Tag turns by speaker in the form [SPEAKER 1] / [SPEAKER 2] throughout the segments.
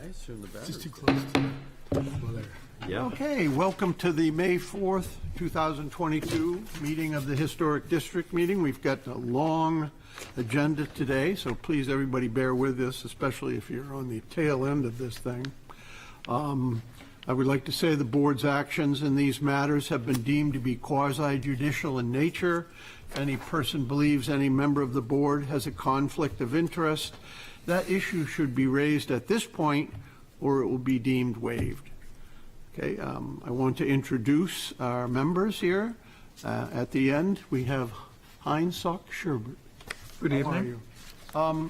[SPEAKER 1] I assume the battery's
[SPEAKER 2] Just too close to well, there.
[SPEAKER 1] Yeah.
[SPEAKER 3] Okay, welcome to the May 4th, 2022 meeting of the Historic District meeting. We've got a long agenda today, so please everybody bear with us, especially if you're on the tail end of this thing. I would like to say the board's actions in these matters have been deemed to be quasi-judicial in nature. If any person believes any member of the board has a conflict of interest, that issue should be raised at this point or it will be deemed waived. Okay, I want to introduce our members here. At the end, we have Heinz Sock Sherbert.
[SPEAKER 2] Good
[SPEAKER 3] How
[SPEAKER 2] evening.
[SPEAKER 3] are you?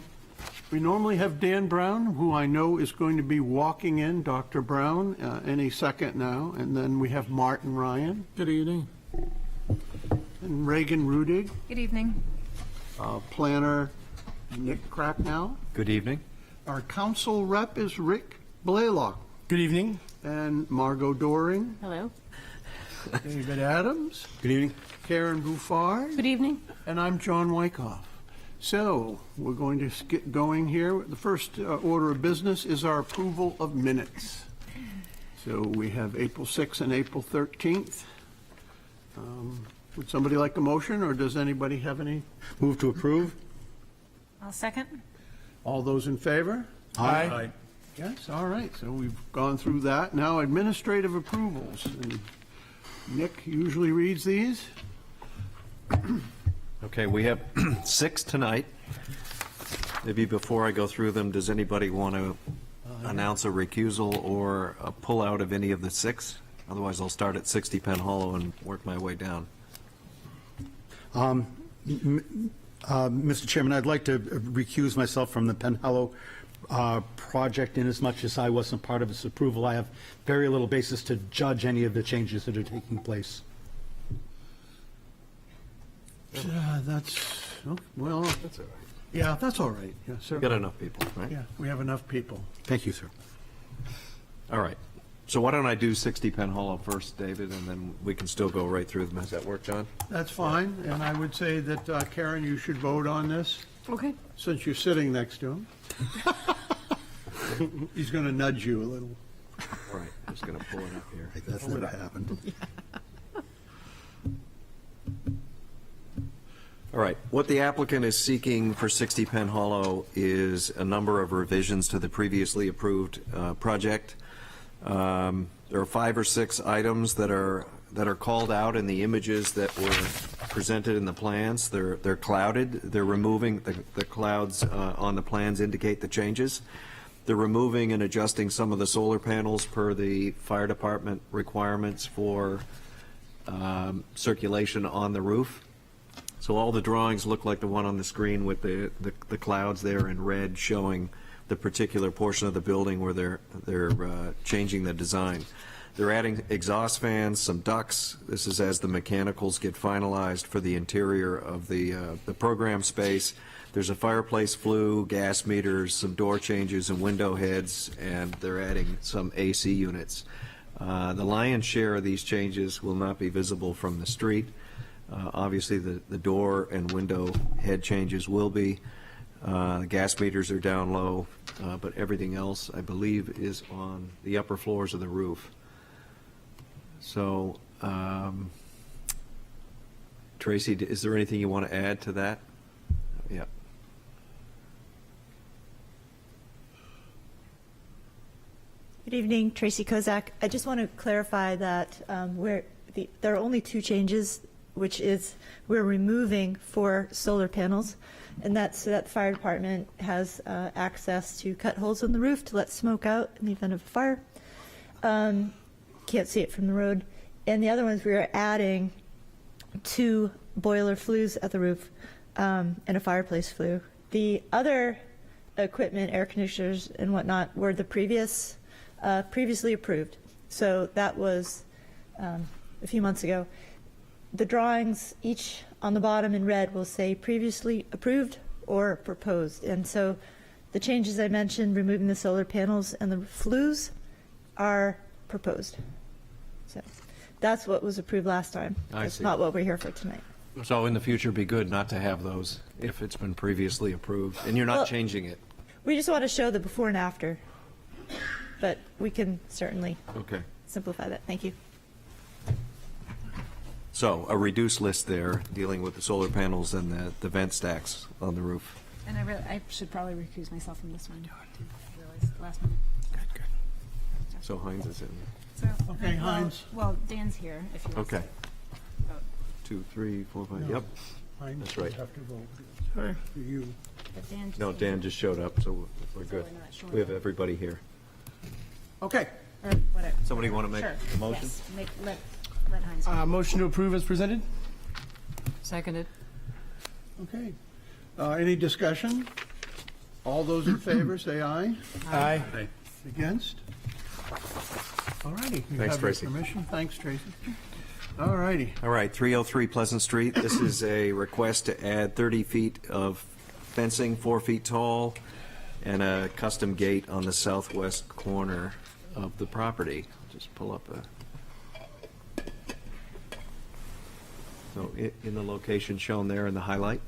[SPEAKER 3] We normally have Dan Brown, who I know is going to be walking in, Dr. Brown, any second now. And then we have Martin Ryan
[SPEAKER 2] Good evening.
[SPEAKER 3] and Reagan Rudig,
[SPEAKER 4] Good evening.
[SPEAKER 3] planner Nick Cracknell.
[SPEAKER 1] Good evening.
[SPEAKER 3] Our council rep is Rick Blaylock
[SPEAKER 2] Good evening.
[SPEAKER 3] and Margot Doring,
[SPEAKER 4] Hello.
[SPEAKER 3] David Adams,
[SPEAKER 1] Good evening.
[SPEAKER 3] Karen Bouffard,
[SPEAKER 4] Good evening.
[SPEAKER 3] and I'm John Wyckoff. So we're going to get going here. The first order of business is our approval of minutes. So we have April 6th and April 13th. Would somebody like a motion, or does anybody have any?
[SPEAKER 1] Move to approve.
[SPEAKER 4] I'll second.
[SPEAKER 3] All those in favor?
[SPEAKER 2] Aye.
[SPEAKER 3] Yes, all right. So we've gone through that. Now administrative approvals. And Nick usually reads these.
[SPEAKER 1] Okay, we have 6 tonight. Maybe before I go through them, does anybody want to announce a recusal or a pullout of any of the 6? Otherwise, I'll start at 60 Penn Hollow and work my way down.
[SPEAKER 5] Mr. Chairman, I'd like to recuse myself from the Penn Hollow project in as much as I wasn't part of its approval. I have very little basis to judge any of the changes that are taking place.
[SPEAKER 3] That's, oh, well,
[SPEAKER 2] That's all right.
[SPEAKER 3] yeah, that's all right. Yeah,
[SPEAKER 1] We've
[SPEAKER 3] certainly.
[SPEAKER 1] got enough people, right?
[SPEAKER 3] Yeah, we have enough people.
[SPEAKER 5] Thank you, sir.
[SPEAKER 1] All right. So why don't I do 60 Penn Hollow first, David, and then we can still go right through them. Does that work, John?
[SPEAKER 3] That's fine, and I would say that, Karen, you should vote on this,
[SPEAKER 4] Okay.
[SPEAKER 3] since you're sitting next to him. He's going to nudge you a little.
[SPEAKER 1] All right, just going to pull it up here.
[SPEAKER 5] That's never happened.
[SPEAKER 1] All right, what the applicant is seeking for 60 Penn Hollow is a number of revisions to the previously approved project. There are 5 or 6 items that are called out in the images that were presented in the plans. They're clouded. They're removing the clouds on the plans indicate the changes. They're removing and adjusting some of the solar panels per the fire department requirements for circulation on the roof. So all the drawings look like the one on the screen with the clouds there in red showing the particular portion of the building where they're changing the design. They're adding exhaust fans, some ducts. This is as the mechanicals get finalized for the interior of the program space. There's a fireplace flue, gas meters, some door changes and window heads, and they're adding some AC units. The lion's share of these changes will not be visible from the street. Obviously, the door and window head changes will be. The gas meters are down low, but everything else, I believe, is on the upper floors of the roof. So, Tracy, is there anything you want to add to that? Yeah.
[SPEAKER 6] Good evening, Tracy Kozak. I just want to clarify that there are only 2 changes, which is we're removing 4 solar panels, and that's so that the fire department has access to cut holes in the roof to let smoke out in the event of a fire. Can't see it from the road. And the other ones, we are adding 2 boiler flues at the roof and a fireplace flue. The other equipment, air conditioners and whatnot, were the previously approved. So that was a few months ago. The drawings, each on the bottom in red, will say previously approved or proposed. And so the changes I mentioned, removing the solar panels and the flues, are proposed. So that's what was approved last time.
[SPEAKER 1] I
[SPEAKER 6] That's
[SPEAKER 1] see.
[SPEAKER 6] not what we're here for tonight.
[SPEAKER 1] So in the future, it'd be good not to have those if it's been previously approved, and you're not
[SPEAKER 6] Well-
[SPEAKER 1] changing it.
[SPEAKER 6] We just want to show the before and after. but we can certainly
[SPEAKER 1] Okay.
[SPEAKER 6] simplify that. Thank you.
[SPEAKER 1] So a reduced list there, dealing with the solar panels and the vent stacks on the roof.
[SPEAKER 4] And I should probably recuse myself from this one. Realized last minute.
[SPEAKER 1] So Heinz is in.
[SPEAKER 4] So,
[SPEAKER 3] Okay,
[SPEAKER 4] well-
[SPEAKER 3] Heinz.
[SPEAKER 4] Well, Dan's here, if you want to.
[SPEAKER 1] Okay. 2, 3, 4, 5, yep.
[SPEAKER 3] Heinz,
[SPEAKER 1] That's right.
[SPEAKER 3] you have to vote. For you.
[SPEAKER 4] But Dan just
[SPEAKER 1] No,
[SPEAKER 4] came.
[SPEAKER 1] Dan just showed up, so we're good.
[SPEAKER 4] we're not sure.
[SPEAKER 1] We have everybody here.
[SPEAKER 3] Okay.
[SPEAKER 4] Or whatever.
[SPEAKER 1] Somebody want to make
[SPEAKER 4] Sure.
[SPEAKER 1] a motion?
[SPEAKER 4] Yes, let Heinz.
[SPEAKER 2] Motion to approve as presented?
[SPEAKER 4] Seconded.
[SPEAKER 3] Okay. Any discussion? All those in favor, say aye.
[SPEAKER 2] Aye.
[SPEAKER 3] Against? All righty. You
[SPEAKER 1] Thanks,
[SPEAKER 3] have your
[SPEAKER 1] Tracy.
[SPEAKER 3] permission. Thanks, Tracy. All righty.
[SPEAKER 1] All right, 303 Pleasant Street. This is a request to add 30 feet of fencing, 4 feet tall, and a custom gate on the southwest corner of the property. Just pull up a... So in the location shown there in the highlight,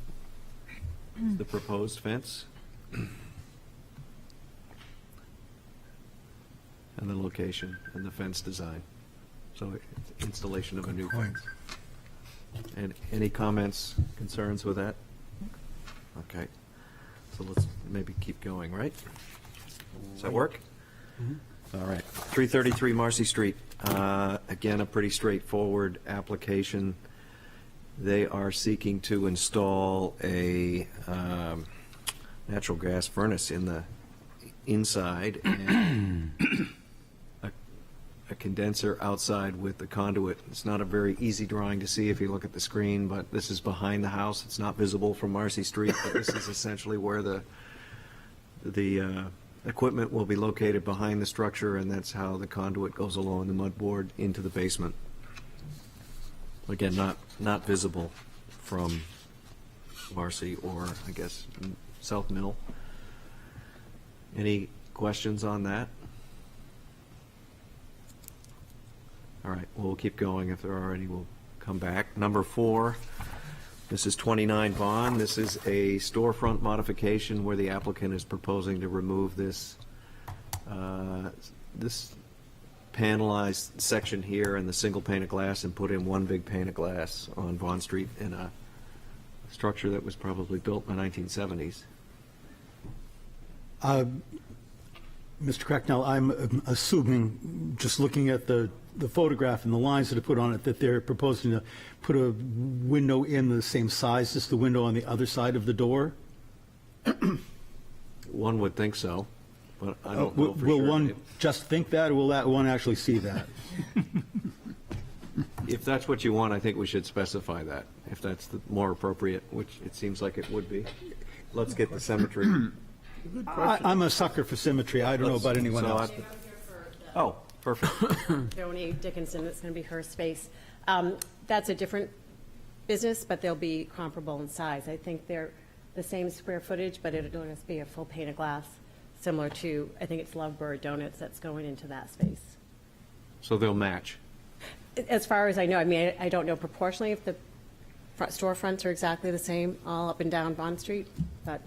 [SPEAKER 1] is the proposed fence. And the location and the fence design. So it's installation of a new fence. And any comments, concerns with that? Okay. So let's maybe keep going, right? Does that work? All right. 333 Marcy Street. Again, a pretty straightforward application. They are seeking to install a natural gas furnace in the inside and a condenser outside with the conduit. It's not a very easy drawing to see if you look at the screen, but this is behind the house. It's not visible from Marcy Street, but this is essentially where the equipment will be located behind the structure, and that's how the conduit goes along the mudboard into the basement. Again, not visible from Marcy or, I guess, South Mill. Any questions on that? All right, we'll keep going. If there are any, we'll come back. Number 4, this is 29 Vaughn. This is a storefront modification where the applicant is proposing to remove this panelized section here and the single pane of glass and put in one big pane of glass on Vaughn Street in a structure that was probably built in the 1970s.
[SPEAKER 5] Mr. Cracknell, I'm assuming, just looking at the photograph and the lines that are put on it, that they're proposing to put a window in the same size as the window on the other side of the door?
[SPEAKER 1] One would think so, but I don't know for sure.
[SPEAKER 5] Will one just think that, or will that one actually see that?
[SPEAKER 1] If that's what you want, I think we should specify that, if that's the more appropriate, which it seems like it would be. Let's get the symmetry.
[SPEAKER 3] Good question.
[SPEAKER 5] I'm a sucker for symmetry. I don't know about anyone
[SPEAKER 1] So
[SPEAKER 5] else.
[SPEAKER 1] Oh, perfect.
[SPEAKER 7] Joni Dickinson, it's going to be her space. That's a different business, but they'll be comparable in size. I think they're the same square footage, but it'll just be a full pane of glass, similar to, I think it's Lovebird Donuts that's going into that space.
[SPEAKER 1] So they'll match.
[SPEAKER 7] As far as I know, I mean, I don't know proportionally if the storefronts are exactly the same all up and down Bond Street, but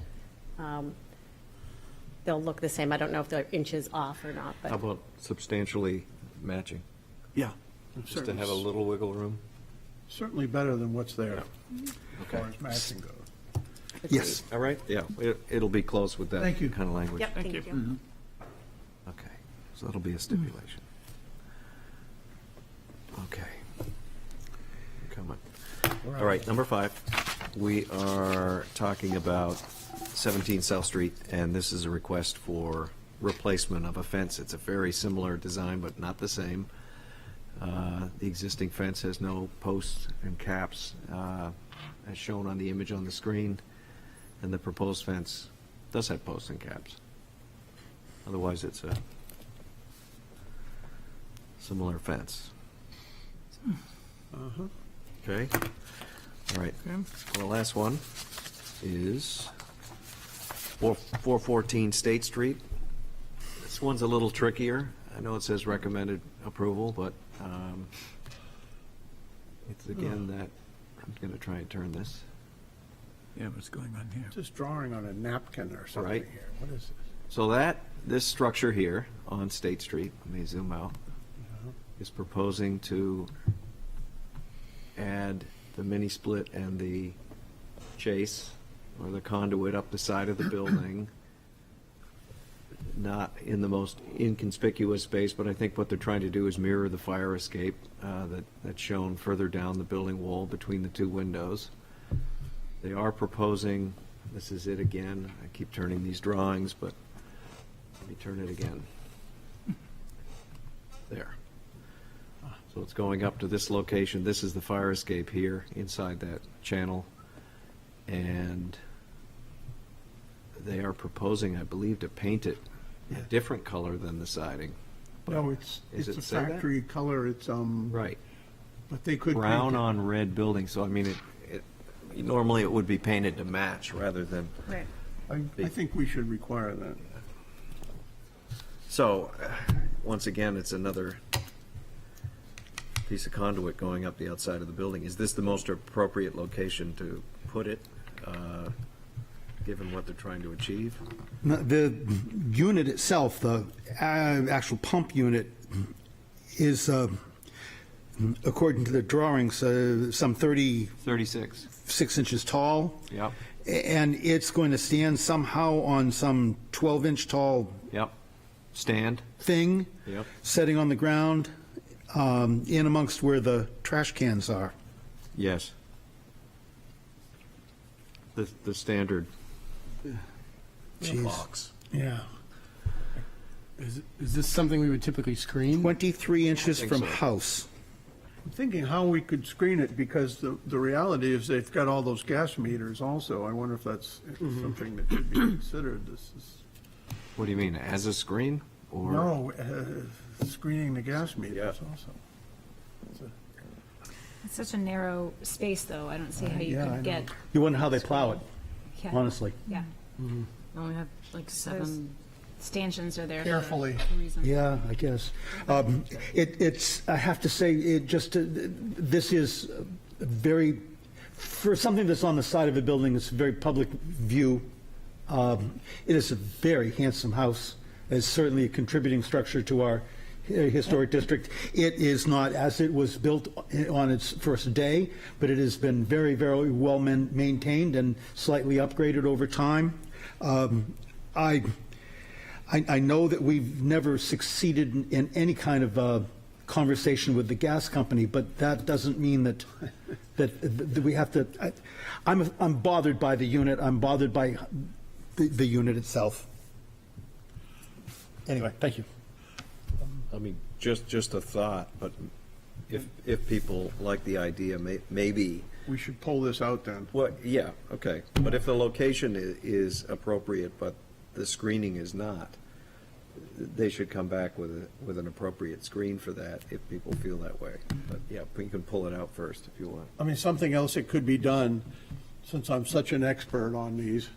[SPEAKER 7] they'll look the same. I don't know if they're inches off or not, but.
[SPEAKER 1] How about substantially matching?
[SPEAKER 3] Yeah.
[SPEAKER 1] Just to have a little wiggle room?
[SPEAKER 3] Certainly better than what's there, as far as matching goes.
[SPEAKER 5] Yes.
[SPEAKER 1] All right, yeah, it'll be close with that
[SPEAKER 3] Thank you.
[SPEAKER 1] kind of language.
[SPEAKER 7] Yep, thank you.
[SPEAKER 1] Okay, so that'll be a stipulation. Okay. Coming. All right, number 5, we are talking about 17 South Street, and this is a request for replacement of a fence. It's a very similar design, but not the same. The existing fence has no posts and caps, as shown on the image on the screen, and the proposed fence does have posts and caps. Otherwise, it's a similar fence. Okay. All right. Well, the last one is 414 State Street. This one's a little trickier. I know it says recommended approval, but it's again that, I'm going to try and turn this.
[SPEAKER 2] Yeah, what's going on here?
[SPEAKER 3] Just drawing on a napkin or something
[SPEAKER 1] Right.
[SPEAKER 3] here. What is this?
[SPEAKER 1] So this structure here on State Street, let me zoom out, is proposing to add the mini split and the chase, or the conduit up the side of the building, not in the most inconspicuous space, but I think what they're trying to do is mirror the fire escape that's shown further down the building wall between the two windows. They are proposing, this is it again, I keep turning these drawings, but let me turn it again. There. So it's going up to this location. This is the fire escape here, inside that channel. And they are proposing, I believe, to paint it a different color than the siding.
[SPEAKER 3] No, it's
[SPEAKER 1] Does
[SPEAKER 3] a
[SPEAKER 1] it say that?
[SPEAKER 3] factory color, it's,
[SPEAKER 1] Right.
[SPEAKER 3] but they could.
[SPEAKER 1] Brown
[SPEAKER 3] paint it.
[SPEAKER 1] on red building, so I mean, normally it would be painted to match rather than,
[SPEAKER 4] Right.
[SPEAKER 3] I think we should require that.
[SPEAKER 1] so, once again, it's another piece of conduit going up the outside of the building. Is this the most appropriate location to put it, given what they're trying to achieve?
[SPEAKER 5] The unit itself, the actual pump unit, is, according to the drawings, some 36
[SPEAKER 1] 36.
[SPEAKER 5] inches tall.
[SPEAKER 1] Yep,
[SPEAKER 5] And it's going to stand somehow on some 12-inch tall
[SPEAKER 1] yep. Stand?
[SPEAKER 5] thing,
[SPEAKER 1] Yep.
[SPEAKER 5] setting on the ground, in amongst where the trash cans are.
[SPEAKER 1] Yes. The standard
[SPEAKER 5] Jeez.
[SPEAKER 1] box.
[SPEAKER 2] Yeah. Is this something we would typically screen?
[SPEAKER 5] 23 inches
[SPEAKER 1] think
[SPEAKER 5] from
[SPEAKER 1] so.
[SPEAKER 5] house.
[SPEAKER 3] I'm thinking how we could screen it, because the reality is they've got all those gas meters also. I wonder if that's something that should be considered. This is,
[SPEAKER 1] What do you mean, as a screen? Or
[SPEAKER 3] no, screening the gas meters
[SPEAKER 1] Yeah.
[SPEAKER 3] also.
[SPEAKER 4] It's such a narrow space, though. I don't see how you
[SPEAKER 3] Yeah, I know.
[SPEAKER 4] could get.
[SPEAKER 5] You wonder how they plow it,
[SPEAKER 4] Yeah.
[SPEAKER 5] honestly.
[SPEAKER 4] Yeah.
[SPEAKER 7] Only have like
[SPEAKER 4] Those
[SPEAKER 7] 7.
[SPEAKER 4] stanchions are there
[SPEAKER 3] Carefully.
[SPEAKER 4] for a reason.
[SPEAKER 5] Yeah, I guess. It's, I have to say, this is very, for something that's on the side of a building, it's a very public view. It is a very handsome house. It's certainly a contributing structure to our historic district. It is not as it was built on its first day, but it has been very, very well maintained and slightly upgraded over time. I know that we've never succeeded in any kind of conversation with the gas company, but that doesn't mean that we have to. I'm bothered by the unit. I'm bothered by the unit itself. Anyway, thank you.
[SPEAKER 1] I mean, just a thought, but if people like the idea, maybe,
[SPEAKER 3] We should pull this out then.
[SPEAKER 1] well, yeah, okay. But if the location is appropriate, but the screening is not, they should come back with an appropriate screen for that, if people feel that way. But yeah, you can pull it out first if you want.
[SPEAKER 3] I mean, something else that could be done, since I'm such an expert on these,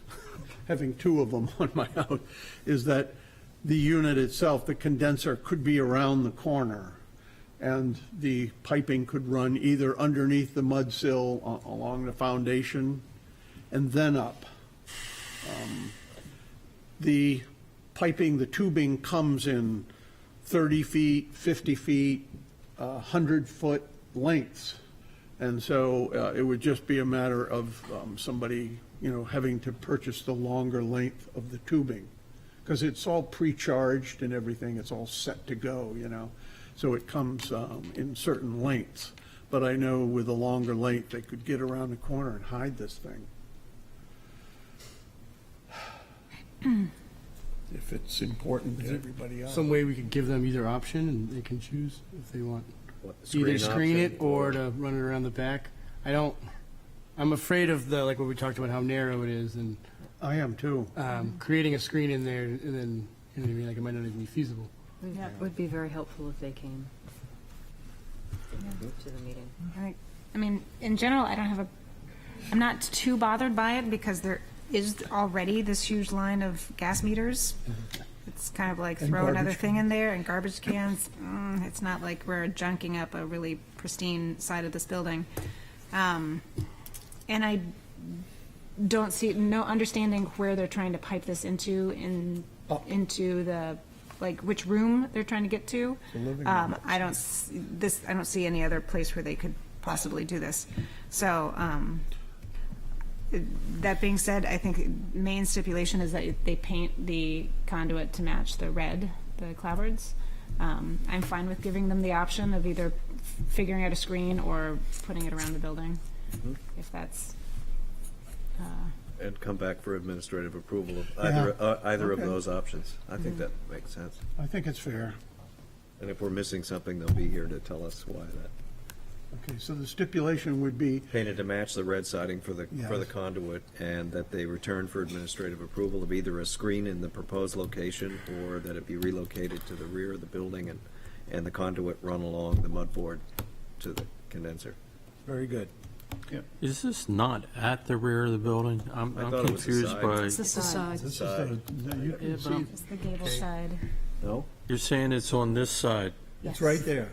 [SPEAKER 3] having two of them on my house, is that the unit itself, the condenser, could be around the corner, and the piping could run either underneath the mud sill along the foundation and then up. The piping, the tubing comes in 30 feet, 50 feet, 100-foot lengths. And so it would just be a matter of somebody, having to purchase the longer length of the tubing. Because it's all pre-charged and everything, it's all set to go, So it comes in certain lengths. But I know with a longer length, they could get around the corner and hide this thing. If it's important to everybody else.
[SPEAKER 2] Some way we could give them either option and they can choose if they want.
[SPEAKER 1] What,
[SPEAKER 2] Either screen
[SPEAKER 1] option
[SPEAKER 2] it or to run it around the back. I'm afraid of like what we talked about, how narrow it is, and
[SPEAKER 3] I am too.
[SPEAKER 2] creating a screen in there, and then, you know what I mean, like it might not even be feasible.
[SPEAKER 7] That would be very helpful if they came to the meeting.
[SPEAKER 4] I mean, in general, I'm not too bothered by it because there is already this huge line of gas meters. It's kind of like
[SPEAKER 3] And
[SPEAKER 4] throw another
[SPEAKER 3] garbage
[SPEAKER 4] thing in there, and garbage cans. It's not like we're junking up a really pristine side of this building. And I don't see, no understanding where they're trying to pipe this into the like which room they're trying to get to. I don't see any other place where they could possibly do this. So, that being said, I think main stipulation is that they paint the conduit to match the red, the clapboards. I'm fine with giving them the option of either figuring out a screen or putting it around the building, if that's,
[SPEAKER 1] And come back for administrative approval of either of
[SPEAKER 3] Okay.
[SPEAKER 1] those options. I think that makes sense.
[SPEAKER 3] I think it's fair.
[SPEAKER 1] And if we're missing something, they'll be here to tell us why that.
[SPEAKER 3] Okay, so the stipulation would be,
[SPEAKER 1] Painted to match the red siding for the
[SPEAKER 3] Yes.
[SPEAKER 1] conduit, and that they return for administrative approval of either a screen in the proposed location, or that it be relocated to the rear of the building, and the conduit run along the mud board to the condenser.
[SPEAKER 3] very good.
[SPEAKER 8] Is this not at the rear of the building? I'm
[SPEAKER 1] I thought it was the
[SPEAKER 8] confused
[SPEAKER 1] side.
[SPEAKER 8] by,
[SPEAKER 4] it's the side.
[SPEAKER 3] This is
[SPEAKER 1] Side.
[SPEAKER 3] you can
[SPEAKER 8] Yeah, but
[SPEAKER 3] see,
[SPEAKER 8] I'm-
[SPEAKER 4] It's the gable side.
[SPEAKER 1] No?
[SPEAKER 8] you're saying it's on this side?
[SPEAKER 3] it's right there.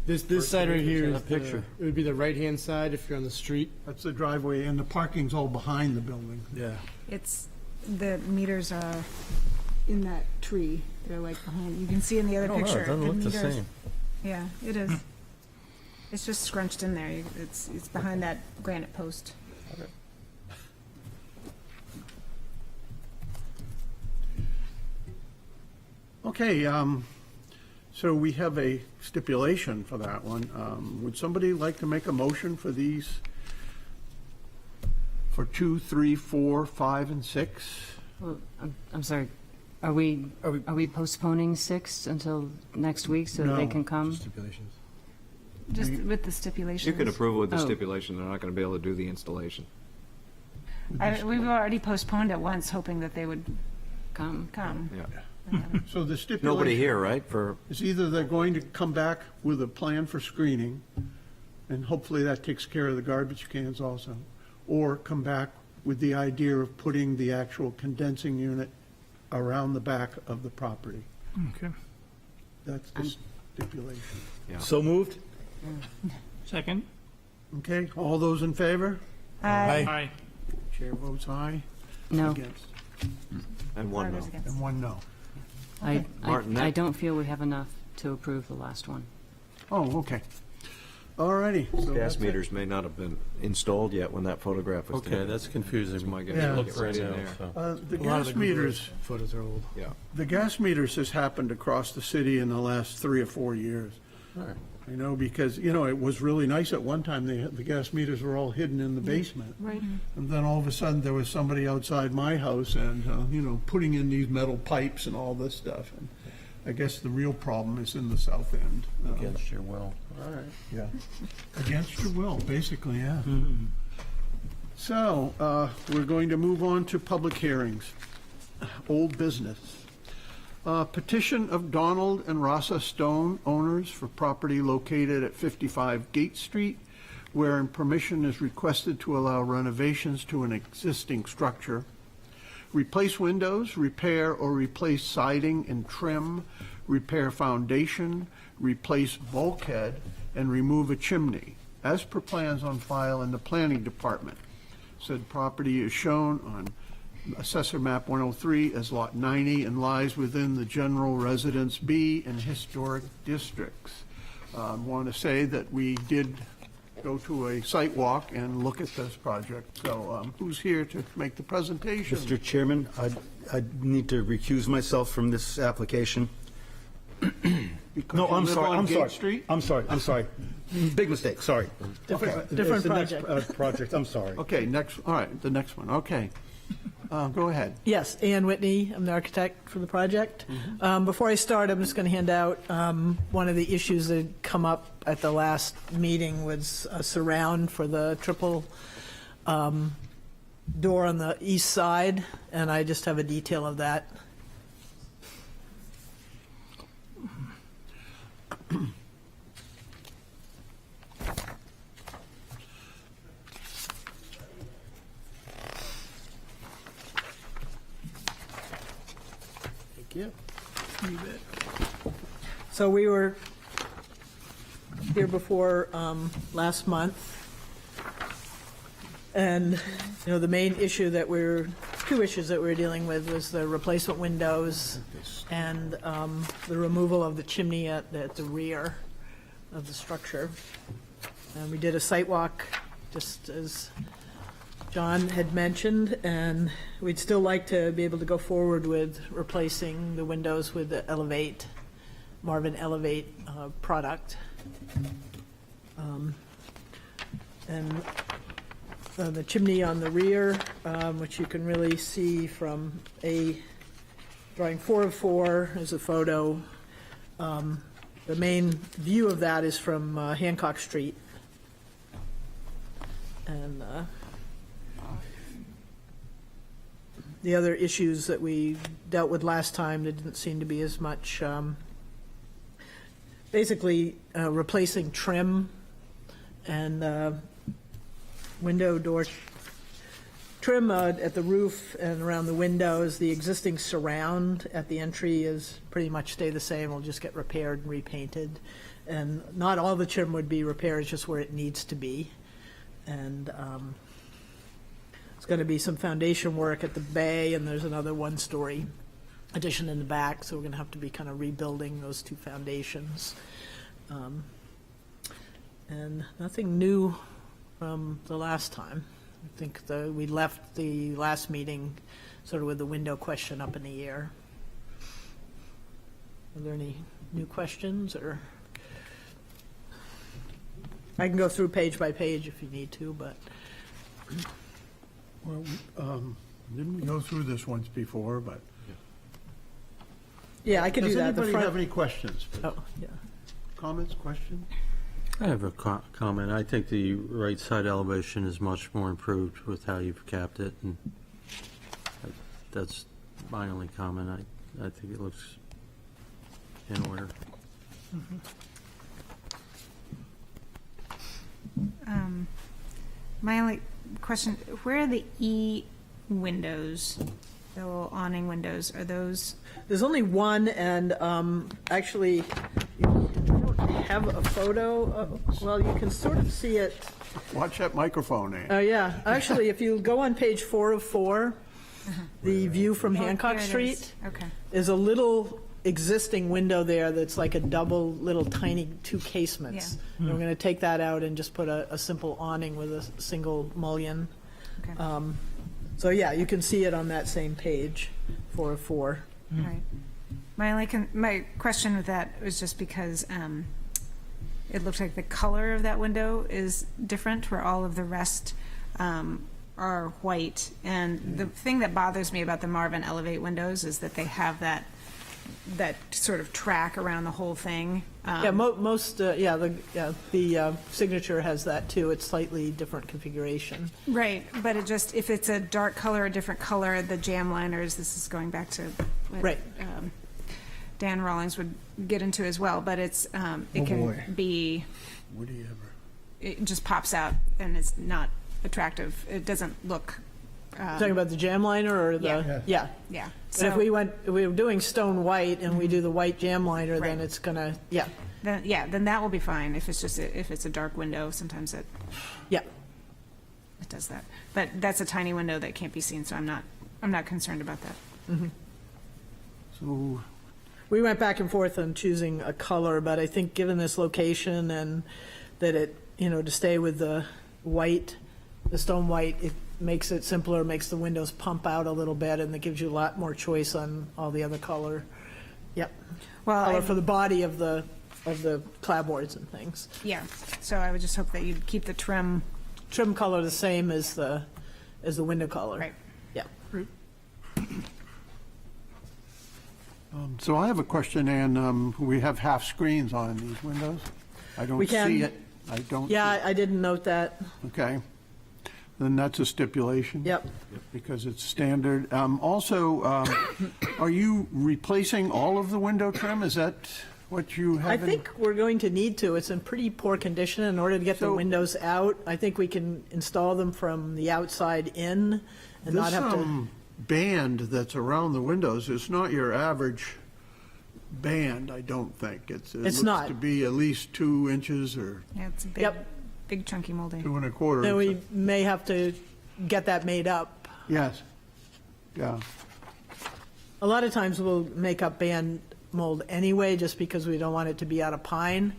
[SPEAKER 2] This side right here
[SPEAKER 8] in
[SPEAKER 2] is
[SPEAKER 8] the picture.
[SPEAKER 2] it would be the right-hand side if you're on the street.
[SPEAKER 3] That's the driveway, and the parking's all behind the building.
[SPEAKER 2] Yeah.
[SPEAKER 4] It's, the meters are in that tree. They're like behind, you can see in the other
[SPEAKER 8] I don't know,
[SPEAKER 4] picture.
[SPEAKER 8] it doesn't look the
[SPEAKER 4] meters-
[SPEAKER 8] same.
[SPEAKER 4] Yeah, it is. It's just scrunched in there. It's behind that granite post.
[SPEAKER 3] Okay, so we have a stipulation for that one. Would somebody like to make a motion for these, for 2, 3, 4, 5, and 6?
[SPEAKER 9] Well, I'm sorry, are we postponing 6 until next week so that they
[SPEAKER 3] No.
[SPEAKER 9] can come?
[SPEAKER 4] Just with the stipulations.
[SPEAKER 1] You can approve it with the
[SPEAKER 9] Oh.
[SPEAKER 1] stipulation, they're not going to be able to do the installation.
[SPEAKER 4] We've already postponed it once, hoping that they would
[SPEAKER 9] Come?
[SPEAKER 4] come.
[SPEAKER 1] Yeah.
[SPEAKER 3] So the stipulation.
[SPEAKER 1] Nobody here, right, for,
[SPEAKER 3] Is either they're going to come back with a plan for screening, and hopefully that takes care of the garbage cans also, or come back with the idea of putting the actual condensing unit around the back of the property.
[SPEAKER 2] Okay.
[SPEAKER 3] That's the stipulation.
[SPEAKER 5] So moved?
[SPEAKER 2] Second?
[SPEAKER 3] Okay, all those in favor?
[SPEAKER 2] Aye.
[SPEAKER 3] Chair votes aye.
[SPEAKER 9] No,
[SPEAKER 3] Against.
[SPEAKER 1] and one no.
[SPEAKER 4] Others against.
[SPEAKER 3] And one no.
[SPEAKER 1] Martin,
[SPEAKER 9] I
[SPEAKER 1] that-
[SPEAKER 9] don't feel we have enough to approve the last one.
[SPEAKER 3] Oh, okay. All righty. So that's
[SPEAKER 1] Gas
[SPEAKER 3] it.
[SPEAKER 1] meters may not have been installed yet when that photograph was
[SPEAKER 8] Okay,
[SPEAKER 1] taken.
[SPEAKER 8] that's confusing.
[SPEAKER 1] That's my guess.
[SPEAKER 3] Yeah.
[SPEAKER 8] Look right
[SPEAKER 1] in
[SPEAKER 8] now,
[SPEAKER 1] there.
[SPEAKER 8] so.
[SPEAKER 3] The
[SPEAKER 2] A lot of
[SPEAKER 3] gas
[SPEAKER 2] the Google
[SPEAKER 3] meters,
[SPEAKER 2] photos are old.
[SPEAKER 1] Yeah.
[SPEAKER 3] the gas meters has happened across the city in the last 3 or 4 years.
[SPEAKER 8] All right.
[SPEAKER 3] You know, because, it was really nice at one time, the gas meters were all hidden in the basement.
[SPEAKER 4] Right.
[SPEAKER 3] And then all of a sudden, there was somebody outside my house and, putting in these metal pipes and all this stuff. And I guess the real problem is in the south end.
[SPEAKER 8] Against your will. All right.
[SPEAKER 3] Yeah. Against your will, basically, yeah. So, we're going to move on to public hearings. Old business. Petition of Donald and Rasa Stone, owners, for property located at 55 Gate Street, wherein permission is requested to allow renovations to an existing structure, replace windows, repair or replace siding and trim, repair foundation, replace bulkhead, and remove a chimney, as per plans on file in the planning department. Said property is shown on Assessor Map 103 as Lot 90 and lies within the General Residence B and Historic Districts. Want to say that we did go to a site walk and look at this project. So who's here to make the presentation?
[SPEAKER 5] Mr. Chairman, I need to recuse myself from this application.
[SPEAKER 3] Because
[SPEAKER 5] No,
[SPEAKER 3] you
[SPEAKER 5] I'm
[SPEAKER 3] live
[SPEAKER 5] sorry,
[SPEAKER 3] on
[SPEAKER 5] I'm
[SPEAKER 3] Gate
[SPEAKER 5] sorry.
[SPEAKER 3] Street?
[SPEAKER 5] I'm sorry. Big mistake, sorry.
[SPEAKER 3] Different
[SPEAKER 5] It's the next,
[SPEAKER 3] project.
[SPEAKER 5] Project, I'm sorry.
[SPEAKER 3] Okay, all right, the next one, okay. Go ahead.
[SPEAKER 10] Yes, Ann Whitney, I'm the architect for the project. Before I start, I'm just going to hand out one of the issues that had come up at the last meeting was a surround for the triple door on the east side, and I just have a detail of that.
[SPEAKER 3] Thank you.
[SPEAKER 10] So we were here before last month And, you know, the main issue that two issues that we're dealing with was the replacement windows and the removal of the chimney at the rear of the structure. And we did a site walk, just as John had mentioned, and we'd still like to be able to go forward with replacing the windows with the Elevate, Marvin Elevate product. And the chimney on the rear, which you can really see from drawing 4 of 4 is a photo. The main view of that is from Hancock Street. And the other issues that we dealt with last time, there didn't seem to be as much, basically replacing trim and window door trim at the roof and around the windows. The existing surround at the entry is pretty much stay the same. It'll just get repaired and repainted. And not all the trim would be repaired, just where it needs to be. And there's going to be some foundation work at the bay, and there's another one-story addition in the back, so we're going to have to be kind of rebuilding those 2 foundations. And nothing new from the last time. I think we left the last meeting sort of with the window question up in the air. Are there any new questions, or? I can go through page by page if you need to, but.
[SPEAKER 3] Well, didn't we go through this once before, but.
[SPEAKER 10] Yeah, I can do that.
[SPEAKER 3] Does anybody have any questions?
[SPEAKER 10] Oh, yeah.
[SPEAKER 3] Comments, questions?
[SPEAKER 8] I have a comment. I think the right side elevation is much more improved with how you've capped it, and that's my only comment. I think it looks in order.
[SPEAKER 4] My only question, where are the E windows, the little awning windows, are those?
[SPEAKER 10] There's only one, and actually, I don't have a photo. Well, you can sort of see it.
[SPEAKER 3] Watch that microphone, Ann.
[SPEAKER 10] Oh, yeah. Actually, if you go on page 4 of 4, the view from Hancock
[SPEAKER 4] here it
[SPEAKER 10] Street
[SPEAKER 4] is. Okay.
[SPEAKER 10] is a little existing window there that's like a double little tiny 2 casements. And we're going to take that out and just put a simple awning with a single mullion.
[SPEAKER 4] Okay.
[SPEAKER 10] So yeah, you can see it on that same page, 4 of 4.
[SPEAKER 4] Right. My question with that was just because it looks like the color of that window is different, where all of the rest are white. And the thing that bothers me about the Marvin Elevate windows is that they have that sort of track around the whole thing.
[SPEAKER 10] Yeah, the signature has that too. It's slightly different configuration.
[SPEAKER 4] Right, but if it's a dark color, a different color, the jam liners, this is going back to what
[SPEAKER 10] Right.
[SPEAKER 4] Dan Rawlings would get into as well, but it can be,
[SPEAKER 3] Woody ever?
[SPEAKER 4] it just pops out and it's not attractive. It doesn't look.
[SPEAKER 10] Talking about the jam liner or the?
[SPEAKER 4] Yeah.
[SPEAKER 10] Yeah.
[SPEAKER 4] So,
[SPEAKER 10] And if we were doing stone white and we do the white jam liner, then
[SPEAKER 4] Right.
[SPEAKER 10] it's gonna, yeah,
[SPEAKER 4] then that will be fine. If it's a dark window, sometimes it does that. But that's a tiny window that can't be seen, so I'm not concerned about that.
[SPEAKER 3] So,
[SPEAKER 10] we went back and forth on choosing a color, but I think given this location and that it, to stay with the white, the stone white, it makes it simpler, makes the windows pump out a little bit, and it gives you a lot more choice on all the other color. Yep.
[SPEAKER 4] Well,
[SPEAKER 10] Color for the body of the clapboards and things.
[SPEAKER 4] Yeah, so I would just hope that you'd keep the trim.
[SPEAKER 10] Trim color the same as the window color.
[SPEAKER 4] Right.
[SPEAKER 10] Yeah.
[SPEAKER 3] so I have a question, Ann. We have half screens on these windows. I don't
[SPEAKER 10] We can.
[SPEAKER 3] see it. I don't.
[SPEAKER 10] Yeah, I didn't note that.
[SPEAKER 3] Okay. Then that's a stipulation?
[SPEAKER 10] Yep.
[SPEAKER 3] Because it's standard. Also, are you replacing all of the window trim? Is that what you have?
[SPEAKER 10] I think we're going to need to. It's in pretty poor condition. In order to get the
[SPEAKER 3] So-
[SPEAKER 10] windows out, I think we can install them from the outside in and not have to.
[SPEAKER 3] This band that's around the windows is not your average band, I don't think. It looks
[SPEAKER 10] not.
[SPEAKER 3] to be at least 2 inches or
[SPEAKER 4] Yeah, it's a big,
[SPEAKER 10] Yep.
[SPEAKER 4] big chunky molding.
[SPEAKER 3] 2 1/4.
[SPEAKER 10] And we may have to get that made up.
[SPEAKER 3] Yes, yeah.
[SPEAKER 10] A lot of times we'll make up band mold anyway, just because we don't want it to be out of pine.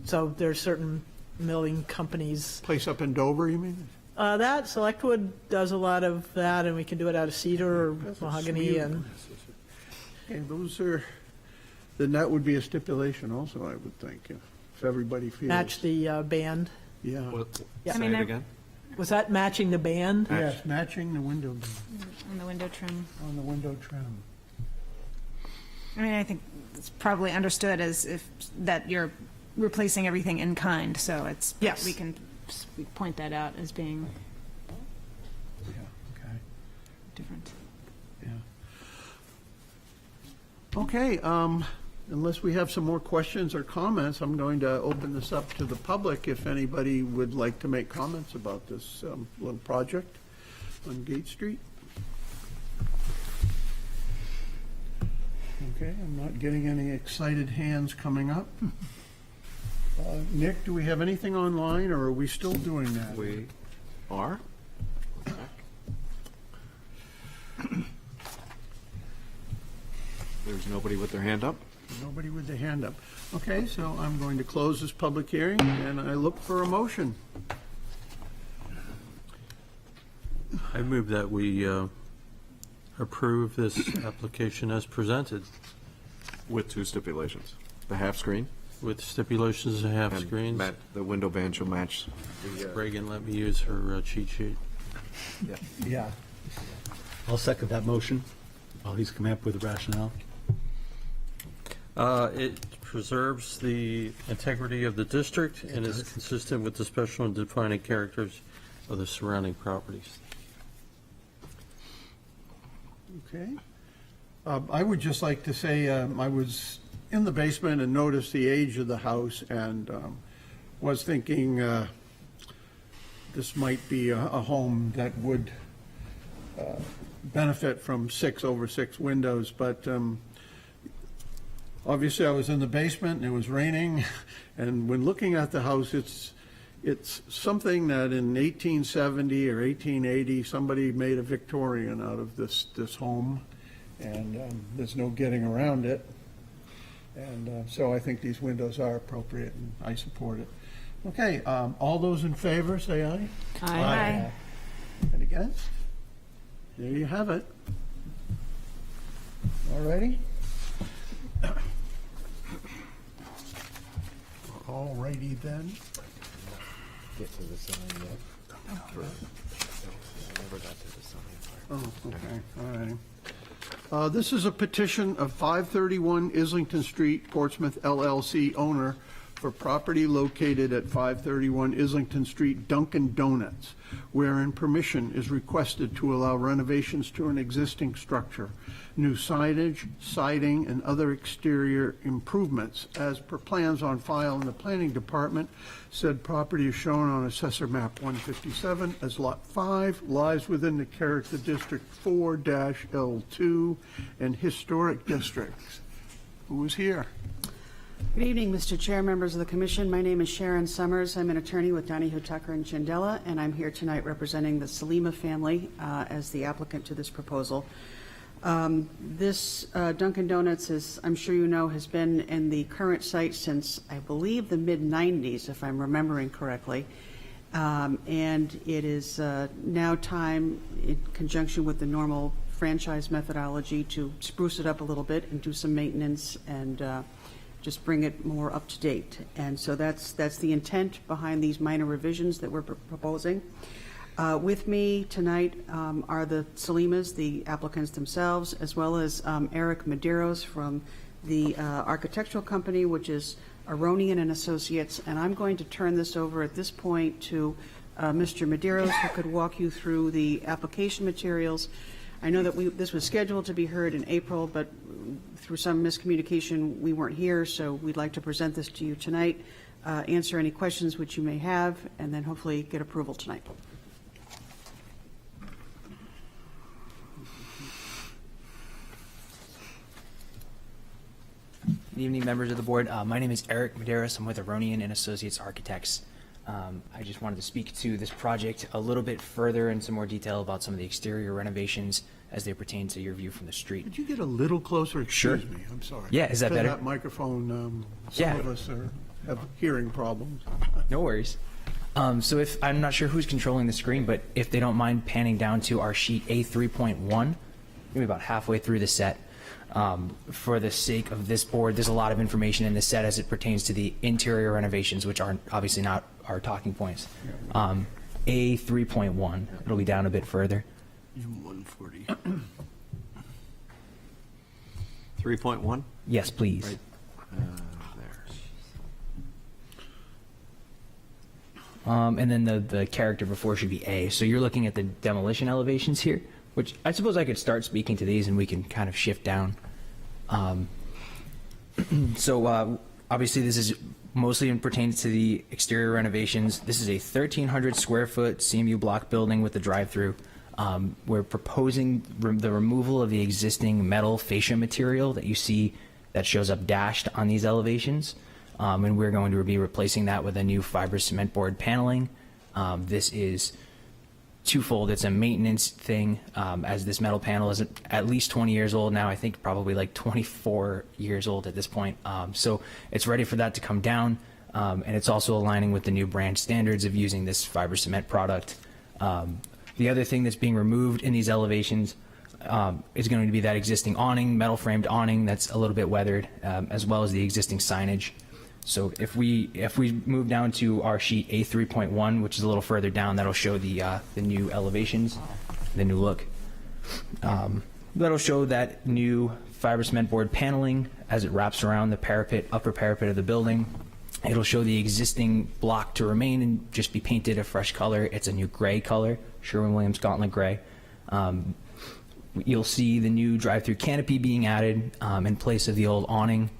[SPEAKER 10] So there's certain milling companies.
[SPEAKER 3] Place up in Dover, you mean?
[SPEAKER 10] That Selectwood does a lot of that, and we can do it out of cedar or mahogany, and
[SPEAKER 3] Okay, those are, then that would be a stipulation also, I would think, if everybody feels.
[SPEAKER 10] match the band.
[SPEAKER 3] Yeah.
[SPEAKER 10] Yeah.
[SPEAKER 4] I
[SPEAKER 1] Say
[SPEAKER 4] mean,
[SPEAKER 1] it
[SPEAKER 4] they're-
[SPEAKER 1] again?
[SPEAKER 10] Was that matching the band?
[SPEAKER 3] Yes, matching the window,
[SPEAKER 4] On the window trim.
[SPEAKER 3] on the window trim.
[SPEAKER 4] I mean, I think it's probably understood as if, that you're replacing everything in kind, so it's.
[SPEAKER 10] Yes.
[SPEAKER 4] We can point that out as being
[SPEAKER 3] Yeah, okay.
[SPEAKER 4] different.
[SPEAKER 3] Yeah. Okay, unless we have some more questions or comments, I'm going to open this up to the public if anybody would like to make comments about this little project on Gate Street. Okay, I'm not getting any excited hands coming up. Nick, do we have anything online, or are we still doing that?
[SPEAKER 1] We are? There's nobody with their hand up?
[SPEAKER 3] Nobody with their hand up. Okay, so I'm going to close this public hearing, and I look for a motion.
[SPEAKER 8] I move that we approve this application as presented
[SPEAKER 1] With two stipulations. The half screen.
[SPEAKER 8] with stipulations of half
[SPEAKER 1] and
[SPEAKER 8] screens.
[SPEAKER 1] The window band shall match.
[SPEAKER 8] Reagan let me use her cheat sheet.
[SPEAKER 3] Yeah.
[SPEAKER 5] I'll second that motion while he's coming up with the rationale.
[SPEAKER 8] It preserves the integrity of the district and is consistent with the special and defining characters of the surrounding properties.
[SPEAKER 3] Okay. I would just like to say, I was in the basement and noticed the age of the house, and was thinking this might be a home that would benefit from 6/6 windows, but obviously I was in the basement and it was raining, and when looking at the house, it's something that in 1870 or 1880, somebody made a Victorian out of this home, and there's no getting around it. And so I think these windows are appropriate, and I support it. Okay, all those in favor, say aye.
[SPEAKER 4] Aye.
[SPEAKER 3] And against? There you have it. All righty? All righty then.
[SPEAKER 1] Get to the sign yet. Never got to the sign part.
[SPEAKER 3] Oh, okay, all righty. This is a petition of 531 Islington Street, Portsmouth LLC owner for property located at 531 Islington Street, Dunkin' Donuts, wherein permission is requested to allow renovations to an existing structure, new signage, siding, and other exterior improvements as per plans on file in the planning department. Said property is shown on Assessor Map 157 as Lot 5, lies within the Character District 4-L2 and Historic Districts. Who is here?
[SPEAKER 11] Good evening, Mr. Chair, members of the Commission. My name is Sharon Summers. I'm an attorney with Donahue, Tucker, and Chandela, and I'm here tonight representing the Salima family as the applicant to this proposal. This Dunkin' Donuts, as I'm sure you know, has been in the current site since, I believe, the mid-'90s, if I'm remembering correctly. And it is now time, in conjunction with the normal franchise methodology, to spruce it up a little bit and do some maintenance and just bring it more up to date. And so that's the intent behind these minor revisions that we're proposing. With me tonight are the Salimas, the applicants themselves, as well as Eric Medeiros from the architectural company, which is Aronian and Associates. And I'm going to turn this over at this point to Mr. Medeiros, who could walk you through the application materials. I know that this was scheduled to be heard in April, but through some miscommunication, we weren't here, so we'd like to present this to you tonight, answer any questions which you may have, and then hopefully get approval tonight.
[SPEAKER 12] Good evening, members of the board. My name is Eric Medeiros. I'm with Aronian and Associates Architects. I just wanted to speak to this project a little bit further in some more detail about some of the exterior renovations as they pertain to your view from the street.
[SPEAKER 3] Could you get a little closer?
[SPEAKER 12] Sure.
[SPEAKER 3] Excuse me, I'm sorry.
[SPEAKER 12] Yeah, is that
[SPEAKER 3] To
[SPEAKER 12] better?
[SPEAKER 3] that microphone,
[SPEAKER 12] Yeah.
[SPEAKER 3] some of us have hearing problems.
[SPEAKER 12] No worries. So if, I'm not sure who's controlling the screen, but if they don't mind panning down to our sheet A3.1, maybe about halfway through the set. For the sake of this board, there's a lot of information in this set as it pertains to the interior renovations, which are obviously not our talking points. A3.1, it'll be down a bit further.
[SPEAKER 3] 140.
[SPEAKER 1] 3.1?
[SPEAKER 12] Yes, please.
[SPEAKER 1] Right. There.
[SPEAKER 12] And then the character before should be A. So you're looking at the demolition elevations here, which I suppose I could start speaking to these and we can kind of shift down. So obviously this is mostly pertains to the exterior renovations. This is a 1,300 square foot CMU block building with a drive-through. We're proposing the removal of the existing metal fascia material that you see that shows up dashed on these elevations. And we're going to be replacing that with a new fiber cement board paneling. This is twofold. It's a maintenance thing, as this metal panel is at least 20 years old now. I think probably like 24 years old at this point. So it's ready for that to come down. And it's also aligning with the new brand standards of using this fiber cement product. The other thing that's being removed in these elevations is going to be that existing awning, metal framed awning that's a little bit weathered, as well as the existing signage. So if we move down to our sheet A3.1, which is a little further down, that'll show the new elevations, the new look. That'll show that new fiber cement board paneling as it wraps around the parapet, upper parapet of the building. It'll show the existing block to remain and just be painted a fresh color. It's a new gray color, Sherwin-Williams Gauntlet Gray. You'll see the new drive-through canopy being added in place of the old awning.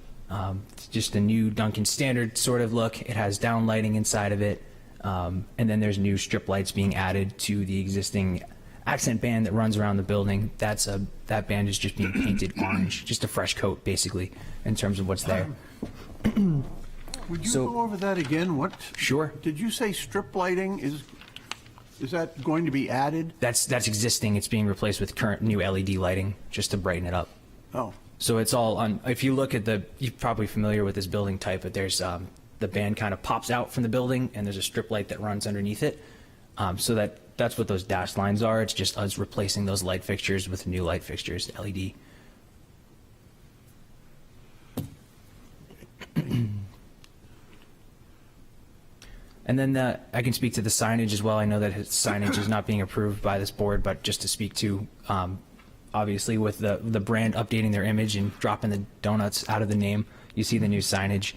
[SPEAKER 12] It's just a new Dunkin' Standard sort of look. It has down lighting inside of it. And then there's new strip lights being added to the existing accent band that runs around the building. That band is just being painted orange, just a fresh coat, basically, in terms of what's there.
[SPEAKER 3] Would you go over that again? What?
[SPEAKER 12] Sure.
[SPEAKER 3] Did you say strip lighting is that going to be added?
[SPEAKER 12] That's existing. It's being replaced with current new LED lighting just to brighten it up.
[SPEAKER 3] Oh.
[SPEAKER 12] So it's all on, if you look at you're probably familiar with this building type, but there's, the band kind of pops out from the building and there's a strip light that runs underneath it. So that's what those dashed lines are. It's just us replacing those light fixtures with new light fixtures, LED. And then I can speak to the signage as well. I know that his signage is not being approved by this board, but just to speak to, obviously with the brand updating their image and dropping the donuts out of the name, you see the new signage.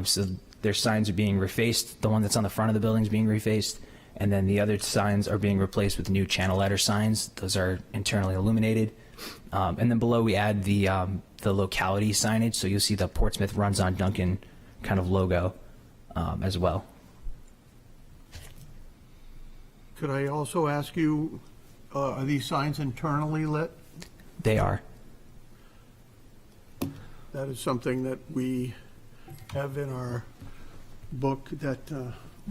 [SPEAKER 12] So their signs are being refaced. The one that's on the front of the building is being refaced. And then the other signs are being replaced with new channel letter signs. Those are internally illuminated. And then below we add the locality signage. So you'll see the Portsmouth Runs on Dunkin' kind of logo as well.
[SPEAKER 3] Could I also ask you, are these signs internally lit?
[SPEAKER 12] They are.
[SPEAKER 3] That is something that we have in our book that,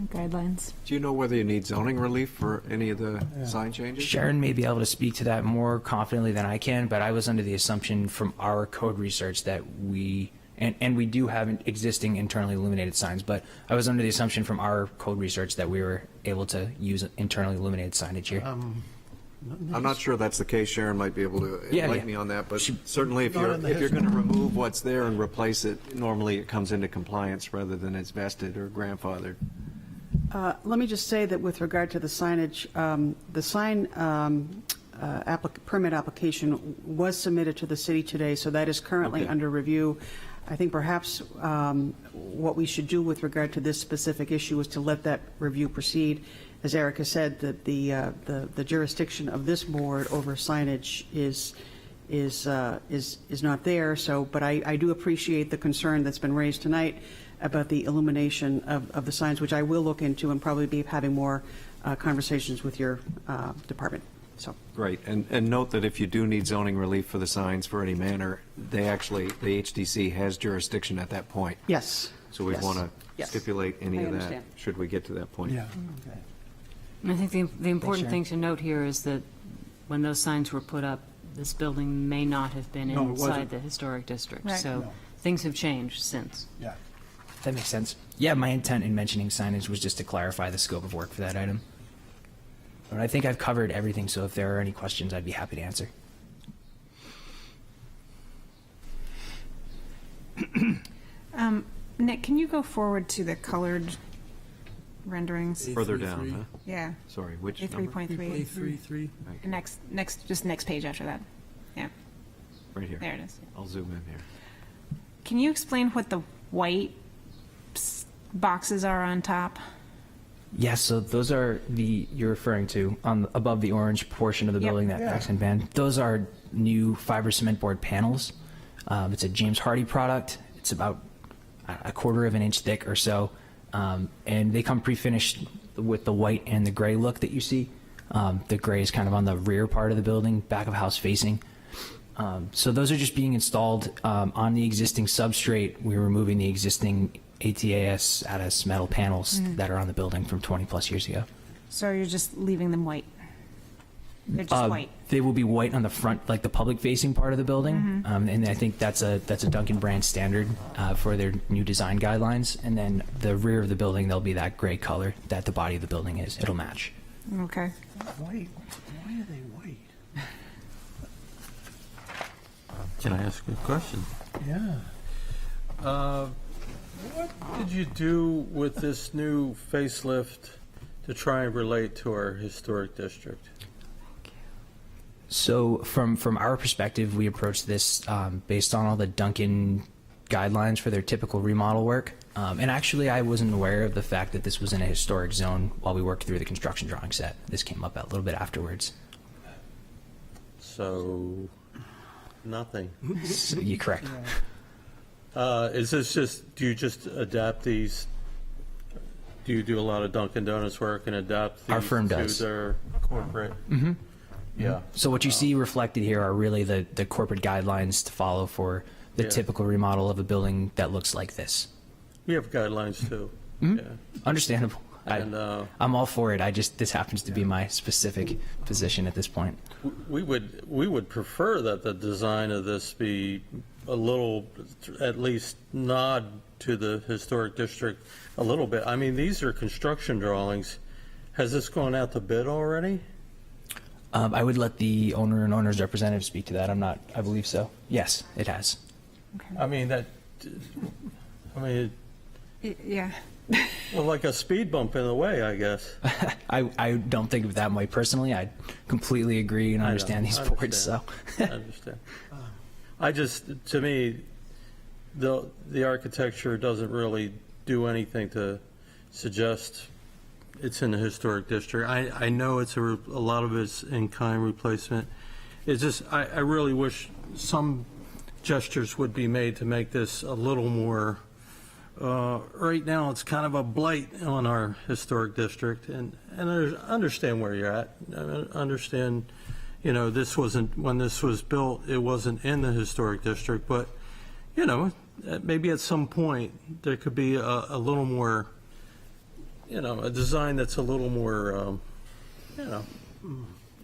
[SPEAKER 4] Guidelines.
[SPEAKER 1] Do you know whether you need zoning relief for any of the sign changes?
[SPEAKER 12] Sharon may be able to speak to that more confidently than I can, but I was under the assumption from our code research that and we do have existing internally illuminated signs, but I was under the assumption from our code research that we were able to use internally illuminated signage here.
[SPEAKER 1] I'm not sure that's the case. Sharon might be able to enlighten me on that, but certainly if
[SPEAKER 3] Not
[SPEAKER 1] you're
[SPEAKER 3] in the
[SPEAKER 1] going to remove what's there and replace it, normally it comes into compliance rather than it's vested or grandfathered.
[SPEAKER 11] Let me just say that with regard to the signage, the sign permit application was submitted to the city today, so that is currently under review. I think perhaps what we should do with regard to this specific issue is to let that review proceed. As Erica said, that the jurisdiction of this board over signage is not there. So, but I do appreciate the concern that's been raised tonight about the illumination of the signs, which I will look into and probably be having more conversations with your department. So.
[SPEAKER 1] Right, and note that if you do need zoning relief for the signs for any manner, the HDC has jurisdiction at that point.
[SPEAKER 11] Yes.
[SPEAKER 1] So we
[SPEAKER 11] Yes.
[SPEAKER 1] want to
[SPEAKER 11] Yes.
[SPEAKER 1] stipulate any
[SPEAKER 11] I
[SPEAKER 1] of that,
[SPEAKER 11] understand.
[SPEAKER 1] should we get to that point.
[SPEAKER 2] Yeah.
[SPEAKER 9] And I think the important
[SPEAKER 12] Sharon.
[SPEAKER 9] thing to note here is that when those signs were put up, this building may not have been
[SPEAKER 3] No, it wasn't.
[SPEAKER 9] inside the historic district.
[SPEAKER 4] Right.
[SPEAKER 9] So
[SPEAKER 3] No.
[SPEAKER 9] things have changed since.
[SPEAKER 3] Yeah.
[SPEAKER 12] That makes sense. Yeah, my intent in mentioning signage was just to clarify the scope of work for that item. But I think I've covered everything, so if there are any questions, I'd be happy to answer.
[SPEAKER 4] Nick, can you go forward to the colored renderings?
[SPEAKER 1] Further down, huh?
[SPEAKER 4] Yeah,
[SPEAKER 1] Sorry, which number?
[SPEAKER 4] A3.3.
[SPEAKER 2] A3.
[SPEAKER 4] Just next page after that. Yeah,
[SPEAKER 1] Right here.
[SPEAKER 4] there it is.
[SPEAKER 1] I'll zoom in here.
[SPEAKER 4] Can you explain what the white boxes are on top?
[SPEAKER 12] Yes, so those are you're referring to above the orange portion of the
[SPEAKER 4] Yep.
[SPEAKER 12] building, that accent band. Those are new fiber cement board panels. It's a James Hardie product. It's about a quarter of an inch thick or so. And they come pre-finished with the white and the gray look that you see. The gray is kind of on the rear part of the building, back of house facing. So those are just being installed on the existing substrate. We're removing the existing ATAS ATAS metal panels that are on the building from 20 plus years ago.
[SPEAKER 4] So you're just leaving them white? They're just white?
[SPEAKER 12] They will be white on the front, like the public-facing part of the building, and I think that's a Dunkin' brand standard for their new design guidelines. And then the rear of the building, they'll be that gray color that the body of the building is. It'll match.
[SPEAKER 4] Okay.
[SPEAKER 3] White, why are they white?
[SPEAKER 8] Can I ask you a question?
[SPEAKER 3] Yeah.
[SPEAKER 8] What did you do with this new facelift to try and relate to our historic district?
[SPEAKER 12] So from our perspective, we approached this based on all the Dunkin' guidelines for their typical remodel work. And actually, I wasn't aware of the fact that this was in a historic zone while we worked through the construction drawing set. This came up a little bit afterwards.
[SPEAKER 8] So, nothing.
[SPEAKER 12] So you're correct.
[SPEAKER 8] Is this just, do you just adapt these? Do you do a lot of Dunkin' Donuts work and adapt these
[SPEAKER 12] Our firm does.
[SPEAKER 8] to their corporate?
[SPEAKER 12] Mm-hmm.
[SPEAKER 8] Yeah.
[SPEAKER 12] So what you see reflected here are really the corporate guidelines to follow for the
[SPEAKER 8] Yeah.
[SPEAKER 12] typical remodel of a building that looks like this.
[SPEAKER 8] We have guidelines too.
[SPEAKER 12] Mhm.
[SPEAKER 8] Yeah.
[SPEAKER 12] Understandable.
[SPEAKER 8] And
[SPEAKER 12] I'm all for it. This happens to be my specific position at this point.
[SPEAKER 8] we would prefer that the design of this be a little, at least nod to the historic district a little bit. I mean, these are construction drawings. Has this gone out to bid already?
[SPEAKER 12] I would let the owner and owner's representative speak to that. I believe so. Yes, it has.
[SPEAKER 8] I mean,
[SPEAKER 4] Yeah.
[SPEAKER 8] well, like a speed bump in a way, I guess.
[SPEAKER 12] I don't think of it that way personally. I completely agree and
[SPEAKER 8] I know.
[SPEAKER 12] understand these
[SPEAKER 8] I
[SPEAKER 12] boards. So
[SPEAKER 8] I understand. I just, to me, the architecture doesn't really do anything to suggest it's in the historic district. I know it's a lot of it's in-kind replacement. It's just, I really wish some gestures would be made to make this a little more, right now, it's kind of a blight on our historic district, and I understand where you're at. I understand, this wasn't, when this was built, it wasn't in the historic district, but, maybe at some point, there could be a little more, a design that's a little more,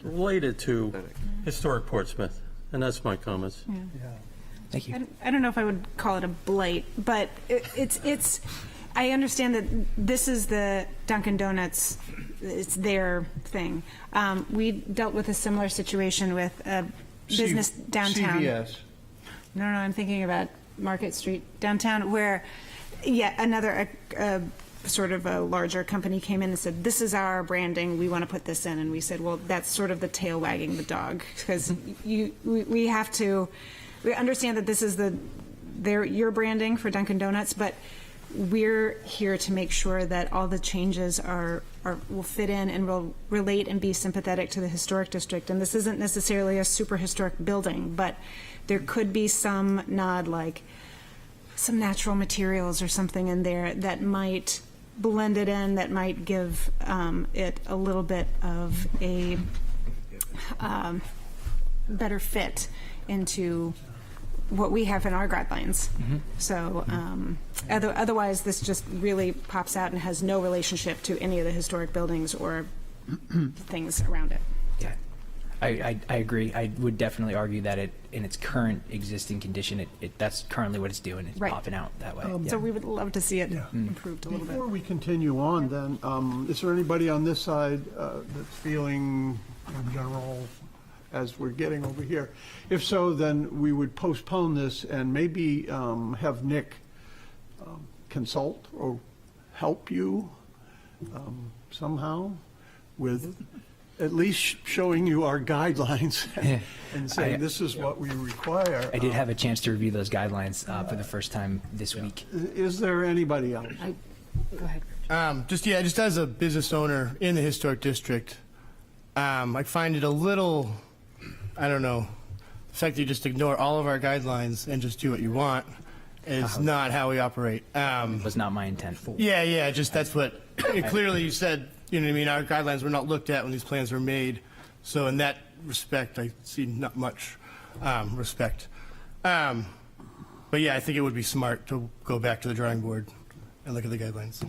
[SPEAKER 8] related to historic Portsmouth, and that's my comments.
[SPEAKER 12] thank you.
[SPEAKER 4] I don't know if I would call it a blight, but it's. I understand that this is the Dunkin' Donuts. It's their thing. We dealt with a similar situation with a business downtown.
[SPEAKER 3] CVS.
[SPEAKER 4] No, I'm thinking about Market Street downtown, where, another sort of a larger company came in and said, "This is our branding. We want to put this in," and we said, "Well, that's sort of the tail wagging the dog, because we have to." We understand that this is your branding for Dunkin' Donuts, but we're here to make sure that all the changes will fit in and will relate and be sympathetic to the historic district. And this isn't necessarily a super historic building, but there could be some nod, like some natural materials or something in there that might blend it in, that might give it a little bit of a better fit into what we have in our guidelines. So otherwise, this just really pops out and has no relationship to any of the historic buildings or things around it.
[SPEAKER 12] Yeah, I agree. I would definitely argue that it, in its current existing condition, that's currently what it's doing. It's
[SPEAKER 4] Right.
[SPEAKER 12] popping out that way.
[SPEAKER 4] So we would love to see it
[SPEAKER 3] Yeah.
[SPEAKER 4] improved a little bit.
[SPEAKER 3] Before we continue on, then, is there anybody on this side that's feeling, in general, as we're getting over here? If so, then we would postpone this and maybe have Nick consult or help you somehow with at least showing you our guidelines and saying, this is what we require.
[SPEAKER 12] I did have a chance to review those guidelines for the first time this week.
[SPEAKER 3] Is there anybody else?
[SPEAKER 4] Go ahead.
[SPEAKER 2] Just as a business owner in the historic district, I find it a little, I don't know, the fact that you just ignore all of our guidelines and just do what you want is not how we operate.
[SPEAKER 12] Was not my intent.
[SPEAKER 2] Yeah, just that's what, clearly you said, you know what I mean, our guidelines were not looked at when these plans were made. So in that respect, I see not much respect. But yeah, I think it would be smart to go back to the drawing board and look at the guidelines.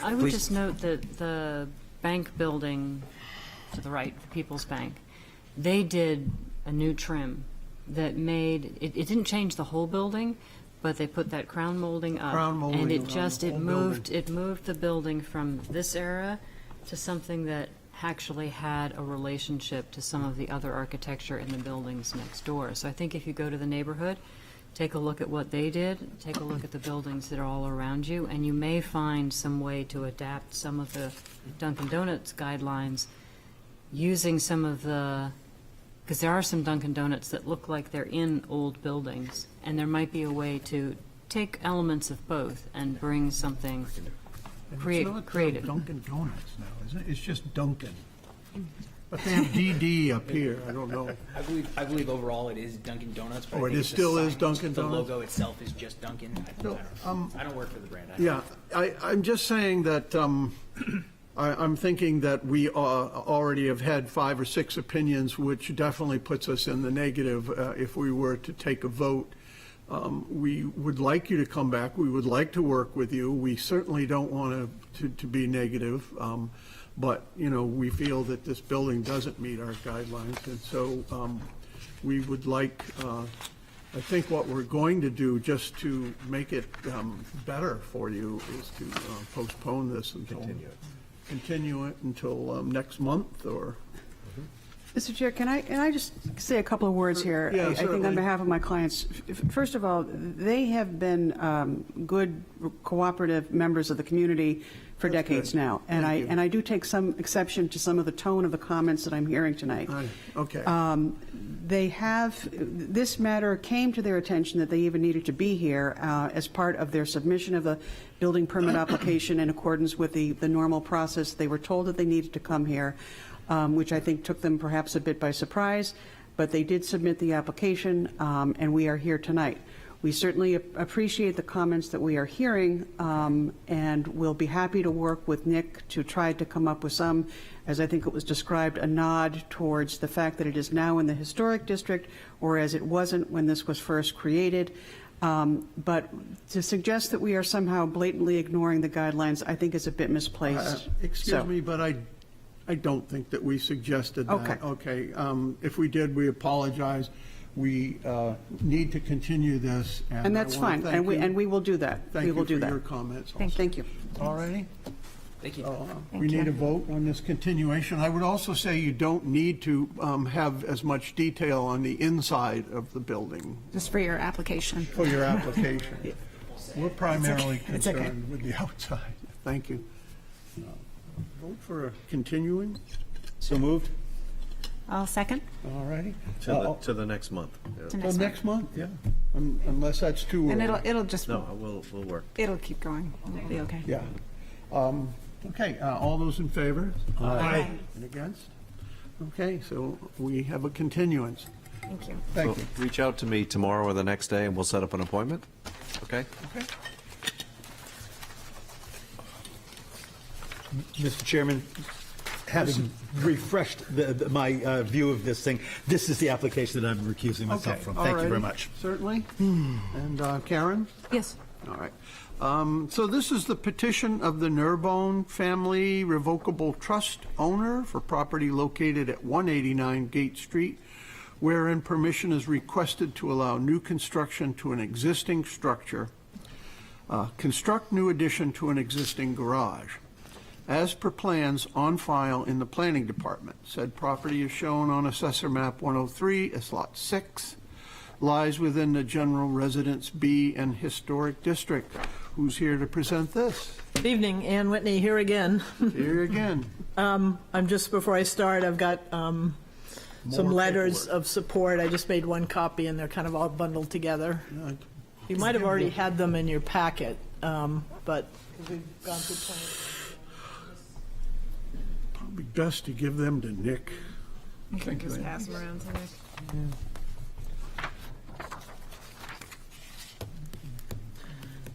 [SPEAKER 9] I would just note that the bank building to the right, the People's Bank, they did a new trim that made, it didn't change the whole building, but they put that crown molding up.
[SPEAKER 3] Crown molding
[SPEAKER 9] and
[SPEAKER 3] around the whole
[SPEAKER 9] it moved the building from this era to something that actually had a relationship to some of the other architecture in the buildings next door. So I think if you go to the neighborhood, take a look at what they did, take a look at the buildings that are all around you, and you may find some way to adapt some of the Dunkin' Donuts guidelines using some of the, because there are some Dunkin' Donuts that look like they're in old buildings, and there might be a way to take elements of both and bring something creative.
[SPEAKER 3] It's not Dunkin' Donuts now, is it? It's just Dunkin'. But they have DD up here, I don't know.
[SPEAKER 12] I believe overall it is Dunkin' Donuts. But
[SPEAKER 3] Oh, it is still is Dunkin'
[SPEAKER 12] The
[SPEAKER 3] Donuts?
[SPEAKER 12] logo itself is just Dunkin'. I don't work for the brand.
[SPEAKER 3] Yeah, I'm just saying that I'm thinking that we already have had 5 or 6 opinions, which definitely puts us in the negative if we were to take a vote. We would like you to come back. We would like to work with you. We certainly don't want to be negative. But, you know, we feel that this building doesn't meet our guidelines. And so we would like, I think what we're going to do, just to make it better for you, is to postpone this until, continue it until next month, or?
[SPEAKER 11] Mr. Chair, can I just say a couple of words here?
[SPEAKER 3] Yeah,
[SPEAKER 11] I think
[SPEAKER 3] certainly.
[SPEAKER 11] on behalf of my clients, first of all, they have been good cooperative members of the community for
[SPEAKER 3] That's
[SPEAKER 11] decades
[SPEAKER 3] good.
[SPEAKER 11] now. And
[SPEAKER 3] Thank you.
[SPEAKER 11] I do take some exception to some of the tone of the comments that I'm hearing tonight.
[SPEAKER 3] Okay.
[SPEAKER 11] They have, this matter came to their attention that they even needed to be here as part of their submission of the building permit application in accordance with the normal process. They were told that they needed to come here, which I think took them perhaps a bit by surprise, but they did submit the application, and we are here tonight. We certainly appreciate the comments that we are hearing, and we'll be happy to work with Nick to try to come up with some, as I think it was described, a nod towards the fact that it is now in the historic district, whereas it wasn't when this was first created. But to suggest that we are somehow blatantly ignoring the guidelines, I think is a bit misplaced.
[SPEAKER 3] Excuse
[SPEAKER 11] So-
[SPEAKER 3] me, but I don't think that we suggested that.
[SPEAKER 11] Okay.
[SPEAKER 3] Okay, if we did, we apologize. We need to continue this,
[SPEAKER 11] And that's fine, and we will do that. We will do
[SPEAKER 3] Thank you for your
[SPEAKER 11] that.
[SPEAKER 3] comments also.
[SPEAKER 11] Thank you.
[SPEAKER 3] All righty?
[SPEAKER 12] Thank you.
[SPEAKER 3] We need a vote on this continuation. I would also say you don't need to have as much detail on the inside of the building
[SPEAKER 4] Just for your application.
[SPEAKER 3] for your application. We're primarily
[SPEAKER 4] It's okay.
[SPEAKER 3] concerned with the outside. Thank you. Vote for a continuing?
[SPEAKER 5] So moved?
[SPEAKER 4] I'll second.
[SPEAKER 3] All righty.
[SPEAKER 1] To the next month. Yeah.
[SPEAKER 4] To
[SPEAKER 3] Well,
[SPEAKER 4] next one.
[SPEAKER 3] next month, yeah. Unless that's too
[SPEAKER 4] And
[SPEAKER 3] early.
[SPEAKER 4] it'll just,
[SPEAKER 1] No, we'll work.
[SPEAKER 4] it'll keep going. It'll be okay.
[SPEAKER 3] Yeah. Okay, all those in favor? Aye. And against? Okay, so we have a continuance.
[SPEAKER 4] Thank you.
[SPEAKER 3] Thank
[SPEAKER 1] So
[SPEAKER 3] you.
[SPEAKER 1] reach out to me tomorrow or the next day, and we'll set up an appointment, okay?
[SPEAKER 3] Okay.
[SPEAKER 5] Mr. Chairman, having refreshed my view of this thing, this is the application that I'm recusing myself
[SPEAKER 3] Okay,
[SPEAKER 5] from. Thank you very
[SPEAKER 3] all
[SPEAKER 5] much.
[SPEAKER 3] righty, Certainly. And Karen?
[SPEAKER 4] Yes.
[SPEAKER 3] All right. So this is the petition of the Nurbone Family Revocable Trust owner for property located at 189 Gate Street, wherein permission is requested to allow new construction to an existing structure, construct new addition to an existing garage. As per plans on file in the planning department, said property is shown on Assessor Map 103 as Lot 6, lies within the General Residence B and Historic District. Who's here to present this?
[SPEAKER 10] Good evening, Ann Whitney here again.
[SPEAKER 3] Here again.
[SPEAKER 10] I'm just, before I start, I've got some letters
[SPEAKER 3] paperwork.
[SPEAKER 10] of support. I just made one copy, and they're kind of all bundled together. You might have already had them in your packet, but we've gone through plenty.
[SPEAKER 3] Probably best to give them to Nick.
[SPEAKER 4] You can just pass them around to Nick.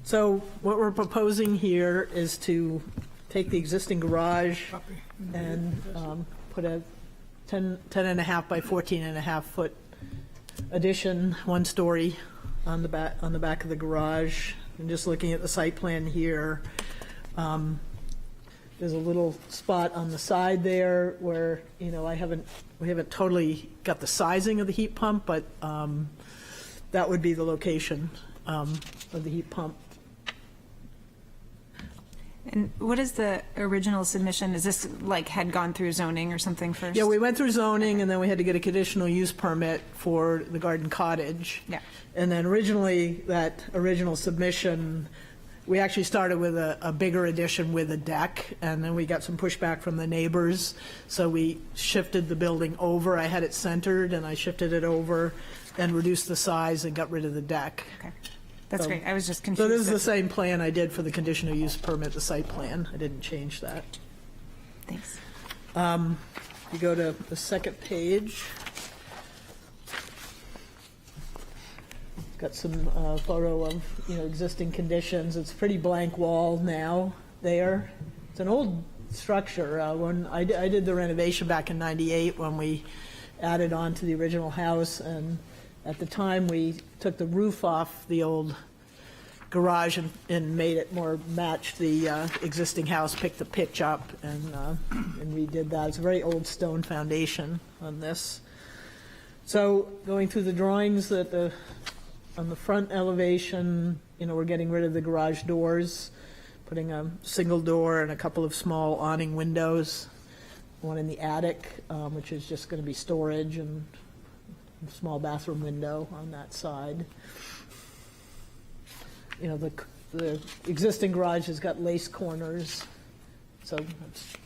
[SPEAKER 10] So what we're proposing here is to take the existing garage and put a 10 and a half by 14 and a half foot addition, 1 story on the back of the garage. And just looking at the site plan here, there's a little spot on the side there where, we haven't totally got the sizing of the heat pump, but that would be the location of the heat pump.
[SPEAKER 4] And what is the original submission? Is this like had gone through zoning or something first?
[SPEAKER 10] Yeah, we went through zoning, and then we had to get a conditional use permit for the garden cottage.
[SPEAKER 4] Yeah.
[SPEAKER 10] And then originally, that original submission, we actually started with a bigger addition with a deck, and then we got some pushback from the neighbors, so we shifted the building over. I had it centered, and I shifted it over and reduced the size and got rid of the deck.
[SPEAKER 4] Okay. That's
[SPEAKER 10] So-
[SPEAKER 4] great. I was just
[SPEAKER 10] So
[SPEAKER 4] confused.
[SPEAKER 10] this is the same plan I did for the conditional use permit, the site plan. I didn't change that.
[SPEAKER 4] Thanks.
[SPEAKER 10] You go to the second page. Got some photo of, existing conditions. It's a pretty blank wall now there. It's an old structure. When I did the renovation back in '98, when we added on to the original house, and at the time, we took the roof off the old garage and made it more match the existing house, picked the pitch up, and redid that. It's a very old stone foundation on this. So going through the drawings on the front elevation, we're getting rid of the garage doors, putting a single door and a couple of small awning windows, one in the attic, which is just going to be storage, and small bathroom window on that side. The existing garage has got lace corners, so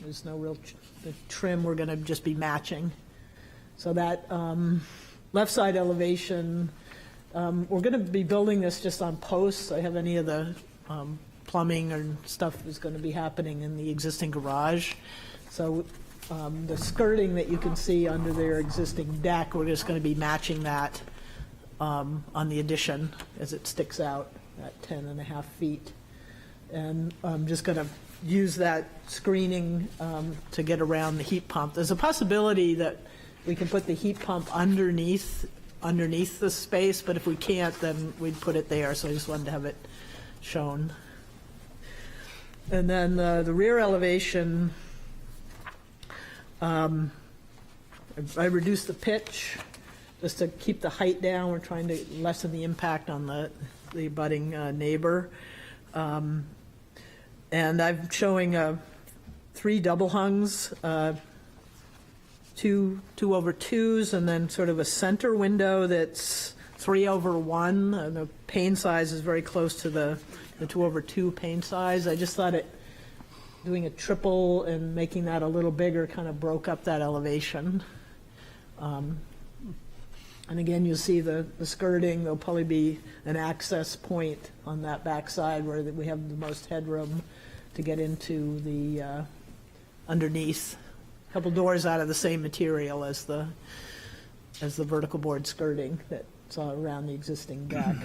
[SPEAKER 10] there's no real, the trim we're going to just be matching. So that left side elevation, we're going to be building this just on posts. I have any of the plumbing and stuff is going to be happening in the existing garage. So the skirting that you can see under their existing deck, we're just going to be matching that on the addition as it sticks out at 10 and a half feet. And I'm just going to use that screening to get around the heat pump. There's a possibility that we can put the heat pump underneath the space, but if we can't, then we'd put it there. So I just wanted to have it shown. And then the rear elevation, I reduced the pitch just to keep the height down. We're trying to lessen the impact on the abutting neighbor. And I'm showing 3 double hungs, 2 2/2s, and then sort of a center window that's 3/1. The pane size is very close to the 2/2 pane size. I just thought doing a triple and making that a little bigger kind of broke up that elevation. And again, you'll see the skirting. There'll probably be an access point on that back side where we have the most headroom to get into the underneath. A couple doors out of the same material as the vertical board skirting that's around the existing deck.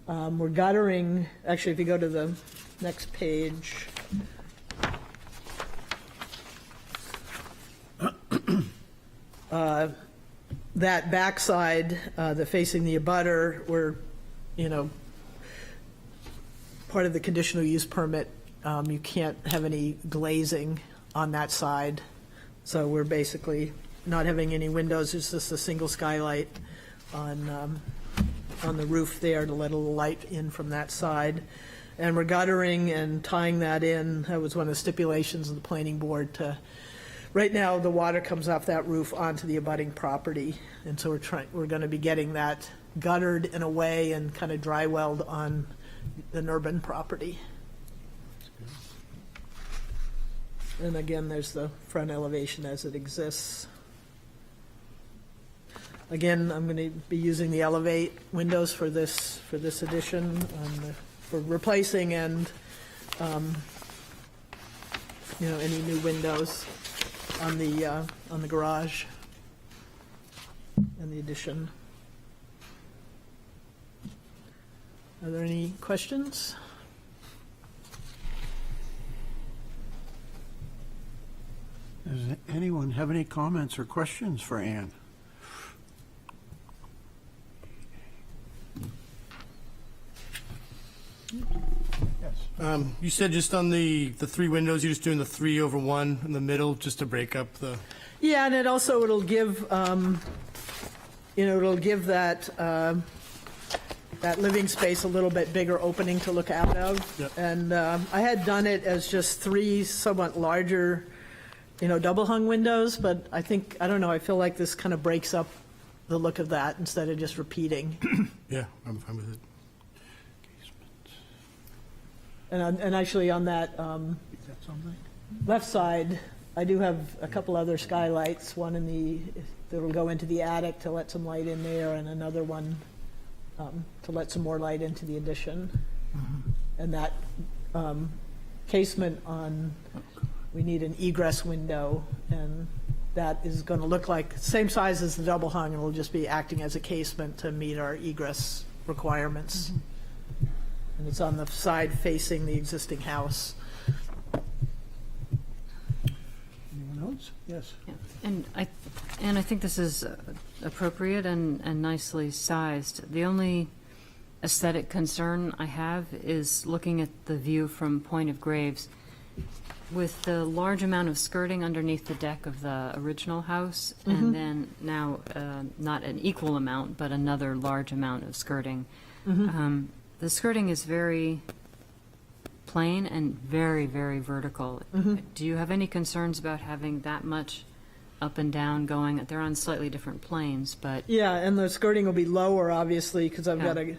[SPEAKER 10] We're guttering, actually, if you go to the next page, that backside, the facing the abutter, where, part of the conditional use permit, you can't have any glazing on that side. So we're basically not having any windows, it's just a single skylight on the roof there to let a little light in from that side. And we're guttering and tying that in. That was one of the stipulations of the planning board to, right now, the water comes off that roof onto the abutting property. And so we're going to be getting that guttered in a way and kind of dry welled on the Nurban property. And again, there's the front elevation as it exists. Again, I'm going to be using the Elevate windows for this addition, for replacing and, any new windows on the garage and the addition. Are there any questions?
[SPEAKER 3] Does anyone have any comments or questions for Ann?
[SPEAKER 2] You said just on the three windows, you're just doing the 3/1 in the middle, just to break up the,
[SPEAKER 10] Yeah, and it'll give, it'll give that living space a little bit bigger opening to look out of.
[SPEAKER 2] Yep.
[SPEAKER 10] And I had done it as just three somewhat larger, double hung windows, but I don't know, I feel like this kind of breaks up the look of that instead of just repeating.
[SPEAKER 2] yeah, I'm fine with it.
[SPEAKER 10] And actually on that
[SPEAKER 3] Is that something?
[SPEAKER 10] left side, I do have a couple other skylights, one that'll go into the attic to let some light in there, and another one to let some more light into the addition. And that casement we need an egress window, and that is going to look like same size as the double hung, and will just be acting as a casement to meet our egress requirements. And it's on the side facing the existing house.
[SPEAKER 3] Anyone else? Yes.
[SPEAKER 9] And I think this is appropriate and nicely sized. The only aesthetic concern I have is looking at the view from Point of Graves. With the large amount of skirting underneath the deck of the original house, and then now not an equal amount, but another large amount of skirting. The skirting is very plain and very, very vertical. Do you have any concerns about having that much up and down going? They're on slightly different planes, but
[SPEAKER 10] Yeah, and the skirting will be lower, obviously, because I've
[SPEAKER 9] Yeah.
[SPEAKER 10] got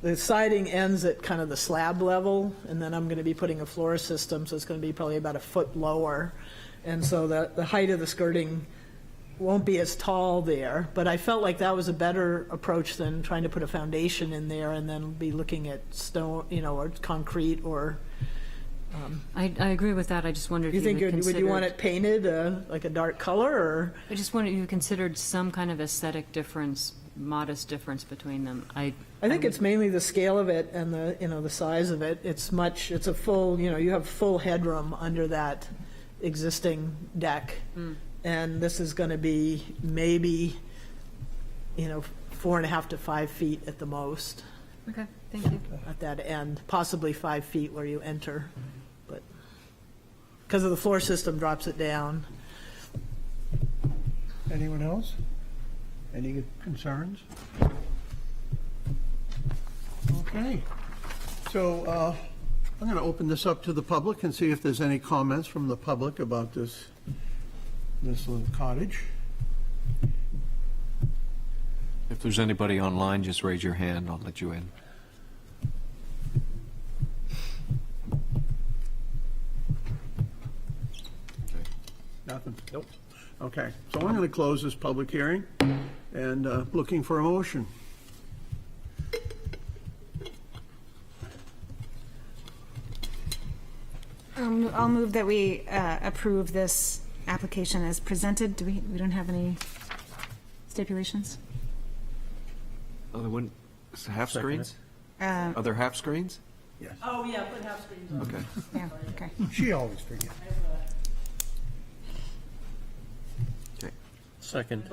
[SPEAKER 10] the siding ends at kind of the slab level, and then I'm going to be putting a floor system, so it's going to be probably about a foot lower. And so the height of the skirting won't be as tall there, but I felt like that was a better approach than trying to put a foundation in there and then be looking at stone, or concrete, or.
[SPEAKER 9] I agree with that. I just wondered
[SPEAKER 10] You
[SPEAKER 9] if
[SPEAKER 10] think,
[SPEAKER 9] you
[SPEAKER 10] would you want it painted like a dark color, or?
[SPEAKER 9] I just wondered if you considered some kind of aesthetic difference, modest difference between them.
[SPEAKER 10] I think it's mainly the scale of it and the size of it. It's a full, you have full headroom under that existing deck. And this is going to be maybe, 4.5 to 5 feet at the most
[SPEAKER 9] Okay, thank you.
[SPEAKER 10] at that end, possibly 5 feet where you enter. But because of the floor system drops it down.
[SPEAKER 3] Anyone else? Any concerns? Okay. So I'm going to open this up to the public and see if there's any comments from the public about this little cottage.
[SPEAKER 1] If there's anybody online, just raise your hand, I'll let you in.
[SPEAKER 3] Nothing? Nope. Okay, so I'm going to close this public hearing and looking for a motion.
[SPEAKER 4] I'll move that we approve this application as presented. We don't have any stipulations?
[SPEAKER 1] Oh, they wouldn't, half screens? Are there half screens?
[SPEAKER 10] Oh, yeah, put half screens on.
[SPEAKER 1] Okay.
[SPEAKER 4] Yeah, okay.
[SPEAKER 3] She always forgets.
[SPEAKER 1] Okay.
[SPEAKER 8] Second.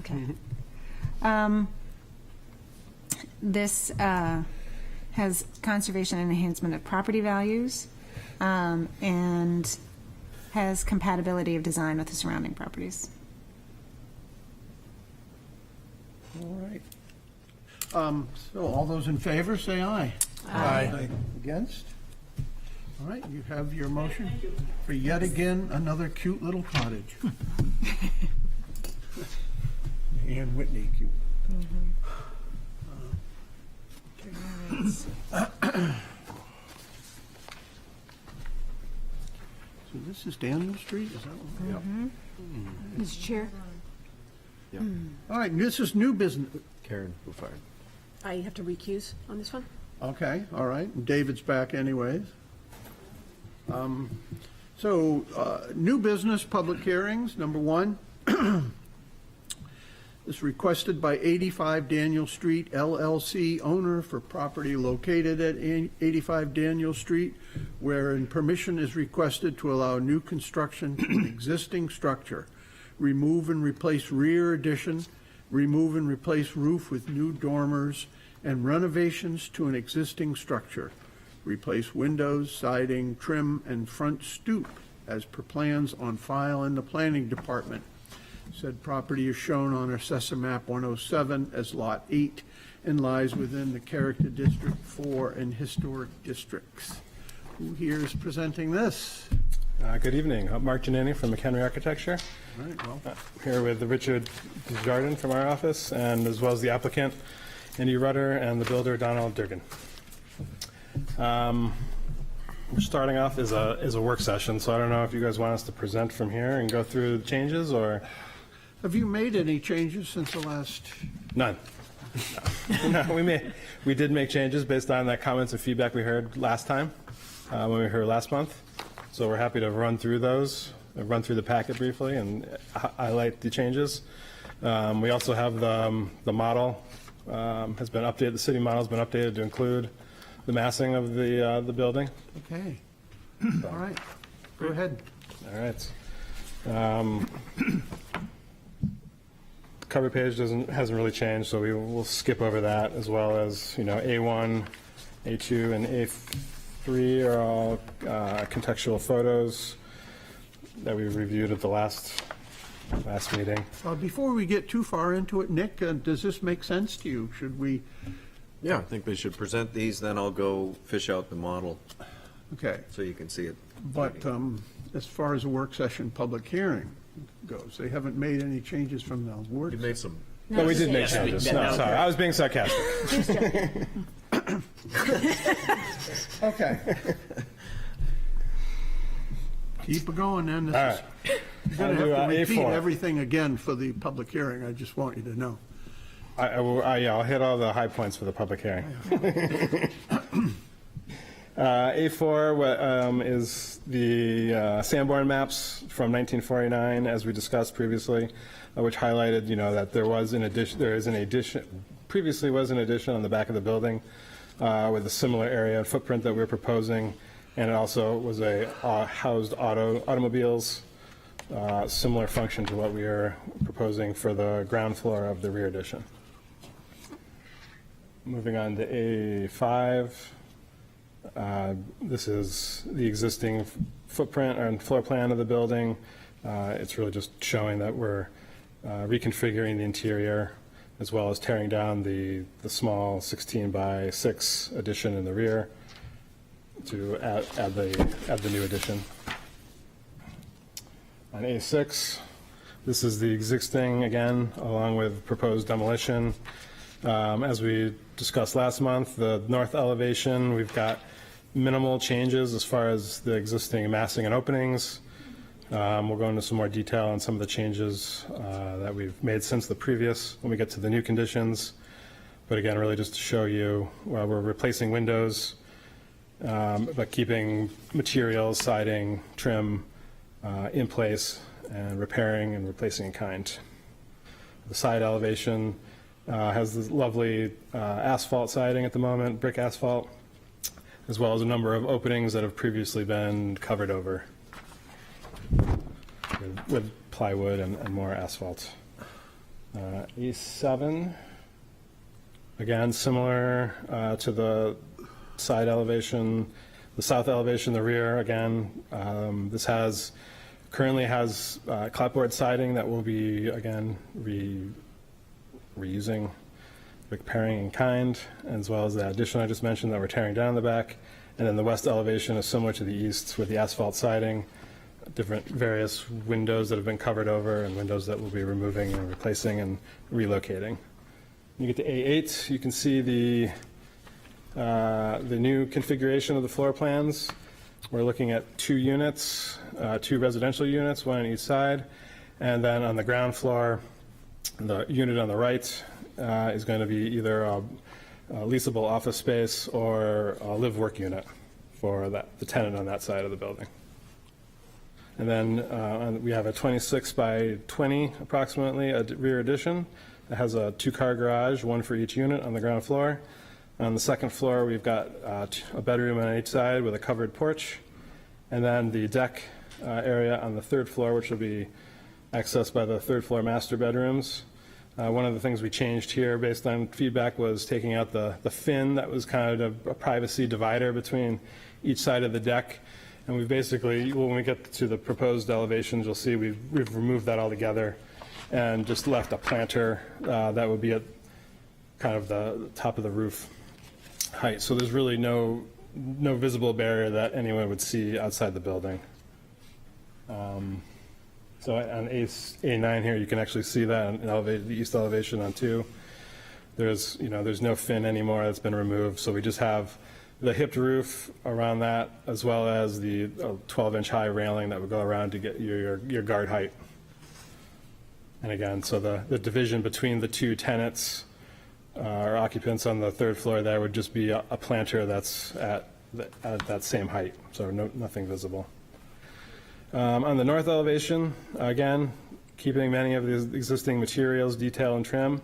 [SPEAKER 4] Okay. This has conservation and enhancement of property values, and has compatibility of design with the surrounding properties.
[SPEAKER 3] All right. So all those in favor, say aye.
[SPEAKER 2] Aye.
[SPEAKER 3] Against? All right, you have your motion for yet again another cute little cottage. Ann Whitney cute. So this is Daniel Street, is that one?
[SPEAKER 4] Mr. Chair?
[SPEAKER 3] All right, this is new business.
[SPEAKER 1] Karen Bouffard.
[SPEAKER 13] I have to recuse on this one?
[SPEAKER 3] Okay, all right, David's back anyways. So, new business, public hearings, number one. Is requested by 85 Daniel Street LLC, owner for property located at 85 Daniel Street, wherein permission is requested to allow new construction to an existing structure, remove and replace rear addition, remove and replace roof with new dormers, and renovations to an existing structure, replace windows, siding, trim, and front stoop as per plans on file in the planning department. Said property is shown on Assessor Map 107 as Lot 8 and lies within the Character District 4 and Historic Districts. Who here is presenting this?
[SPEAKER 14] Good evening. I'm Mark Giannini from McHenry Architecture.
[SPEAKER 3] All right, well,
[SPEAKER 14] Here with Richard Desjardins from our office, and as well as the applicant, Andy Rudder, and the builder, Donald Durgan. We're starting off as a work session, so I don't know if you guys want us to present from here and go through the changes, or?
[SPEAKER 3] have you made any changes since the last?
[SPEAKER 14] None. No, we did make changes based on the comments and feedback we heard last time, when we heard last month. So we're happy to run through those, run through the packet briefly and highlight the changes. We also have the model has been updated, the city model has been updated to include the massing of the building.
[SPEAKER 3] Okay. All right, go ahead.
[SPEAKER 14] All right. Cover page hasn't really changed, so we'll skip over that, as well as, A1, A2, and A3 are all contextual photos that we reviewed at the last meeting.
[SPEAKER 3] Before we get too far into it, Nick, does this make sense to you? Should we?
[SPEAKER 1] Yeah, I think we should present these, then I'll go fish out the model
[SPEAKER 3] Okay.
[SPEAKER 1] so you can see it.
[SPEAKER 3] But as far as a work session public hearing goes, they haven't made any changes from the
[SPEAKER 1] You
[SPEAKER 3] word.
[SPEAKER 1] made some.
[SPEAKER 14] No, we did make changes. No, sorry, I was being sarcastic.
[SPEAKER 3] Okay. Keep it going then.
[SPEAKER 14] All right.
[SPEAKER 3] You're going to
[SPEAKER 14] I'll
[SPEAKER 3] have
[SPEAKER 14] do,
[SPEAKER 3] to repeat
[SPEAKER 14] A4.
[SPEAKER 3] everything again for the public hearing. I just want you to know.
[SPEAKER 14] I'll hit all the high points for the public hearing. A4 is the Sanborn maps from 1949, as we discussed previously, which highlighted, that previously was an addition on the back of the building with a similar area and footprint that we're proposing, and it also was housed automobiles, similar function to what we are proposing for the ground floor of the rear addition. Moving on to A5. This is the existing footprint and floor plan of the building. It's really just showing that we're reconfiguring the interior, as well as tearing down the small 16 by 6 addition in the rear to add the new addition. On A6, this is the existing, again, along with proposed demolition. As we discussed last month, the north elevation, we've got minimal changes as far as the existing massing and openings. We'll go into some more detail on some of the changes that we've made since the previous when we get to the new conditions. But again, really just to show you, we're replacing windows, but keeping materials, siding, trim in place, and repairing and replacing in kind. The side elevation has this lovely asphalt siding at the moment, brick asphalt, as well as a number of openings that have previously been covered over. with plywood and more asphalt. E7, again, similar to the side elevation, the south elevation, the rear, again, this currently has clapboard siding that will be, again, reusing, repairing in kind, as well as the addition I just mentioned that we're tearing down in the back. And then the west elevation is similar to the east with the asphalt siding, different various windows that have been covered over and windows that we'll be removing and replacing and relocating. You get to A8, you can see the new configuration of the floor plans. We're looking at 2 units, 2 residential units, 1 on each side. And then on the ground floor, the unit on the right is going to be either a leasable office space or a live-work unit for the tenant on that side of the building. And then we have a 26 by 20, approximately, a rear addition. It has a 2-car garage, 1 for each unit on the ground floor. On the second floor, we've got a bedroom on each side with a covered porch. And then the deck area on the 3rd floor, which will be accessed by the 3rd floor master bedrooms. One of the things we changed here based on feedback was taking out the fin that was kind of a privacy divider between each side of the deck. And we've basically, when we get to the proposed elevations, you'll see we've removed that altogether and just left a planter that would be at kind of the top of the roof height. So there's really no visible barrier that anyone would see outside the building. So on A9 here, you can actually see that on the east elevation on 2. There's no fin anymore that's been removed, so we just have the hipped roof around that, as well as the 12-inch high railing that would go around to get your guard height. And again, so the division between the 2 tenants or occupants on the 3rd floor there would just be a planter that's at that same height, so nothing visible. On the north elevation, again, keeping many of the existing materials, detail, and trim.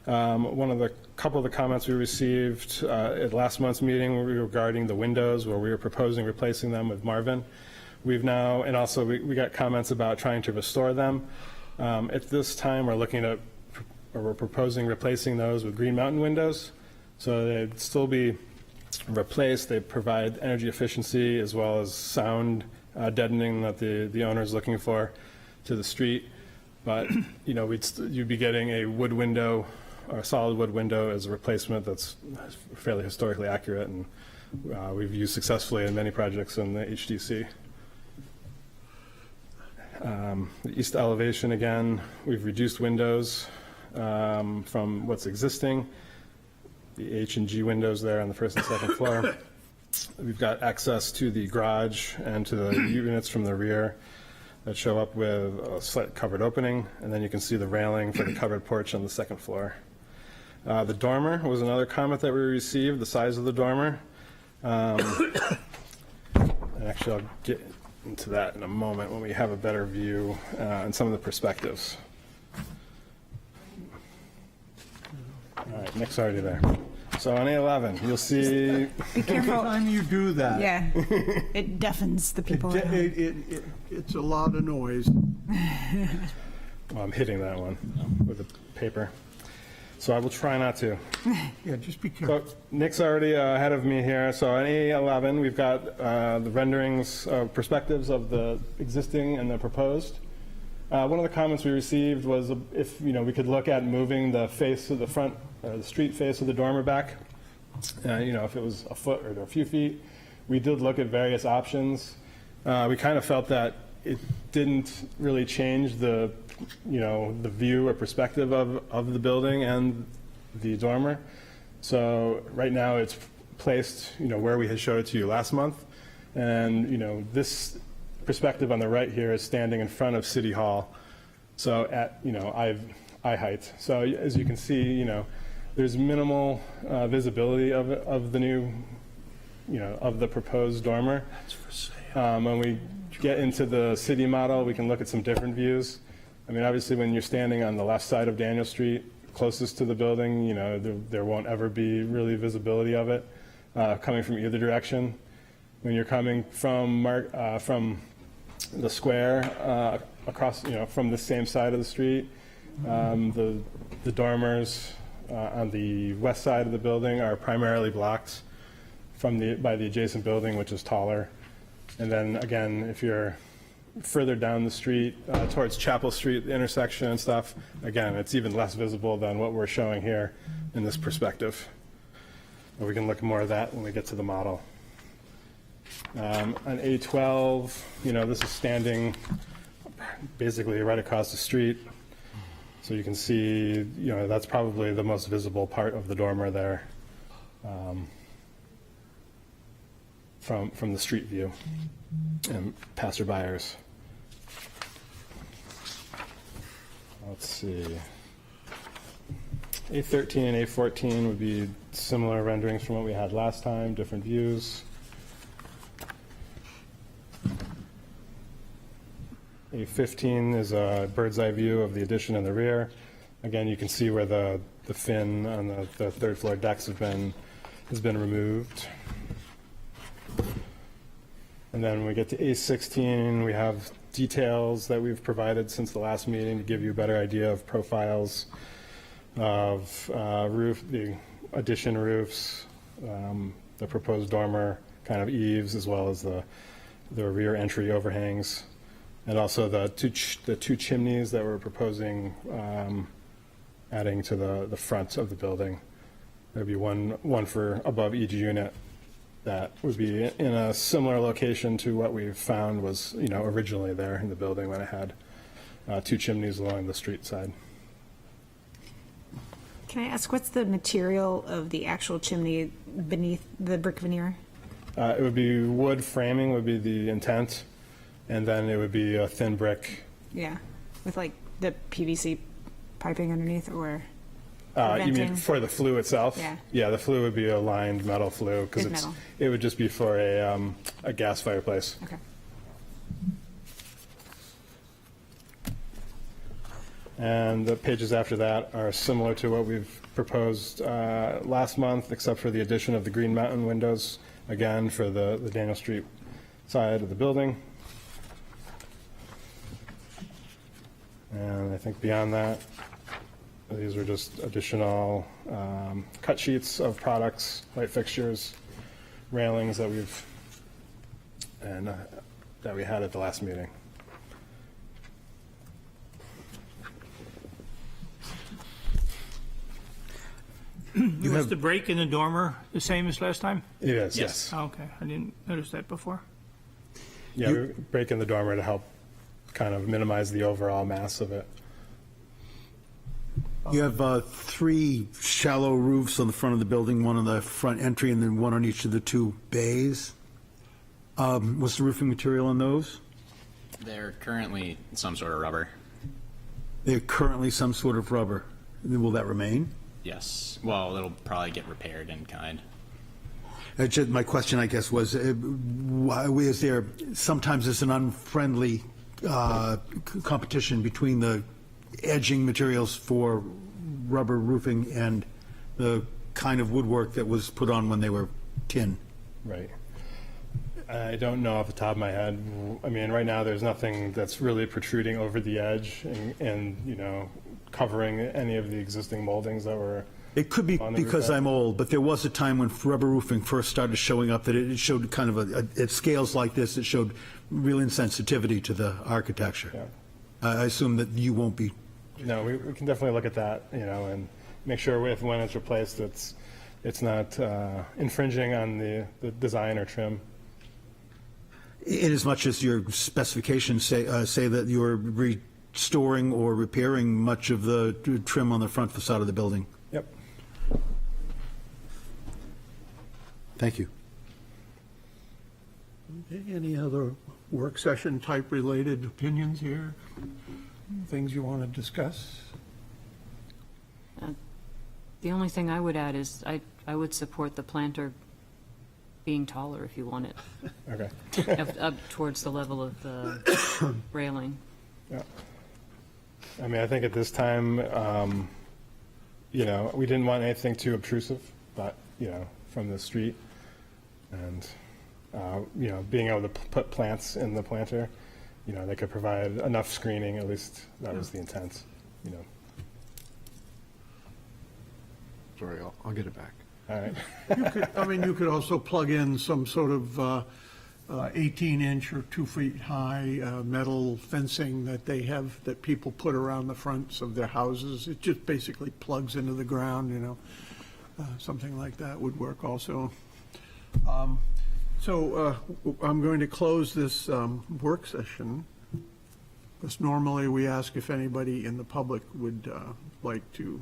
[SPEAKER 14] Couple of the comments we received at last month's meeting were regarding the windows, where we were proposing replacing them with Marvin. We've now, and also we got comments about trying to restore them. At this time, we're proposing replacing those with Green Mountain windows. So they'd still be replaced. They provide energy efficiency as well as sound deadening that the owner is looking for to the street. But you'd be getting a wood window or a solid wood window as a replacement that's fairly historically accurate, and we've used successfully in many projects in the HDC. The east elevation, again, we've reduced windows from what's existing. The H and G windows there on the 1st and 2nd floor. We've got access to the garage and to the units from the rear that show up with a slight covered opening, and then you can see the railing for the covered porch on the 2nd floor. The dormer was another comment that we received, the size of the dormer. And actually, I'll get into that in a moment when we have a better view and some of the perspectives. All right, Nick's already there. So on A11, you'll see.
[SPEAKER 3] Be careful. Every time you do that.
[SPEAKER 4] Yeah, it deafens the people around.
[SPEAKER 3] It's a lot of noise.
[SPEAKER 14] Well, I'm hitting that one with the paper. So I will try not to.
[SPEAKER 3] Yeah, just be careful.
[SPEAKER 14] So Nick's already ahead of me here. So on A11, we've got the renderings, perspectives of the existing and the proposed. One of the comments we received was if we could look at moving the face of the front, the street face of the dormer back. If it was a foot or a few feet. We did look at various options. We kind of felt that it didn't really change the view or perspective of the building and the dormer. So right now it's placed, where we had showed it to you last month. And, this perspective on the right here is standing in front of City Hall. So at, eye height. So as you can see, there's minimal visibility of the new, of the proposed dormer. That's for sale. When we get into the city model, we can look at some different views. I mean, obviously, when you're standing on the left side of Daniel Street, closest to the building, there won't ever be really visibility of it coming from either direction. When you're coming from the square across, from the same side of the street. The dormers on the west side of the building are primarily blocked by the adjacent building, which is taller. And then again, if you're further down the street towards Chapel Street, the intersection and stuff, again, it's even less visible than what we're showing here in this perspective. But we can look more at that when we get to the model. On A12, this is standing basically right across the street. So you can see, that's probably the most visible part of the dormer there from the street view and passerbyers. Let's see. A13 and A14 would be similar renderings from what we had last time, different views. A15 is a bird's eye view of the addition in the rear. Again, you can see where the fin on the third floor decks has been removed. And then when we get to A16, we have details that we've provided since the last meeting to give you a better idea of profiles of the addition roofs, the proposed dormer kind of eaves, as well as the rear entry overhangs, and also the two chimneys that we're proposing adding to the front of the building. There'd be one for above each unit that would be in a similar location to what we found was originally there in the building when it had two chimneys along the street side.
[SPEAKER 4] Can I ask, what's the material of the actual chimney beneath the brick veneer?
[SPEAKER 14] It would be wood framing would be the intent, and then it would be a thin brick.
[SPEAKER 4] Yeah, with like the PVC piping underneath, or
[SPEAKER 14] You
[SPEAKER 4] venting?
[SPEAKER 14] mean for the flue itself?
[SPEAKER 4] Yeah.
[SPEAKER 14] Yeah, the flue would be a lined metal flue because
[SPEAKER 4] Is metal.
[SPEAKER 14] it would just be for a gas fireplace.
[SPEAKER 4] Okay.
[SPEAKER 14] And the pages after that are similar to what we've proposed last month, except for the addition of the Green Mountain windows, again, for the Daniel Street side of the building. And I think beyond that, these are just additional cut sheets of products, light fixtures, railings that we had at the last meeting.
[SPEAKER 15] Was the break in the dormer the same as last time?
[SPEAKER 14] It is, yes.
[SPEAKER 15] Oh, okay, I didn't notice that before.
[SPEAKER 14] Yeah, we break in the dormer to help kind of minimize the overall mass of it.
[SPEAKER 5] You have three shallow roofs on the front of the building, one on the front entry, and then one on each of the two bays. What's the roofing material on those?
[SPEAKER 16] They're currently some sort of rubber.
[SPEAKER 5] They're currently some sort of rubber. Will that remain?
[SPEAKER 16] Yes. Well, it'll probably get repaired in kind.
[SPEAKER 5] My question, I guess, was, is there, sometimes there's an unfriendly competition between the edging materials for rubber roofing and the kind of woodwork that was put on when they were tin.
[SPEAKER 14] Right. I don't know off the top of my head. I mean, right now there's nothing that's really protruding over the edge and covering any of the existing moldings that were.
[SPEAKER 5] It could be because I'm old, but there was a time when rubber roofing first started showing up that it showed kind of at scales like this, it showed real insensitivity to the architecture.
[SPEAKER 14] Yeah.
[SPEAKER 5] I assume that you won't be.
[SPEAKER 14] No, we can definitely look at that, and make sure when it's replaced, it's not infringing on the design or trim.
[SPEAKER 5] In as much as your specifications say that you're restoring or repairing much of the trim on the front facade of the building.
[SPEAKER 14] Yep.
[SPEAKER 5] Thank you.
[SPEAKER 3] Okay, any other work session type related opinions here? Things you want to discuss?
[SPEAKER 9] The only thing I would add is I would support the planter being taller if you want it.
[SPEAKER 14] Okay.
[SPEAKER 9] Up towards the level of the railing.
[SPEAKER 14] Yeah. I mean, I think at this time, we didn't want anything too obtrusive, but, from the street and, being able to put plants in the planter, they could provide enough screening, at least that was the intent,
[SPEAKER 1] Sorry, I'll get it back.
[SPEAKER 14] All right.
[SPEAKER 3] You could also plug in some sort of 18-inch or 2 feet high metal fencing that they have, that people put around the fronts of their houses. It just basically plugs into the ground, something like that would work also. So I'm going to close this work session, because normally we ask if anybody in the public would like to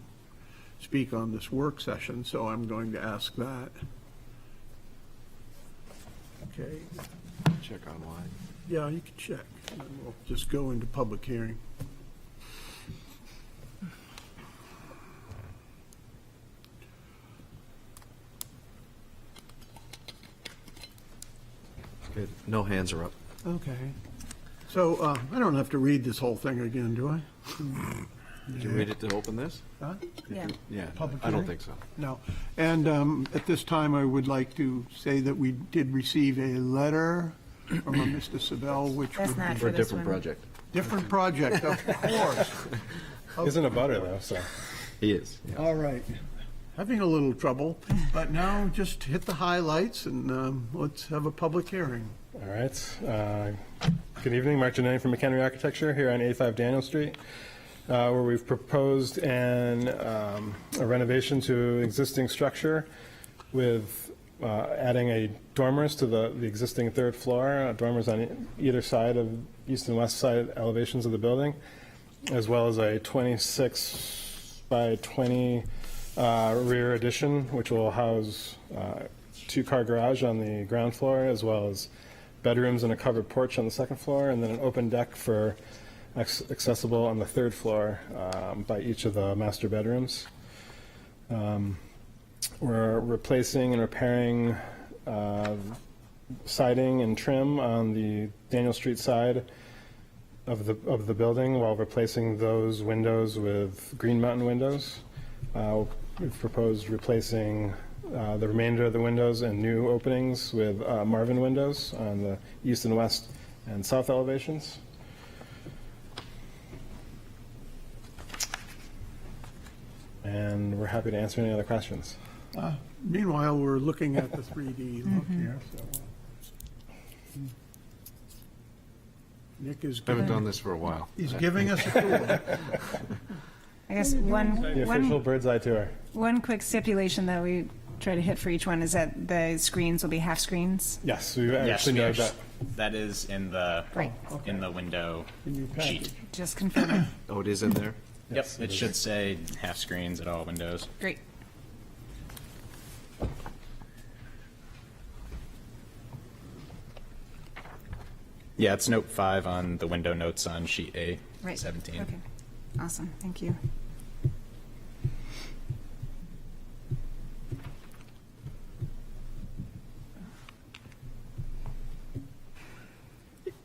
[SPEAKER 3] speak on this work session, so I'm going to ask that. Okay.
[SPEAKER 1] Check online.
[SPEAKER 3] Yeah, you can check, and then we'll just go into public hearing.
[SPEAKER 1] Good. No hands are up.
[SPEAKER 3] Okay. So I don't have to read this whole thing again, do I?
[SPEAKER 1] Did you read it to open this?
[SPEAKER 3] Huh?
[SPEAKER 4] Yeah.
[SPEAKER 1] Yeah,
[SPEAKER 3] Public
[SPEAKER 1] I don't
[SPEAKER 3] hearing?
[SPEAKER 1] think so.
[SPEAKER 3] No. And at this time, I would like to say that we did receive a letter from a Mr. Sabel, which
[SPEAKER 4] That's
[SPEAKER 3] would
[SPEAKER 4] not
[SPEAKER 3] be
[SPEAKER 1] For a
[SPEAKER 4] this
[SPEAKER 1] different
[SPEAKER 4] one.
[SPEAKER 1] project.
[SPEAKER 3] different project, of course.
[SPEAKER 14] Isn't a butter, though, so.
[SPEAKER 1] He is. Yeah.
[SPEAKER 3] All right. Having a little trouble, but now just hit the highlights and let's have a public hearing.
[SPEAKER 14] All right. Good evening, Mark Giannini from McHenry Architecture here on 85 Daniel Street, where we've proposed a renovation to existing structure with adding a dormers to the existing third floor, dormers on either side of east and west side elevations of the building, as well as a 26 by 20 rear addition, which will house two-car garage on the ground floor, as well as bedrooms and a covered porch on the second floor, and then an open deck for accessible on the third floor by each of the master bedrooms. We're replacing and repairing siding and trim on the Daniel Street side of the building, while replacing those windows with Green Mountain windows. We've proposed replacing the remainder of the windows and new openings with Marvin windows on the east and west and south elevations. And we're happy to answer any other questions.
[SPEAKER 3] Meanwhile, we're looking at the 3D look here, so. Nick is
[SPEAKER 1] I haven't
[SPEAKER 3] giving,
[SPEAKER 1] done this for a while.
[SPEAKER 3] he's giving us a tour.
[SPEAKER 4] I guess one,
[SPEAKER 14] The official
[SPEAKER 4] one,
[SPEAKER 14] bird's eye tour.
[SPEAKER 4] one quick stipulation that we try to hit for each one is that the screens will be half screens.
[SPEAKER 14] Yes, we
[SPEAKER 16] Yes,
[SPEAKER 14] actually
[SPEAKER 16] we
[SPEAKER 14] know
[SPEAKER 16] actually-
[SPEAKER 14] that.
[SPEAKER 16] that is in the
[SPEAKER 4] Great.
[SPEAKER 16] in the window
[SPEAKER 3] In your
[SPEAKER 16] sheet.
[SPEAKER 3] package.
[SPEAKER 4] Just confirming.
[SPEAKER 1] Oh, it is in there?
[SPEAKER 16] Yep, it should say half screens at all windows.
[SPEAKER 4] Great.
[SPEAKER 16] Yeah, it's note 5 on the window notes on sheet A,
[SPEAKER 4] Right.
[SPEAKER 16] 17.
[SPEAKER 4] Okay. Awesome. Thank you.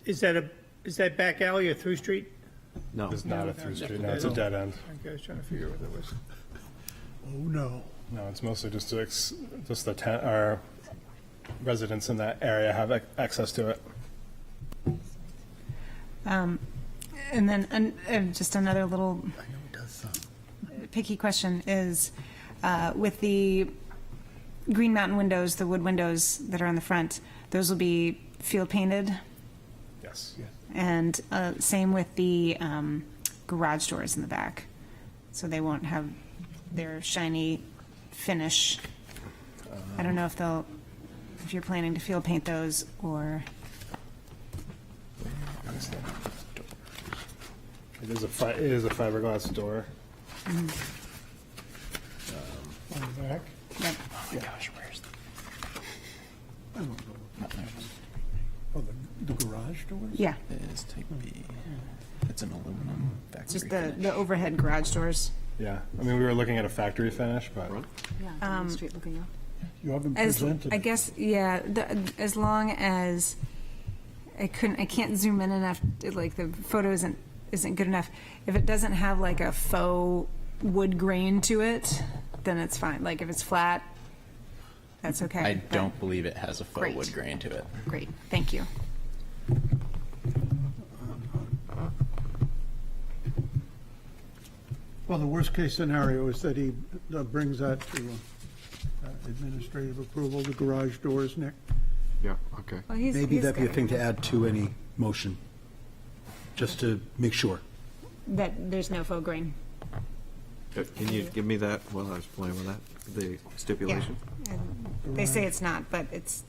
[SPEAKER 15] Is that back alley or through street?
[SPEAKER 1] No.
[SPEAKER 14] It's not a through street, no, it's a dead end.
[SPEAKER 15] Okay, I was trying to figure out what that was.
[SPEAKER 3] Oh, no.
[SPEAKER 14] No, it's mostly just our residents in that area have access to it.
[SPEAKER 4] And then just another little picky question is, with the Green Mountain windows, the wood windows that are on the front, those will be field painted?
[SPEAKER 14] Yes.
[SPEAKER 4] And same with the garage doors in the back. So they won't have their shiny finish. I don't know if you're planning to field paint those or...
[SPEAKER 14] It is a fiberglass door.
[SPEAKER 3] On the back?
[SPEAKER 4] Yep.
[SPEAKER 16] Oh my gosh, where's the...
[SPEAKER 3] I don't know. Oh, the garage doors?
[SPEAKER 4] Yeah,
[SPEAKER 16] It is type B. It's an aluminum factory
[SPEAKER 4] just
[SPEAKER 16] finish.
[SPEAKER 4] the overhead garage doors.
[SPEAKER 14] Yeah, I mean, we were looking at a factory finish, but
[SPEAKER 9] Yeah, down the street looking up.
[SPEAKER 3] You haven't
[SPEAKER 4] As,
[SPEAKER 3] presented
[SPEAKER 4] I
[SPEAKER 3] it.
[SPEAKER 4] guess, yeah, as long as I can't zoom in enough, like the photo isn't good enough. If it doesn't have like a faux wood grain to it, then it's fine. Like if it's flat, that's okay.
[SPEAKER 16] I
[SPEAKER 4] but-
[SPEAKER 16] don't believe it has a faux
[SPEAKER 4] Great.
[SPEAKER 16] wood grain to it.
[SPEAKER 4] Great, thank you.
[SPEAKER 3] Well, the worst-case scenario is that he brings that to administrative approval, the garage doors, Nick.
[SPEAKER 1] Yeah, okay.
[SPEAKER 4] Well, he's,
[SPEAKER 5] Maybe
[SPEAKER 4] he's
[SPEAKER 5] that'd be a
[SPEAKER 4] got-
[SPEAKER 5] thing to add to any motion, just to make sure.
[SPEAKER 4] That there's no faux grain.
[SPEAKER 1] Can you give me that while I was playing with that, the stipulation?
[SPEAKER 4] And they say it's not, but it's,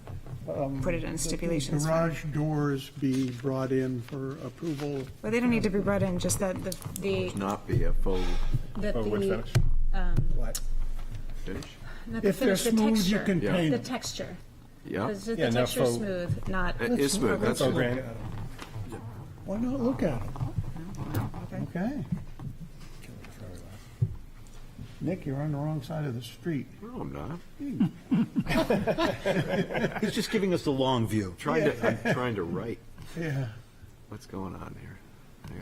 [SPEAKER 4] put it in stipulations.
[SPEAKER 3] Garage doors be brought in for approval.
[SPEAKER 4] Well, they don't need to be brought in, just that the,
[SPEAKER 1] Not be a faux
[SPEAKER 4] that
[SPEAKER 14] wood
[SPEAKER 4] the,
[SPEAKER 14] finish?
[SPEAKER 3] What?
[SPEAKER 1] finish?
[SPEAKER 4] not the
[SPEAKER 3] If they're
[SPEAKER 4] finish, the
[SPEAKER 3] smooth, you
[SPEAKER 4] texture.
[SPEAKER 3] can
[SPEAKER 1] Yeah.
[SPEAKER 3] paint
[SPEAKER 4] The
[SPEAKER 3] them.
[SPEAKER 4] texture.
[SPEAKER 1] Yeah,
[SPEAKER 4] Because the
[SPEAKER 14] Yeah, no
[SPEAKER 4] texture's
[SPEAKER 14] faux-
[SPEAKER 4] smooth, not.
[SPEAKER 1] it is smooth, that's
[SPEAKER 14] Faux
[SPEAKER 1] good.
[SPEAKER 14] grain.
[SPEAKER 3] Why not look at it? Okay. Nick, you're on the wrong side of the street.
[SPEAKER 1] No, I'm not.
[SPEAKER 5] He's just giving us the long view.
[SPEAKER 1] I'm trying to write.
[SPEAKER 3] Yeah.
[SPEAKER 1] What's going on here?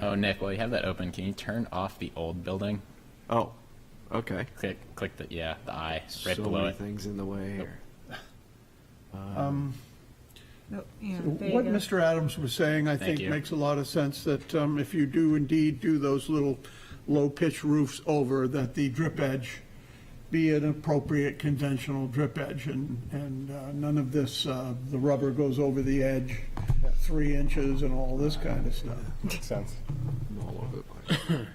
[SPEAKER 16] Oh, Nick, while you have that open, can you turn off the old building?
[SPEAKER 1] Oh, okay.
[SPEAKER 16] Click the, yeah, the eye right
[SPEAKER 1] So
[SPEAKER 16] below
[SPEAKER 1] many
[SPEAKER 16] it.
[SPEAKER 1] things in the way here.
[SPEAKER 4] No, yeah, there you
[SPEAKER 3] What
[SPEAKER 4] go.
[SPEAKER 3] Mr. Adams was saying, I think,
[SPEAKER 16] you.
[SPEAKER 3] makes a lot of sense, that if you do indeed do those little low-pitch roofs over, that the drip edge be an appropriate conventional drip edge, and none of this, the rubber goes over the edge at 3 inches and all this kind of stuff.
[SPEAKER 14] Makes sense.
[SPEAKER 1] I'm all over the place.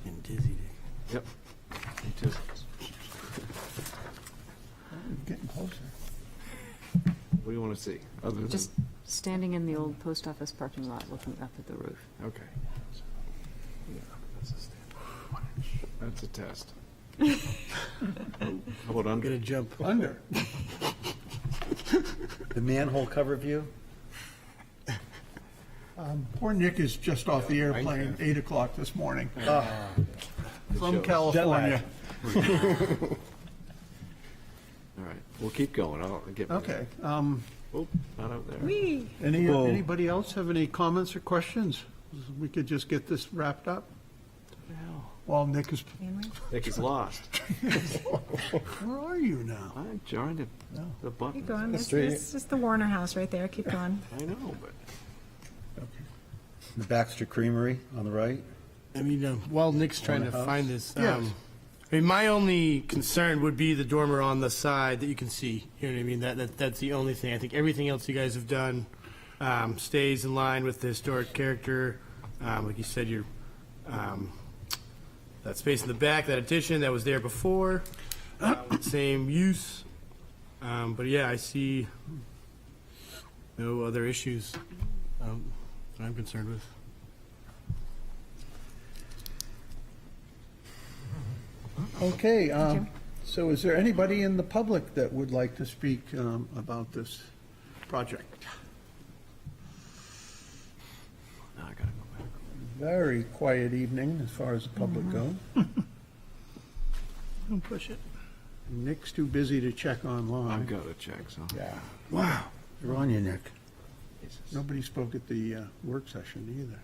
[SPEAKER 5] And dizzy.
[SPEAKER 1] Yep. Me too.
[SPEAKER 3] Getting closer.
[SPEAKER 1] What do you want to see? Other than,
[SPEAKER 9] Just standing in the old post office parking lot, looking up at the roof.
[SPEAKER 1] okay. Yeah, that's a standard. That's a test. How about under?
[SPEAKER 2] Gonna jump.
[SPEAKER 3] Under.
[SPEAKER 5] The manhole cover view?
[SPEAKER 3] Poor Nick is just off the airplane, 8 o'clock this morning, from
[SPEAKER 1] shows.
[SPEAKER 3] California.
[SPEAKER 1] All right, we'll keep going. I'll get.
[SPEAKER 3] Okay.
[SPEAKER 1] Oh, not out there.
[SPEAKER 5] Whoa.
[SPEAKER 3] Anybody else have any comments or questions? We could just get this wrapped up while Nick is,
[SPEAKER 1] Nick is lost.
[SPEAKER 3] where are you now?
[SPEAKER 1] I joined the button.
[SPEAKER 4] Keep going. This is the Warner House right there. Keep going.
[SPEAKER 1] I know, but
[SPEAKER 5] The Baxter Creamery on the right?
[SPEAKER 2] I mean, while Nick's trying to
[SPEAKER 3] house?
[SPEAKER 2] find this,
[SPEAKER 3] Yes.
[SPEAKER 2] I mean, my only concern would be the dormer on the side that you can see. You know what I mean? That's the only thing. I think everything else you guys have done stays in line with the historic character. Like you said, your that space in the back, that addition that was there before, same use. But yeah, I see no other issues that I'm concerned with.
[SPEAKER 3] Okay, so is there anybody in the public that would like to speak about this project?
[SPEAKER 1] now I gotta go back.
[SPEAKER 3] Very quiet evening as far as the public goes.
[SPEAKER 2] Don't push it.
[SPEAKER 3] Nick's too busy to check online.
[SPEAKER 1] I've got to check, so.
[SPEAKER 3] Yeah,
[SPEAKER 5] Wow. You're on you, Nick.
[SPEAKER 3] nobody spoke at the work session either.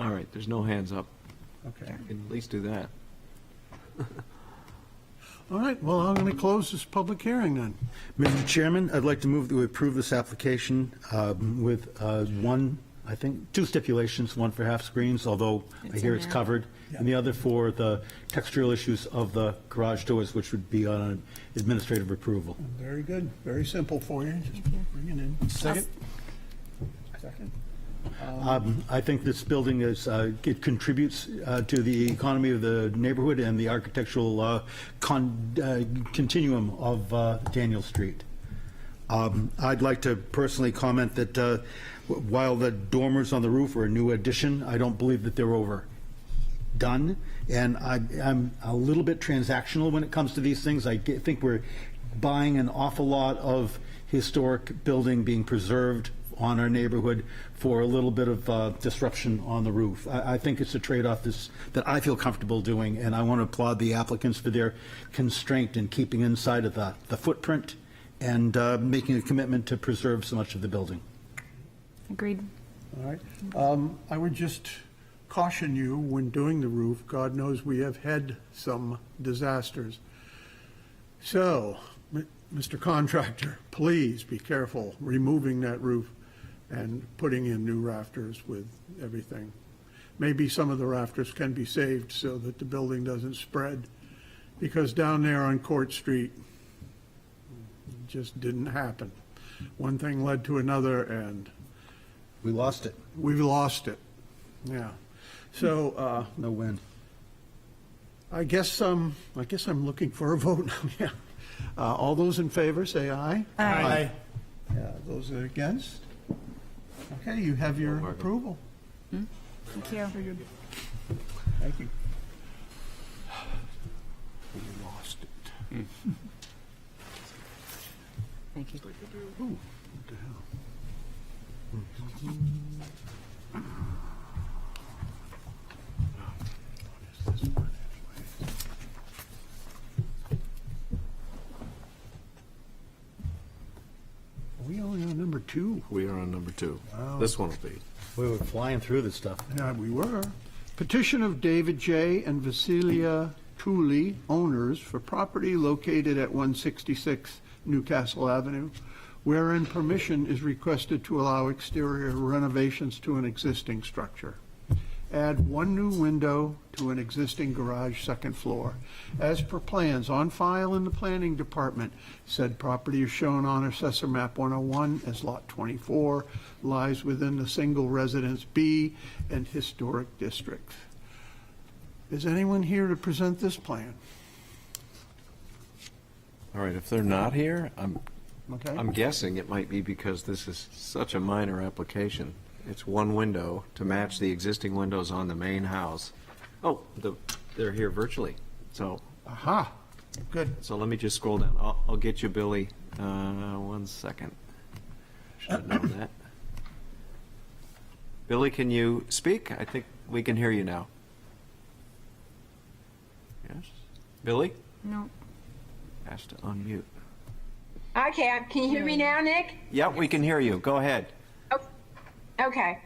[SPEAKER 1] All right, there's no hands up.
[SPEAKER 3] Okay.
[SPEAKER 1] Can at least do that.
[SPEAKER 3] All right, well, I'm going to close this public hearing then.
[SPEAKER 5] Mr. Chairman, I'd like to move that we approve this application with I think, 2 stipulations, one for half screens, although I hear it's covered, and the other for the textural issues of the garage doors, which would be on an administrative approval.
[SPEAKER 3] Very good, very simple for you, just bring it in.
[SPEAKER 2] Second?
[SPEAKER 3] Second.
[SPEAKER 5] I think this building is, it contributes to the economy of the neighborhood and the architectural continuum of Daniel Street. I'd like to personally comment that while the dormers on the roof are a new addition, I don't believe that they're overdone. And I'm a little bit transactional when it comes to these things. I think we're buying an awful lot of historic building being preserved on our neighborhood for a little bit of disruption on the roof. I think it's a trade-off that I feel comfortable doing, and I want to applaud the applicants for their constraint in keeping inside of the footprint and making a commitment to preserve so much of the building.
[SPEAKER 4] Agreed.
[SPEAKER 3] All right. I would just caution you when doing the roof, God knows we have had some disasters. So, Mr. Contractor, please be careful removing that roof and putting in new rafters with everything. maybe some of the rafters can be saved so that the building doesn't spread. Because down there on Court Street, it just didn't happen. One thing led to another, and
[SPEAKER 5] We lost it.
[SPEAKER 3] we've lost it. Yeah. So,
[SPEAKER 5] No win.
[SPEAKER 3] I guess I'm looking for a vote now, yeah. All those in favor, say aye.
[SPEAKER 2] Aye.
[SPEAKER 3] Yeah, those that are against? Okay, you have your approval.
[SPEAKER 4] Thank you.
[SPEAKER 3] Thank you. We lost it.
[SPEAKER 9] Thank you.
[SPEAKER 3] Ooh, what the hell? What is this one anyway? Are we only on number 2?
[SPEAKER 1] We are on number 2.
[SPEAKER 3] Wow.
[SPEAKER 1] This one will be.
[SPEAKER 5] We were flying through this stuff.
[SPEAKER 3] Yeah, we were. Petition of David J. and Vasilia Tooley, owners, for property located at 166 Newcastle Avenue, wherein permission is requested to allow exterior renovations to an existing structure. Add one new window to an existing garage second floor. As per plans on file in the planning department, said property is shown on Assessor Map 101 as Lot 24, lies within the single residence B and historic district. Is anyone here to present this plan?
[SPEAKER 1] All right, if they're not here,
[SPEAKER 3] Okay.
[SPEAKER 1] I'm guessing it might be because this is such a minor application. It's one window to match the existing windows on the main house. Oh, they're here virtually. So
[SPEAKER 3] Aha, good.
[SPEAKER 1] let me just scroll down. I'll get you, Billy. 1 second. Should have known that. Billy, can you speak? I think we can hear you now. Yes? Billy?
[SPEAKER 4] No.
[SPEAKER 1] Has to unmute.
[SPEAKER 17] Okay, can you hear me now, Nick?
[SPEAKER 1] Yeah, we can hear you. Go ahead.
[SPEAKER 17] Okay.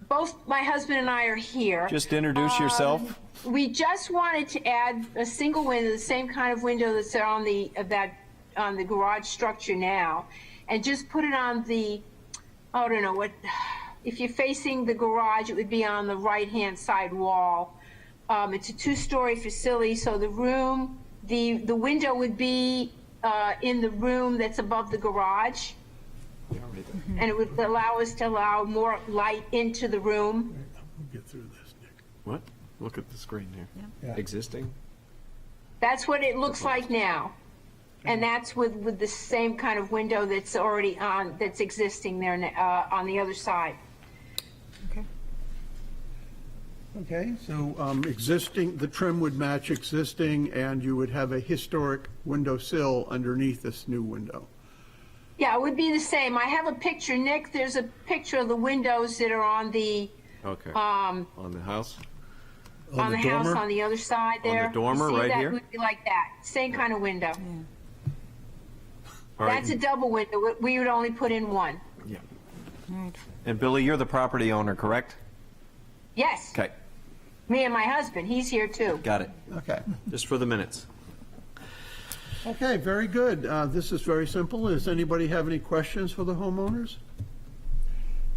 [SPEAKER 17] Both my husband and I are here.
[SPEAKER 1] Just introduce yourself.
[SPEAKER 17] We just wanted to add a single window, the same kind of window that's on the garage structure now, and just put it on the, I don't know what, if you're facing the garage, it would be on the right-hand side wall. It's a 2-story facility, so the room, the window would be in the room that's above the garage. And it would allow us to allow more light into the room.
[SPEAKER 3] We'll get through this, Nick.
[SPEAKER 1] What? Look at the screen here.
[SPEAKER 3] Yeah.
[SPEAKER 1] Existing?
[SPEAKER 17] That's what it looks like now. And that's with the same kind of window that's already on, that's existing there on the other side.
[SPEAKER 3] Okay, so existing, the trim would match existing, and you would have a historic window sill underneath this new window.
[SPEAKER 17] Yeah, it would be the same. I have a picture, Nick. There's a picture of the windows that are on the
[SPEAKER 1] Okay. On the house?
[SPEAKER 17] on the house on the other side there.
[SPEAKER 1] dormer
[SPEAKER 17] You see,
[SPEAKER 1] right
[SPEAKER 17] that
[SPEAKER 1] here?
[SPEAKER 17] would be like that. Same kind of window.
[SPEAKER 1] All right.
[SPEAKER 17] That's a double window. We would only put in one.
[SPEAKER 1] Yeah. And Billy, you're the property owner, correct?
[SPEAKER 17] Yes.
[SPEAKER 1] Okay,
[SPEAKER 17] Me and my husband. He's here too.
[SPEAKER 1] got it.
[SPEAKER 3] Okay.
[SPEAKER 1] Just for the minutes.
[SPEAKER 3] Okay, very good. This is very simple. Does anybody have any questions for the homeowners?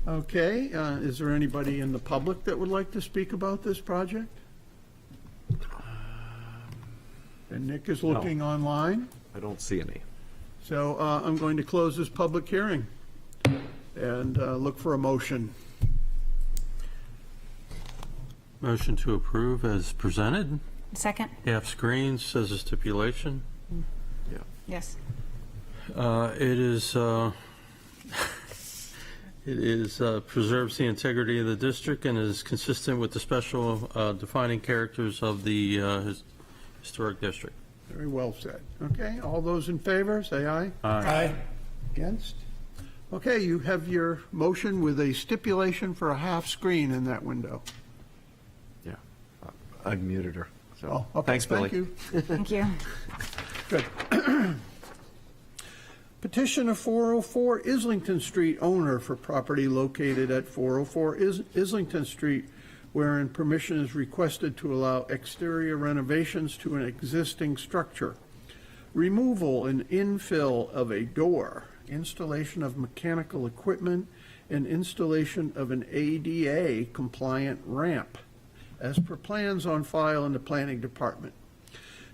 [SPEAKER 3] Okay, is there anybody in the public that would like to speak about this project? And Nick is looking online.
[SPEAKER 1] I don't see any.
[SPEAKER 3] So I'm going to close this public hearing and look for a motion.
[SPEAKER 8] Motion to approve as presented.
[SPEAKER 4] Second?
[SPEAKER 8] Half screen says a stipulation.
[SPEAKER 4] Yes.
[SPEAKER 8] It is preserves the integrity of the district and is consistent with the special defining characters of the historic district.
[SPEAKER 3] Very well said. Okay, all those in favor, say aye.
[SPEAKER 2] Aye.
[SPEAKER 3] Against? Okay, you have your motion with a stipulation for a half screen in that window.
[SPEAKER 1] Yeah. I muted her. So,
[SPEAKER 3] Oh, okay,
[SPEAKER 1] thanks, Billy.
[SPEAKER 3] Thank you.
[SPEAKER 4] Thank you.
[SPEAKER 3] Good. Petition of 404 Islington Street owner for property located at 404 Islington Street, wherein permission is requested to allow exterior renovations to an existing structure, removal and infill of a door, installation of mechanical equipment, and installation of an ADA-compliant ramp, as per plans on file in the Planning Department.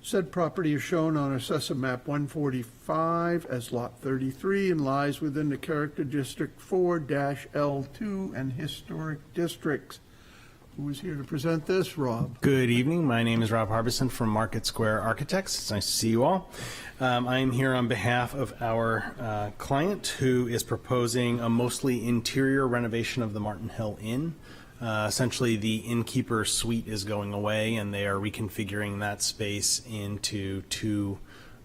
[SPEAKER 3] Said property is shown on Assessor Map 145 as Lot 33 and lies within the Character District 4-L2 and Historic Districts. Who is here to present this? Rob.
[SPEAKER 18] Good evening. My name is Rob Harbison from Market Square Architects. It's nice to see you all. I am here on behalf of our client who is proposing a mostly interior renovation of the Martin Hill Inn. Essentially, the innkeeper suite is going away, and they are reconfiguring that space into 2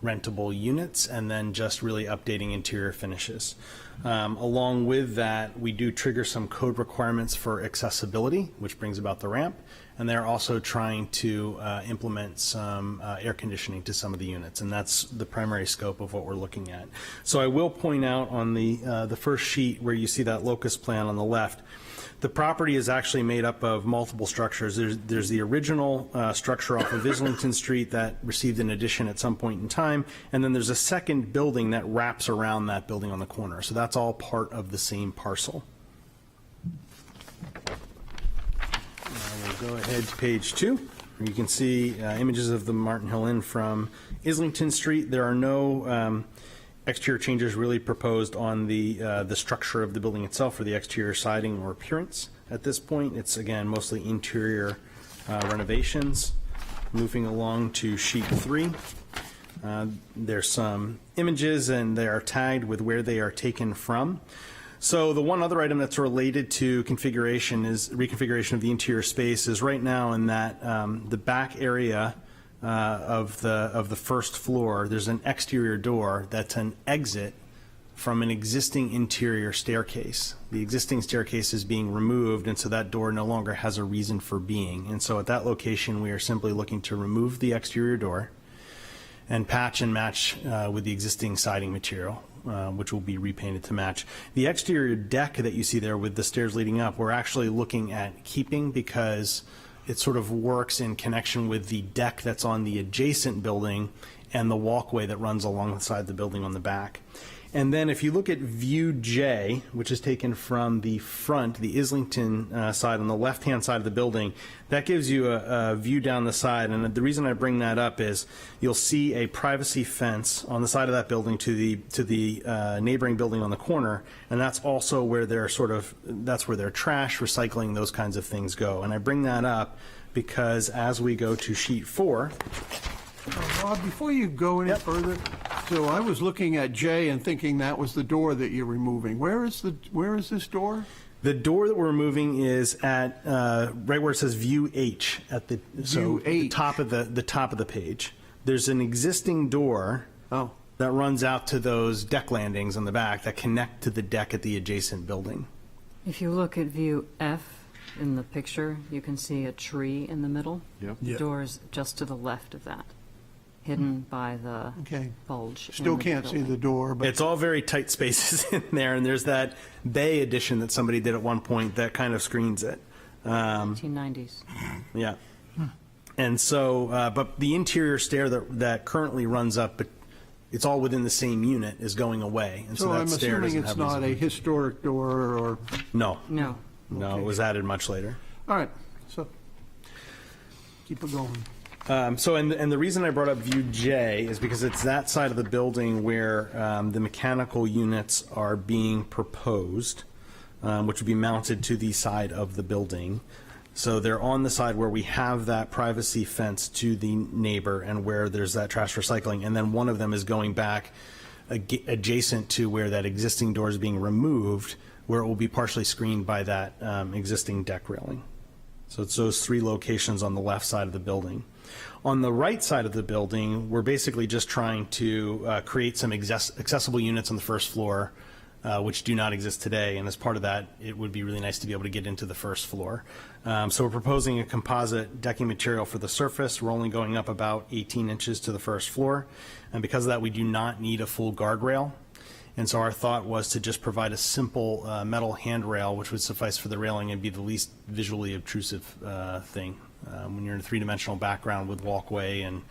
[SPEAKER 18] rentable units, and then just really updating interior finishes. Along with that, we do trigger some code requirements for accessibility, which brings about the ramp, and they're also trying to implement some air conditioning to some of the units, and that's the primary scope of what we're looking at. So I will point out on the first sheet where you see that locust plan on the left, the property is actually made up of multiple structures. There's the original structure off of Islington Street that received an addition at some point in time, and then there's a second building that wraps around that building on the corner. So that's all part of the same parcel. We'll go ahead to page 2. You can see images of the Martin Hill Inn from Islington Street. There are no exterior changes really proposed on the structure of the building itself or the exterior siding or appearance at this point. It's, again, mostly interior renovations. Moving along to sheet 3. There's some images, and they are tagged with where they are taken from. So the one other item that's related to configuration is reconfiguration of the interior space is right now in that the back area of the first floor, there's an exterior door that's an exit from an existing interior staircase. The existing staircase is being removed, and so that door no longer has a reason for being. And so at that location, we are simply looking to remove the exterior door and patch and match with the existing siding material, which will be repainted to match. The exterior deck that you see there with the stairs leading up, we're actually looking at keeping because it sort of works in connection with the deck that's on the adjacent building and the walkway that runs alongside the building on the back. And then if you look at view J, which is taken from the front, the Islington side on the left-hand side of the building, that gives you a view down the side. And the reason I bring that up is you'll see a privacy fence on the side of that building to the neighboring building on the corner, and that's also where that's where their trash, recycling, those kinds of things go. And I bring that up because as we go to sheet 4.
[SPEAKER 3] Rob, before you go any further, so I was looking at J and thinking that was the door that you're removing. Where is this door?
[SPEAKER 18] The door that we're removing is at right where it says View H at the top of the page. There's an existing door that runs out to those deck landings on the back that connect to the deck at the adjacent building.
[SPEAKER 9] If you look at view F in the picture, you can see a tree in the middle.
[SPEAKER 1] Yep.
[SPEAKER 9] The door is just to the left of that, hidden by the bulge.
[SPEAKER 3] Still can't see the door, but
[SPEAKER 18] it's all very tight spaces in there, and there's that bay addition that somebody did at one point that kind of screens it.
[SPEAKER 9] 1990s.
[SPEAKER 18] Yeah. And so, but the interior stair that currently runs up, but it's all within the same unit, is going away. And so that
[SPEAKER 3] I'm
[SPEAKER 18] stair
[SPEAKER 3] assuming
[SPEAKER 18] doesn't
[SPEAKER 3] it's
[SPEAKER 18] have
[SPEAKER 3] not a
[SPEAKER 18] reason.
[SPEAKER 3] historic door or...
[SPEAKER 18] No.
[SPEAKER 9] No.
[SPEAKER 18] No, it was added much later.
[SPEAKER 3] All right, so keep it going.
[SPEAKER 18] And the reason I brought up View J is because it's that side of the building where the mechanical units are being proposed, which would be mounted to the side of the building. So they're on the side where we have that privacy fence to the neighbor and where there's that trash recycling, and then one of them is going back adjacent to where that existing door is being removed, where it will be partially screened by that existing deck railing. So it's those 3 locations on the left side of the building. On the right side of the building, we're basically just trying to create some accessible units on the first floor, which do not exist today. And as part of that, it would be really nice to be able to get into the first floor. So we're proposing a composite decking material for the surface. We're only going up about 18 inches to the first floor. And because of that, we do not need a full guardrail. And so our thought was to just provide a simple metal handrail, which would suffice for the railing and be the least visually obtrusive thing. When you're in a 3-dimensional background with walkway and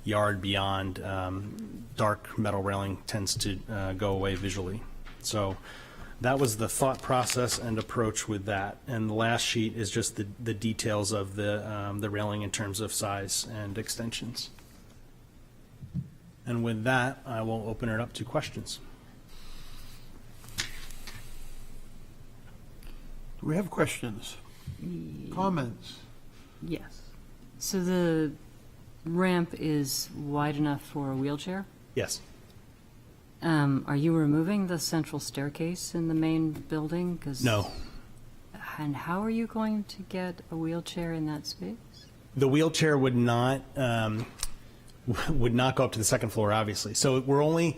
[SPEAKER 18] yard beyond, dark metal railing tends to go away visually. So that was the thought process and approach with that. And the last sheet is just the details of the railing in terms of size and extensions. And with that, I will open it up to questions.
[SPEAKER 3] Do we have questions? Comments?
[SPEAKER 9] Yes. So the ramp is wide enough for a wheelchair?
[SPEAKER 18] Yes.
[SPEAKER 9] Are you removing the central staircase in the main building? 'Cause-
[SPEAKER 18] No.
[SPEAKER 9] And how are you going to get a wheelchair in that space?
[SPEAKER 18] The wheelchair would not go up to the second floor, obviously. So we're only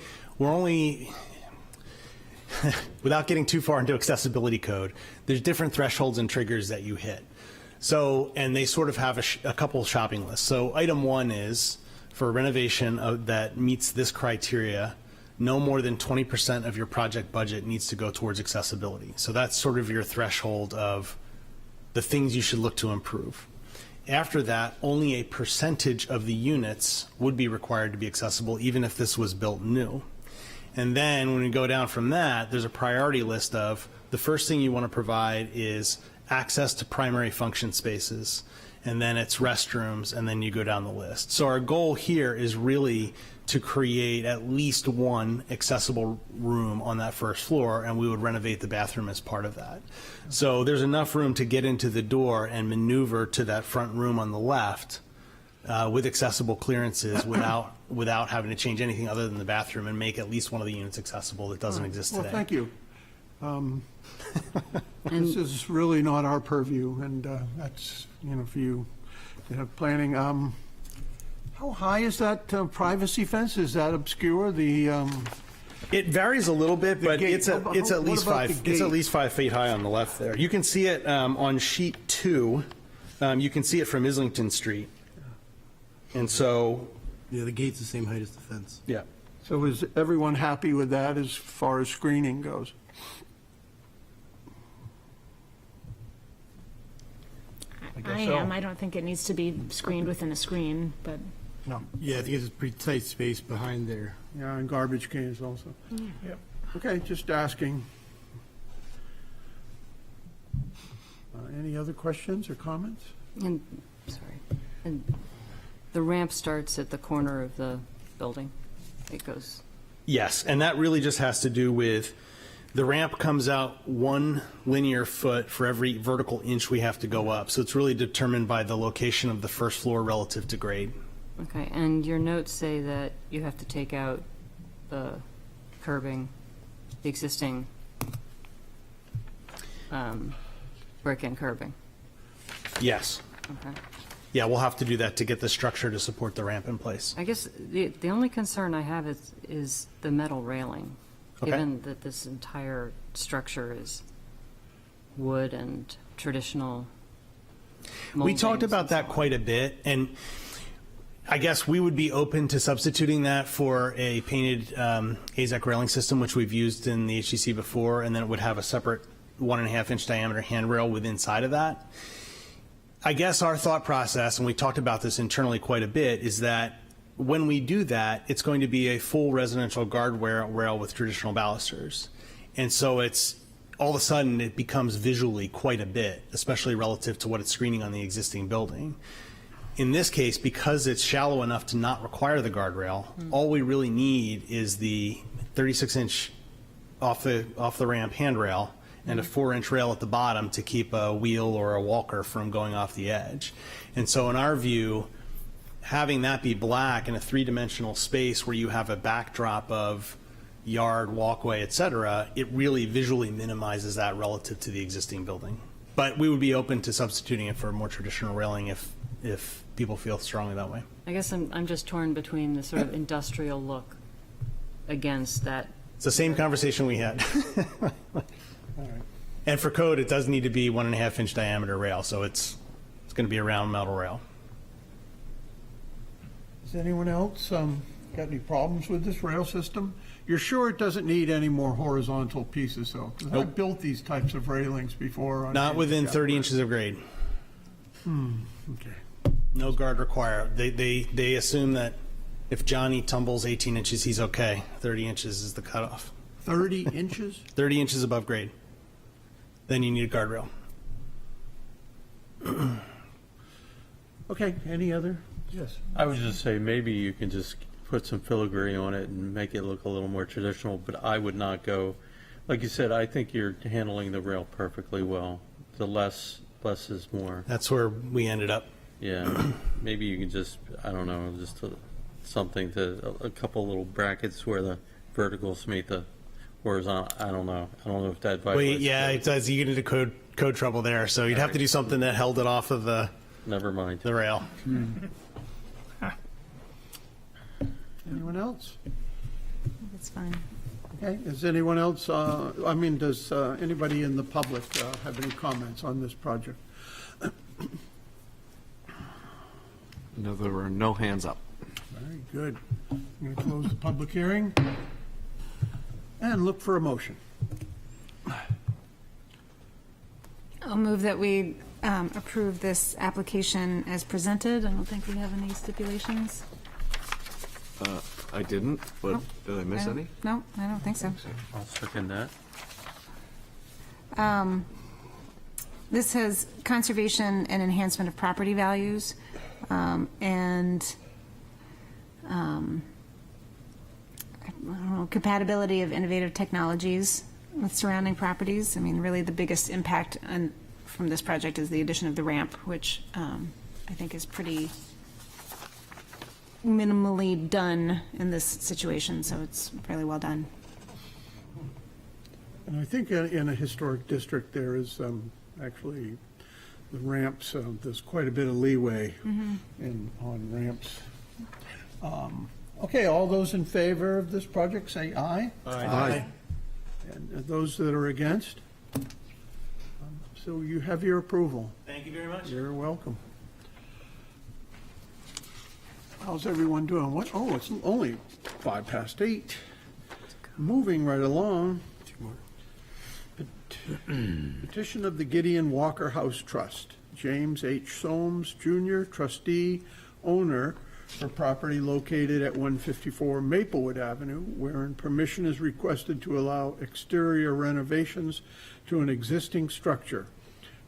[SPEAKER 18] without getting too far into accessibility code, there's different thresholds and triggers that you hit. So, and they sort of have a couple shopping lists. So item 1 is for a renovation that meets this criteria, no more than 20% of your project budget needs to go towards accessibility. So that's sort of your threshold of the things you should look to improve. After that, only a percentage of the units would be required to be accessible, even if this was built new. And then when we go down from that, there's a priority list of the first thing you want to provide is access to primary function spaces, and then it's restrooms, and then you go down the list. So our goal here is really to create at least one accessible room on that first floor, and we would renovate the bathroom as part of that. So there's enough room to get into the door and maneuver to that front room on the left with accessible clearances without having to change anything other than the bathroom and make at least one of the units accessible that doesn't exist today.
[SPEAKER 3] Well, thank you. This is really not our purview, and that's, for you to have planning. How high is that privacy fence? Is that obscure?
[SPEAKER 18] It varies a little bit, but
[SPEAKER 3] gate.
[SPEAKER 18] it's at least
[SPEAKER 3] What about the
[SPEAKER 18] 5. It's at
[SPEAKER 3] gate?
[SPEAKER 18] least 5 feet high on the left there. You can see it on sheet 2. You can see it from Islington Street, and so
[SPEAKER 2] Yeah, the gate's the same height as the fence.
[SPEAKER 18] yeah.
[SPEAKER 3] So is everyone happy with that as far as screening goes?
[SPEAKER 4] I am. I don't think it needs to be screened within a screen, but
[SPEAKER 3] No.
[SPEAKER 2] Yeah, I think it's a pretty tight space behind there.
[SPEAKER 3] Yeah, and garbage cans also. Yep. Okay, just asking. Any other questions or comments?
[SPEAKER 9] And, sorry, and the ramp starts at the corner of the building? It goes,
[SPEAKER 18] Yes, and that really just has to do with the ramp comes out 1 linear foot for every vertical inch we have to go up. So it's really determined by the location of the first floor relative to grade.
[SPEAKER 9] okay, and your notes say that you have to take out the curbing, the existing brick and curbing.
[SPEAKER 18] Yes.
[SPEAKER 9] Okay.
[SPEAKER 18] Yeah, we'll have to do that to get the structure to support the ramp in place.
[SPEAKER 9] I guess the only concern I have is the metal railing,
[SPEAKER 18] Okay.
[SPEAKER 9] given that this entire structure is wood and traditional
[SPEAKER 18] We talked
[SPEAKER 9] moldings
[SPEAKER 18] about
[SPEAKER 9] and
[SPEAKER 18] that
[SPEAKER 9] so on.
[SPEAKER 18] quite a bit, and I guess we would be open to substituting that for a painted AZEK railing system, which we've used in the HDC before, and then it would have a separate 1.5-inch diameter handrail with inside of that. I guess our thought process, and we talked about this internally quite a bit, is that when we do that, it's going to be a full residential guardrail with traditional balusters. And so it's all of a sudden it becomes visually quite a bit, especially relative to what it's screening on the existing building. In this case, because it's shallow enough to not require the guardrail, all we really need is the 36-inch off the ramp handrail and a 4-inch rail at the bottom to keep a wheel or a walker from going off the edge. And so in our view, having that be black in a 3-dimensional space where you have a backdrop of yard, walkway, et cetera, it really visually minimizes that relative to the existing building. But we would be open to substituting it for a more traditional railing if people feel strongly that way.
[SPEAKER 9] I guess I'm just torn between the sort of industrial look against that.
[SPEAKER 18] It's the same conversation we had. And for code, it does need to be 1.5-inch diameter rail, so it's going to be a round metal rail.
[SPEAKER 3] Does anyone else got any problems with this rail system? You're sure it doesn't need any more horizontal pieces, though? 'Cause I've built these types of railings before. on
[SPEAKER 18] Not within
[SPEAKER 3] handicap
[SPEAKER 18] 30 inches of grade.
[SPEAKER 3] Okay.
[SPEAKER 18] No guard required. They assume that if Johnny tumbles 18 inches, he's okay. 30 inches is the cutoff.
[SPEAKER 3] 30 inches?
[SPEAKER 18] 30 inches above grade. Then you need a guardrail.
[SPEAKER 3] Okay, any other? Yes.
[SPEAKER 8] I would just say maybe you can just put some filigree on it and make it look a little more traditional, but I would not go, like you said, I think you're handling the rail perfectly well. The less is more.
[SPEAKER 18] That's where we ended up.
[SPEAKER 8] Yeah, maybe you can just, I don't know, just something to, a couple little brackets where the verticals meet the horizontal. I don't know if that
[SPEAKER 18] Well,
[SPEAKER 8] vibrates.
[SPEAKER 18] yeah, it does. You get into code trouble there. So you'd have to do something that held it off of the
[SPEAKER 8] Never mind.
[SPEAKER 18] rail.
[SPEAKER 3] Anyone else?
[SPEAKER 4] It's fine.
[SPEAKER 3] Okay, is anyone else, does anybody in the public have any comments on this project?
[SPEAKER 1] No, there were no hands up.
[SPEAKER 3] Very good. I'm going to close the public hearing and look for a motion.
[SPEAKER 4] I'll move that we approve this application as presented. I don't think we have any stipulations.
[SPEAKER 1] I didn't, but did I miss any?
[SPEAKER 4] No, I don't think so.
[SPEAKER 8] I'll second that.
[SPEAKER 4] This has conservation and enhancement of property values, and I don't know, compatibility of innovative technologies with surrounding properties. I mean, really the biggest impact from this project is the addition of the ramp, which I think is pretty minimally done in this situation, so it's fairly well done.
[SPEAKER 3] And I think in a historic district, there is actually the ramps, there's quite a bit of leeway on ramps. Okay, all those in favor of this project, say aye.
[SPEAKER 1] Aye.
[SPEAKER 3] And those that are against? So you have your approval.
[SPEAKER 18] Thank you very much.
[SPEAKER 3] You're welcome. How's everyone doing? What? Oh, it's only 8:05. Moving right along. Petition of the Gideon Walker House Trust. James H. Soames Jr., trustee, owner, for property located at 154 Maplewood Avenue, wherein permission is requested to allow exterior renovations to an existing structure,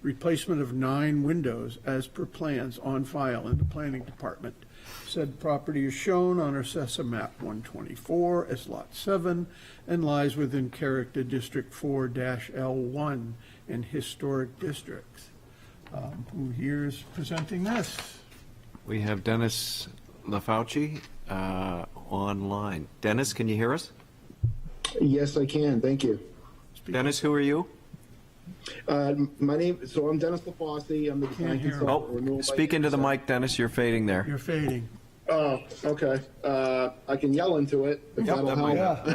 [SPEAKER 3] replacement of 9 windows as per plans on file in the planning department. Said property is shown on Assessor Map 124 as Lot 7 and lies within Character District 4-L1 in Historic Districts. Who here is presenting this?
[SPEAKER 1] We have Dennis LaFauci online. Dennis, can you hear us?
[SPEAKER 19] Yes, I can. Thank you.
[SPEAKER 1] Dennis, who are you?
[SPEAKER 19] My name. So I'm Dennis LaFauci. I'm the design consultant.
[SPEAKER 1] Oh, speak into the mic, Dennis. You're fading there.
[SPEAKER 3] You're fading.
[SPEAKER 19] Oh, okay. I can yell into it if
[SPEAKER 1] Yep,
[SPEAKER 19] that'll
[SPEAKER 1] that
[SPEAKER 19] help.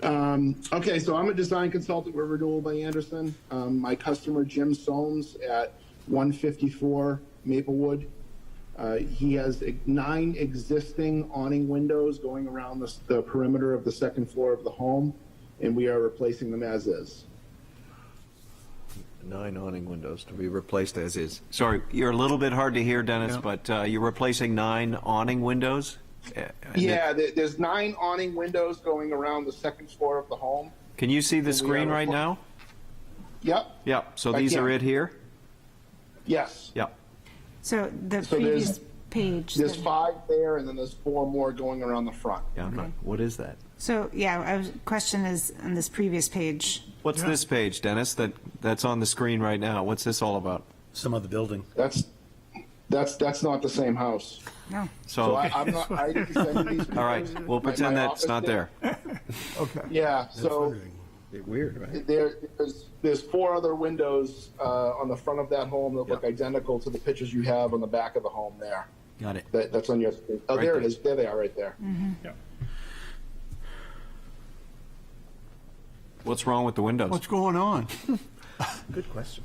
[SPEAKER 1] might
[SPEAKER 19] Okay, so I'm a design consultant with Renewal by Anderson. My customer, Jim Soames, at 154 Maplewood. He has 9 existing awning windows going around the perimeter of the second floor of the home, and we are replacing them as is.
[SPEAKER 1] 9 awning windows to be replaced as is. Sorry, you're a little bit hard to hear, Dennis, but you're replacing 9 awning windows?
[SPEAKER 19] Yeah, there's 9 awning windows going around the second floor of the home.
[SPEAKER 1] Can you see the
[SPEAKER 19] And we
[SPEAKER 1] screen
[SPEAKER 19] are
[SPEAKER 1] right now?
[SPEAKER 19] Yep.
[SPEAKER 1] Yep, so
[SPEAKER 19] I
[SPEAKER 1] these
[SPEAKER 19] can.
[SPEAKER 1] are it here?
[SPEAKER 19] Yes.
[SPEAKER 1] Yep.
[SPEAKER 4] So the
[SPEAKER 19] So
[SPEAKER 4] previous page.
[SPEAKER 19] There's 5 there, and then there's 4 more going around the front.
[SPEAKER 1] Yeah, what is that?
[SPEAKER 4] So, question is on this previous page.
[SPEAKER 1] What's this page, Dennis, that's on the screen right now? What's this all about?
[SPEAKER 18] Some other building.
[SPEAKER 19] That's not the same house.
[SPEAKER 4] No.
[SPEAKER 19] So I'm not. I didn't send you these.
[SPEAKER 1] All right, we'll pretend
[SPEAKER 19] my
[SPEAKER 1] that's
[SPEAKER 19] office
[SPEAKER 1] not there.
[SPEAKER 3] Okay.
[SPEAKER 19] Yeah. So
[SPEAKER 1] weird, right?
[SPEAKER 19] There's 4 other windows on the front of that home that look identical to the pictures you have on the back of the home there.
[SPEAKER 18] Got it.
[SPEAKER 19] That's on your screen. Oh,
[SPEAKER 1] Right
[SPEAKER 19] there
[SPEAKER 1] there.
[SPEAKER 19] it is. There they are, right there.
[SPEAKER 1] What's wrong with the windows?
[SPEAKER 3] What's going on?
[SPEAKER 18] Good question.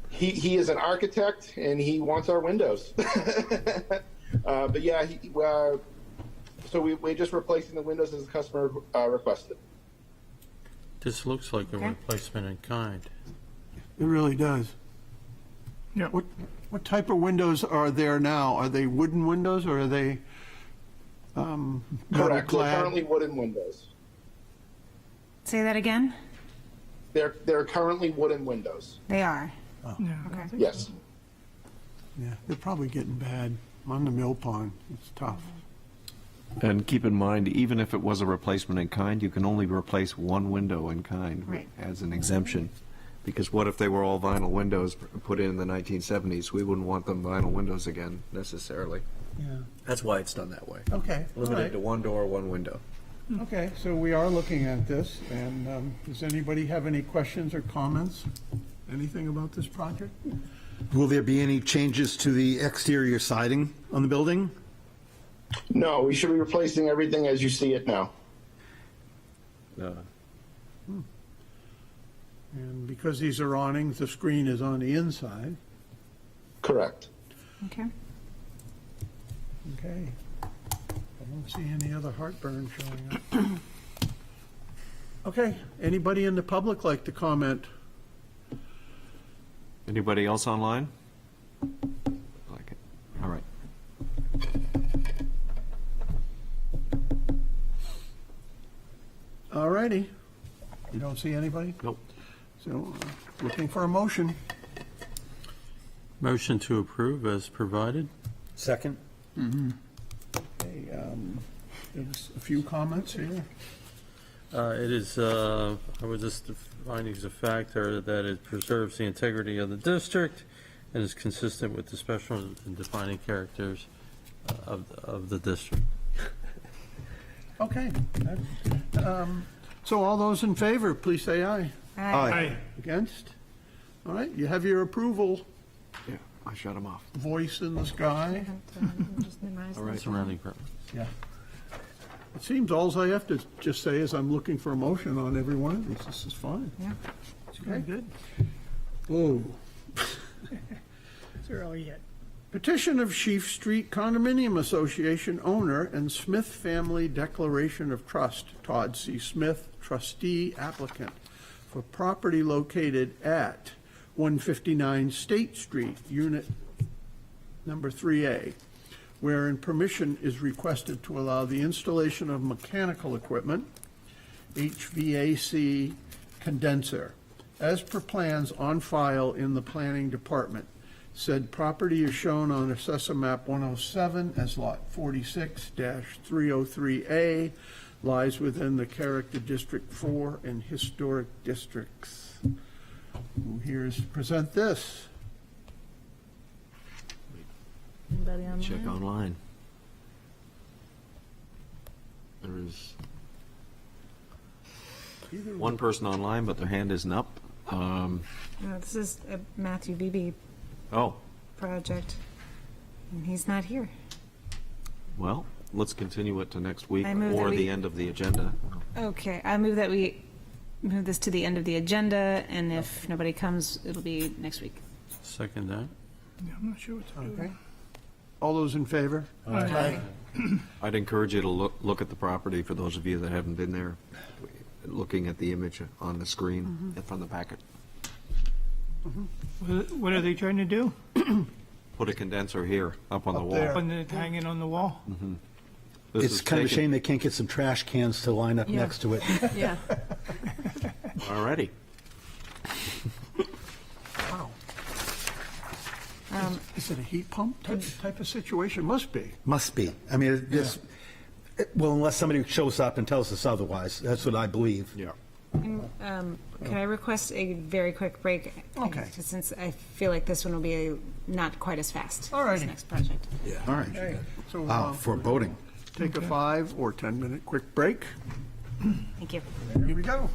[SPEAKER 19] He is an architect and he wants our windows. But yeah, so we're just replacing the windows as the customer requested.
[SPEAKER 8] This looks like a replacement in kind.
[SPEAKER 3] It really does.
[SPEAKER 15] Yeah.
[SPEAKER 3] What type of windows are there now? Are they wooden windows or are they metal
[SPEAKER 17] Correct. They're
[SPEAKER 3] clad.
[SPEAKER 17] currently wooden windows.
[SPEAKER 4] Say that again?
[SPEAKER 17] They're currently wooden windows.
[SPEAKER 4] They are.
[SPEAKER 15] Yeah,
[SPEAKER 4] Okay.
[SPEAKER 17] Yes.
[SPEAKER 3] Yeah, they're probably getting bad on the mill pond. It's tough.
[SPEAKER 1] And keep in mind, even if it was a replacement in kind, you can only replace one window in kind
[SPEAKER 4] Right.
[SPEAKER 1] as an exemption. Because what if they were all vinyl windows put in the 1970s? We wouldn't want them vinyl windows again necessarily.
[SPEAKER 3] Yeah.
[SPEAKER 1] That's why it's done that way.
[SPEAKER 3] Okay. all
[SPEAKER 1] Limited
[SPEAKER 3] right.
[SPEAKER 1] to one door, one window.
[SPEAKER 3] Okay, so we are looking at this, and does anybody have any questions or comments? Anything about this project?
[SPEAKER 5] Will there be any changes to the exterior siding on the building?
[SPEAKER 17] No, we should be replacing everything as you see it now.
[SPEAKER 3] And because these are awnings, the screen is on the inside.
[SPEAKER 17] Correct.
[SPEAKER 4] Okay.
[SPEAKER 3] Okay. I don't see any other heartburn showing up. Okay, anybody in the public like to comment?
[SPEAKER 1] Anybody else online? Like it. All right.
[SPEAKER 3] All righty. You don't see anybody?
[SPEAKER 1] Nope.
[SPEAKER 3] So, looking for a motion.
[SPEAKER 8] Motion to approve as provided.
[SPEAKER 5] Second?
[SPEAKER 3] Okay, there's a few comments here.
[SPEAKER 8] It is, I would just, findings of fact are that it preserves the integrity of the district and is consistent with the special and defining characters of the district.
[SPEAKER 3] Okay. So all those in favor, please say aye.
[SPEAKER 15] Aye.
[SPEAKER 3] Against? All right, you have your approval,
[SPEAKER 1] Yeah, I shut them off.
[SPEAKER 3] voice in the sky.
[SPEAKER 1] All right.
[SPEAKER 8] Surrounding property.
[SPEAKER 3] Yeah. It seems alls I have to just say is I'm looking for a motion on every one of these. This is fine.
[SPEAKER 4] Yeah.
[SPEAKER 3] It's
[SPEAKER 15] Very good.
[SPEAKER 3] Oh.
[SPEAKER 15] It's early yet.
[SPEAKER 3] Petition of Sheaf Street Condominium Association owner and Smith Family Declaration of Trust, Todd C. Smith, trustee applicant, for property located at 159 State Street, unit number 3A, wherein permission is requested to allow the installation of mechanical equipment, HVAC condenser, as per plans on file in the planning department. Said property is shown on Assessor Map 107 as Lot 46-303A, lies within the Character District 4 and Historic Districts. Who here is to present this?
[SPEAKER 4] Anybody online?
[SPEAKER 1] Check online. There is one person online, but their hand isn't up.
[SPEAKER 4] No, this is a Matthew Beebe
[SPEAKER 1] Oh,
[SPEAKER 4] project, and he's not here.
[SPEAKER 1] well, let's continue it to next week
[SPEAKER 4] I move
[SPEAKER 1] or
[SPEAKER 4] that
[SPEAKER 1] the
[SPEAKER 4] we-
[SPEAKER 1] end of the agenda.
[SPEAKER 4] Okay, I move that we move this to the end of the agenda, and if nobody comes, it'll be next week.
[SPEAKER 8] Second that.
[SPEAKER 15] Yeah, I'm not sure what to do.
[SPEAKER 3] Okay. All those in favor?
[SPEAKER 15] Aye.
[SPEAKER 1] I'd encourage you to look at the property for those of you that haven't been there, looking at the image on the screen and from the packet.
[SPEAKER 15] What are they trying to do?
[SPEAKER 1] Put a condenser here, up on the wall.
[SPEAKER 3] there.
[SPEAKER 15] Putting it hanging on the wall?
[SPEAKER 1] This
[SPEAKER 5] It's
[SPEAKER 1] is
[SPEAKER 5] kind of a
[SPEAKER 1] taken-
[SPEAKER 5] shame they can't get some trash cans to line up
[SPEAKER 10] Yeah.
[SPEAKER 5] next to it.
[SPEAKER 10] Yeah.
[SPEAKER 1] Alrighty.
[SPEAKER 3] Wow. Is it a heat pump type of situation? Must be.
[SPEAKER 5] Must be. I mean, well, unless somebody shows up and tells us otherwise. That's what I believe.
[SPEAKER 1] Yeah.
[SPEAKER 4] Can I request a very quick break?
[SPEAKER 3] Okay.
[SPEAKER 4] Since I feel like this one will be not quite as fast.
[SPEAKER 3] All righty.
[SPEAKER 4] This next project.
[SPEAKER 5] All right.
[SPEAKER 3] Okay. So
[SPEAKER 5] For voting.
[SPEAKER 3] take a 5 or 10-minute quick break.
[SPEAKER 4] Thank you.
[SPEAKER 3] Here we go.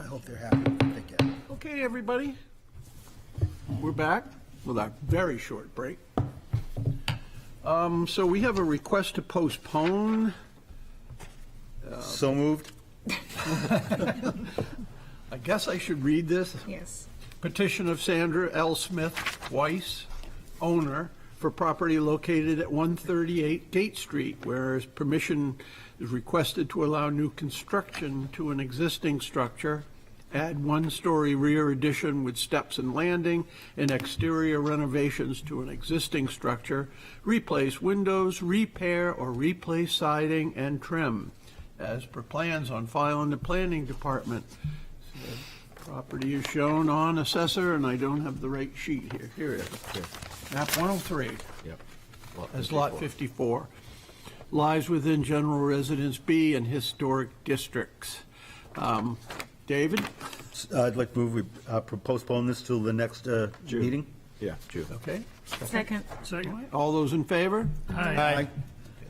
[SPEAKER 5] hope they're happy with what they get.
[SPEAKER 3] Okay, everybody. We're back with our very short break. So we have a request to postpone.
[SPEAKER 5] So moved.
[SPEAKER 3] I guess I should read this.
[SPEAKER 4] Yes.
[SPEAKER 3] Petition of Sandra L. Smith Weiss, owner, for property located at 138 Gate Street, whereas permission is requested to allow new construction to an existing structure, add one-story rear addition with steps and landing, and exterior renovations to an existing structure, replace windows, repair or replace siding and trim, as per plans on file in the planning department. Property is shown on assessor, and I don't have the right sheet here. Here it is. Map 103.
[SPEAKER 1] Yep.
[SPEAKER 3] As lot 54. Lies within general residence B and historic districts. David?
[SPEAKER 5] I'd like to move, we postpone this till the next meeting.
[SPEAKER 1] Yeah, June.
[SPEAKER 3] Okay.
[SPEAKER 4] Second.
[SPEAKER 3] All those in favor?
[SPEAKER 15] Aye.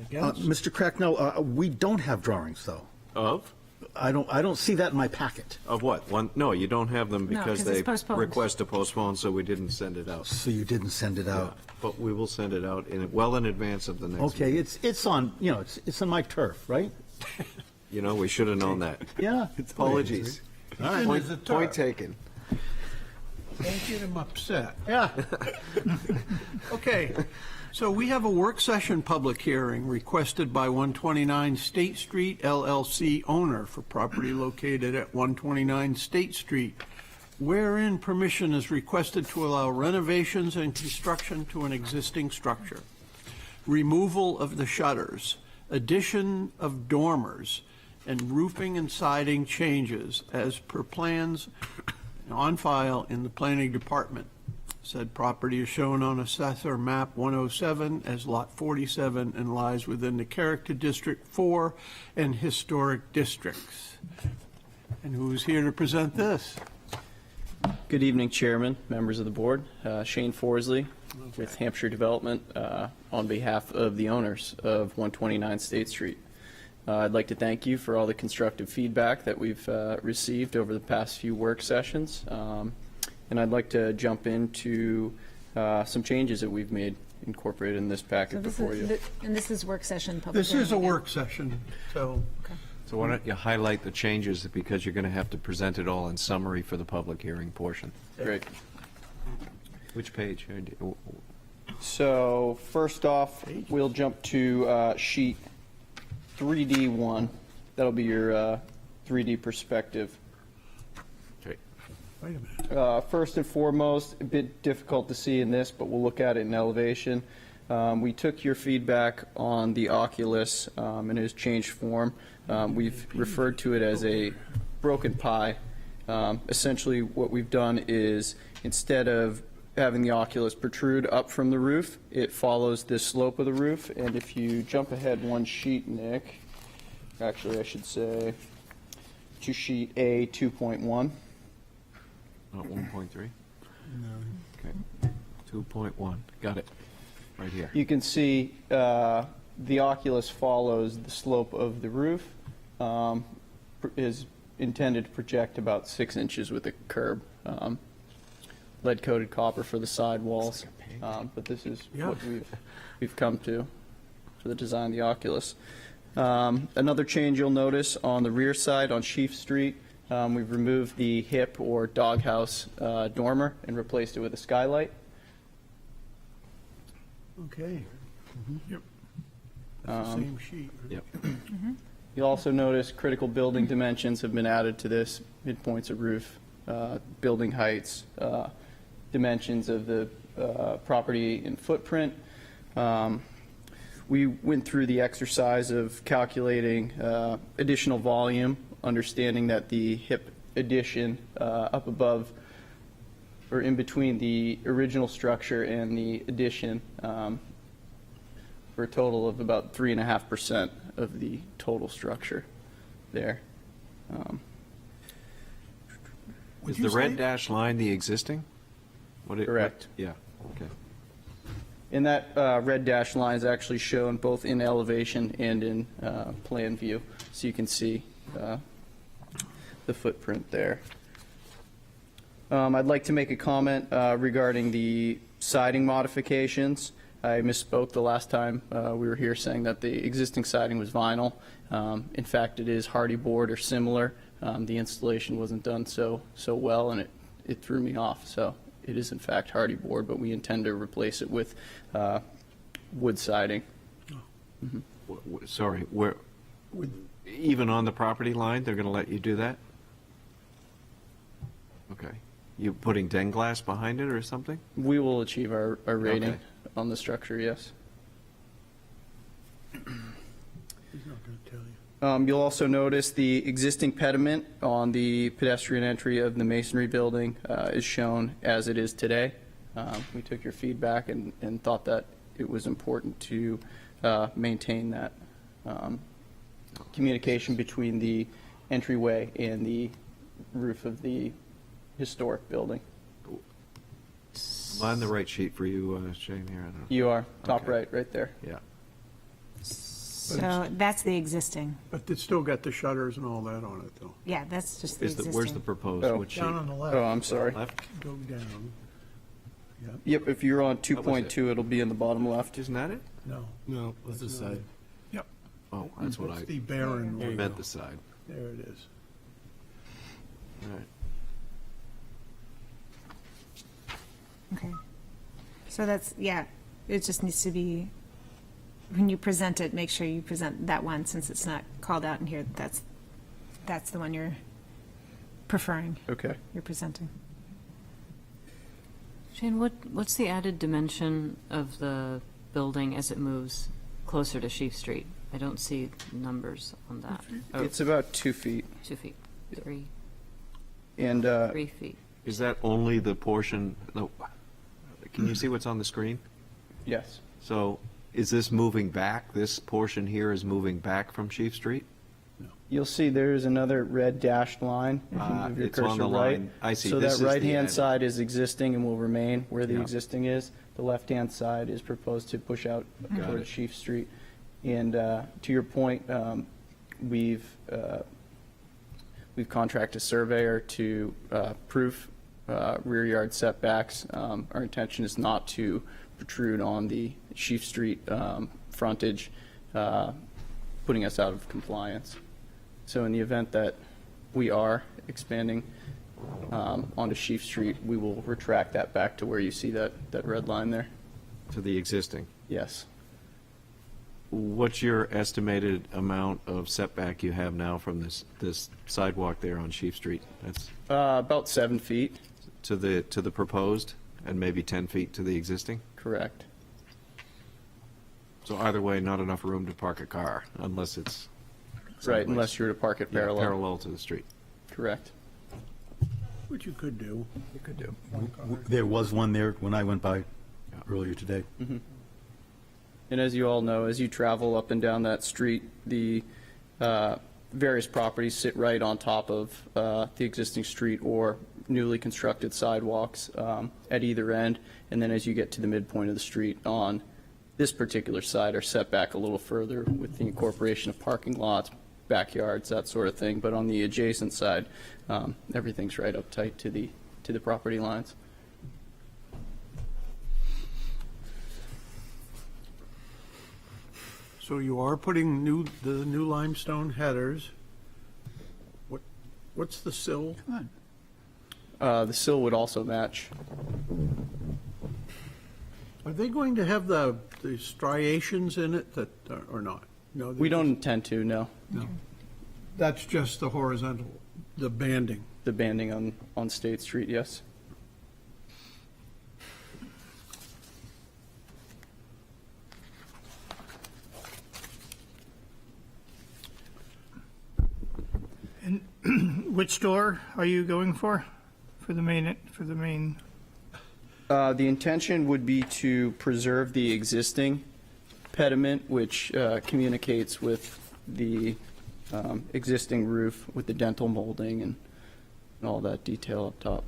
[SPEAKER 3] Against?
[SPEAKER 5] Mr. Cracknell, we don't have drawings, though.
[SPEAKER 1] Of?
[SPEAKER 5] I don't see that in my packet.
[SPEAKER 1] Of what? One? No, you don't have them
[SPEAKER 4] No,
[SPEAKER 1] because
[SPEAKER 4] 'cause
[SPEAKER 1] they
[SPEAKER 4] it's postponed.
[SPEAKER 1] request to postpone, so we didn't send it out.
[SPEAKER 5] So you didn't send it out.
[SPEAKER 1] But we will send it out well in advance of the next
[SPEAKER 5] Okay,
[SPEAKER 1] meeting.
[SPEAKER 5] it's on, it's on my turf, right?
[SPEAKER 1] You know, we should have known that.
[SPEAKER 5] Yeah.
[SPEAKER 1] Apologies.
[SPEAKER 3] All right.
[SPEAKER 1] Point taken.
[SPEAKER 3] Don't get him upset.
[SPEAKER 5] Yeah.
[SPEAKER 3] Okay, so we have a work session public hearing requested by 129 State Street LLC owner for property located at 129 State Street, wherein permission is requested to allow renovations and construction to an existing structure, removal of the shutters, addition of dormers, and roofing and siding changes as per plans on file in the planning department. Said property is shown on assessor map 107 as lot 47 and lies within the Character District 4 and historic districts. And who's here to present this?
[SPEAKER 20] Good evening, Chairman, members of the board. Shane Forsley with Hampshire Development on behalf of the owners of 129 State Street. I'd like to thank you for all the constructive feedback that we've received over the past few work sessions. And I'd like to jump into some changes that we've made incorporated in this packet before you.
[SPEAKER 4] And this is work session public
[SPEAKER 3] This is a
[SPEAKER 4] hearing again.
[SPEAKER 3] work session, so.
[SPEAKER 1] So why don't you highlight the changes, because you're going to have to present it all in summary for the public hearing portion.
[SPEAKER 20] Great.
[SPEAKER 1] Which page?
[SPEAKER 20] So first off, we'll jump to sheet 3D1. That'll be your 3D perspective.
[SPEAKER 1] Okay.
[SPEAKER 3] Wait a minute.
[SPEAKER 20] First and foremost, a bit difficult to see in this, but we'll look at it in elevation. We took your feedback on the Oculus and its changed form. We've referred to it as a broken pie. Essentially, what we've done is, instead of having the Oculus protrude up from the roof, it follows the slope of the roof. And if you jump ahead one sheet, Nick, actually I should say to sheet A 2.1.
[SPEAKER 1] Not 1.3? No. Okay. 2.1. Got it. Right here.
[SPEAKER 20] You can see the Oculus follows the slope of the roof, is intended to project about 6 inches with a curb. Lead-coated copper for the side walls, but this is what we've come to for the design of the Oculus. Another change you'll notice on the rear side on Sheaf Street, we've removed the hip or doghouse dormer and replaced it with a skylight.
[SPEAKER 3] Okay.
[SPEAKER 15] Yep.
[SPEAKER 3] That's the same sheet.
[SPEAKER 1] Yep.
[SPEAKER 20] You'll also notice critical building dimensions have been added to this: midpoints of roof, building heights, dimensions of the property and footprint. We went through the exercise of calculating additional volume, understanding that the hip addition up above or in between the original structure and the addition for a total of about 3.5% of the total structure there.
[SPEAKER 1] Is the red dashed line the existing?
[SPEAKER 20] Correct.
[SPEAKER 1] Yeah, okay.
[SPEAKER 20] And that red dashed line is actually shown both in elevation and in plan view, so you can see the footprint there. I'd like to make a comment regarding the siding modifications. I misspoke the last time we were here saying that the existing siding was vinyl. In fact, it is hardy board or similar. The installation wasn't done so well, and it threw me off. So it is in fact hardy board, but we intend to replace it with wood siding.
[SPEAKER 1] Sorry, where, even on the property line, they're going to let you do that? Okay. You putting den glass behind it or something?
[SPEAKER 20] We will achieve our rating
[SPEAKER 1] Okay.
[SPEAKER 20] on the structure, yes.
[SPEAKER 3] He's not going to tell you.
[SPEAKER 20] You'll also notice the existing pediment on the pedestrian entry of the masonry building is shown as it is today. We took your feedback and thought that it was important to maintain that communication between the entryway and the roof of the historic building.
[SPEAKER 1] Am I on the right sheet for you, Shane, here? I don't know.
[SPEAKER 20] You are, top
[SPEAKER 1] Okay.
[SPEAKER 20] right there.
[SPEAKER 1] Yeah.
[SPEAKER 4] So that's the existing.
[SPEAKER 3] But it's still got the shutters and all that on it, though.
[SPEAKER 4] Yeah, that's just the
[SPEAKER 1] Where's
[SPEAKER 4] existing.
[SPEAKER 1] the proposed?
[SPEAKER 20] Oh.
[SPEAKER 1] Which sheet?
[SPEAKER 3] Down on the left.
[SPEAKER 20] Oh, I'm sorry.
[SPEAKER 1] Left?
[SPEAKER 3] Go down.
[SPEAKER 20] Yep, if you're on
[SPEAKER 1] was
[SPEAKER 20] 2.2, it'll be in the bottom left.
[SPEAKER 1] Isn't that it?
[SPEAKER 3] No.
[SPEAKER 2] No, that's the side.
[SPEAKER 3] Yep.
[SPEAKER 1] Oh, that's what I
[SPEAKER 3] It's the barren one.
[SPEAKER 1] meant the side.
[SPEAKER 3] There it is.
[SPEAKER 1] All right.
[SPEAKER 4] Okay. So that's, yeah, it just needs to be, when you present it, make sure you present that one, since it's not called out in here, that's the one you're preferring,
[SPEAKER 20] Okay.
[SPEAKER 4] you're presenting.
[SPEAKER 9] Shane, what's the added dimension of the building as it moves closer to Sheaf Street? I don't see numbers on that. Oh,
[SPEAKER 20] It's about 2 feet.
[SPEAKER 9] 2 feet, 3,
[SPEAKER 20] And
[SPEAKER 9] 3 feet.
[SPEAKER 1] Is that only the portion, can you see what's on the screen?
[SPEAKER 20] yes.
[SPEAKER 1] So is this moving back? This portion here is moving back from Sheaf Street?
[SPEAKER 20] You'll see there's another red dashed line. If you move your
[SPEAKER 1] it's on
[SPEAKER 20] cursor
[SPEAKER 1] the
[SPEAKER 20] right.
[SPEAKER 1] line. I see.
[SPEAKER 20] So
[SPEAKER 1] This is
[SPEAKER 20] that
[SPEAKER 1] the
[SPEAKER 20] right-hand
[SPEAKER 1] added.
[SPEAKER 20] side is existing and will remain where the
[SPEAKER 1] Yeah.
[SPEAKER 20] existing is. The left-hand side is proposed to push out
[SPEAKER 1] Got
[SPEAKER 20] towards
[SPEAKER 1] it.
[SPEAKER 20] Sheaf Street. And to your point, we've contracted a surveyor to proof rear yard setbacks. Our intention is not to protrude on the Sheaf Street frontage, putting us out of compliance. So in the event that we are expanding onto Sheaf Street, we will retract that back to where you see that red line there.
[SPEAKER 1] To the existing?
[SPEAKER 20] Yes.
[SPEAKER 1] What's your estimated amount of setback you have now from this sidewalk there on Sheaf Street? That's
[SPEAKER 20] About 7 feet,
[SPEAKER 1] to the proposed, and maybe 10 feet to the existing?
[SPEAKER 20] correct.
[SPEAKER 1] So either way, not enough room to park a car, unless it's
[SPEAKER 20] Right,
[SPEAKER 1] sideways.
[SPEAKER 20] unless you were to park it
[SPEAKER 1] Yeah,
[SPEAKER 20] parallel.
[SPEAKER 1] parallel to the street.
[SPEAKER 20] Correct.
[SPEAKER 3] Which you could do.
[SPEAKER 1] You could do.
[SPEAKER 5] There was one there when I went by earlier today.
[SPEAKER 20] And as you all know, as you travel up and down that street, the various properties sit right on top of the existing street or newly constructed sidewalks at either end. And then as you get to the midpoint of the street on this particular side are set back a little further with the incorporation of parking lots, backyards, that sort of thing. But on the adjacent side, everything's right up tight to the property lines.
[SPEAKER 3] So you are putting the new limestone headers. What's the sill?
[SPEAKER 20] The sill would also match.
[SPEAKER 3] Are they going to have the striations in it that, or not? No,
[SPEAKER 20] We don't intend to, no.
[SPEAKER 3] No. That's just the horizontal, the banding.
[SPEAKER 20] The banding on State Street, yes.
[SPEAKER 15] And which door are you going for the main,
[SPEAKER 20] The intention would be to preserve the existing pediment, which communicates with the existing roof with the dental molding and all that detail up top.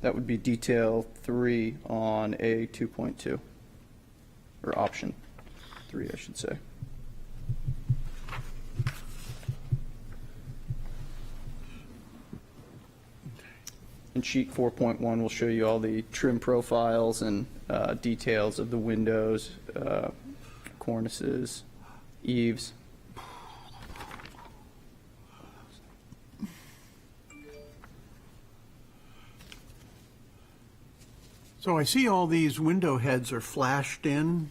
[SPEAKER 20] That would be detail 3 on A 2.2, or option 3, I should say. And sheet 4.1 will show you all the trim profiles and details of the windows, cornices, eaves.
[SPEAKER 3] So I see all these window heads are flashed in.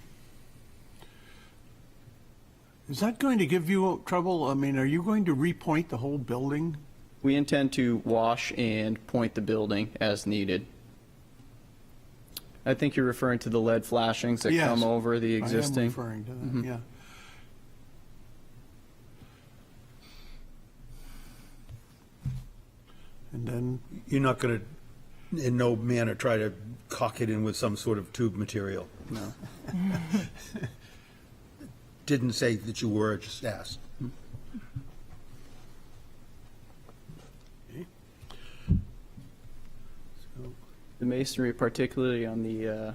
[SPEAKER 3] Is that going to give you trouble? I mean, are you going to repoint the whole building?
[SPEAKER 20] We intend to wash and point the building as needed. I think you're referring to the LED flashings that
[SPEAKER 3] Yes,
[SPEAKER 20] come over the existing.
[SPEAKER 3] I am referring to that, yeah. And then,
[SPEAKER 5] You're not going to, in no manner, try to caulk it in with some sort of tube material?
[SPEAKER 20] No.
[SPEAKER 5] Didn't say that you were, just asked.
[SPEAKER 20] The masonry, particularly on the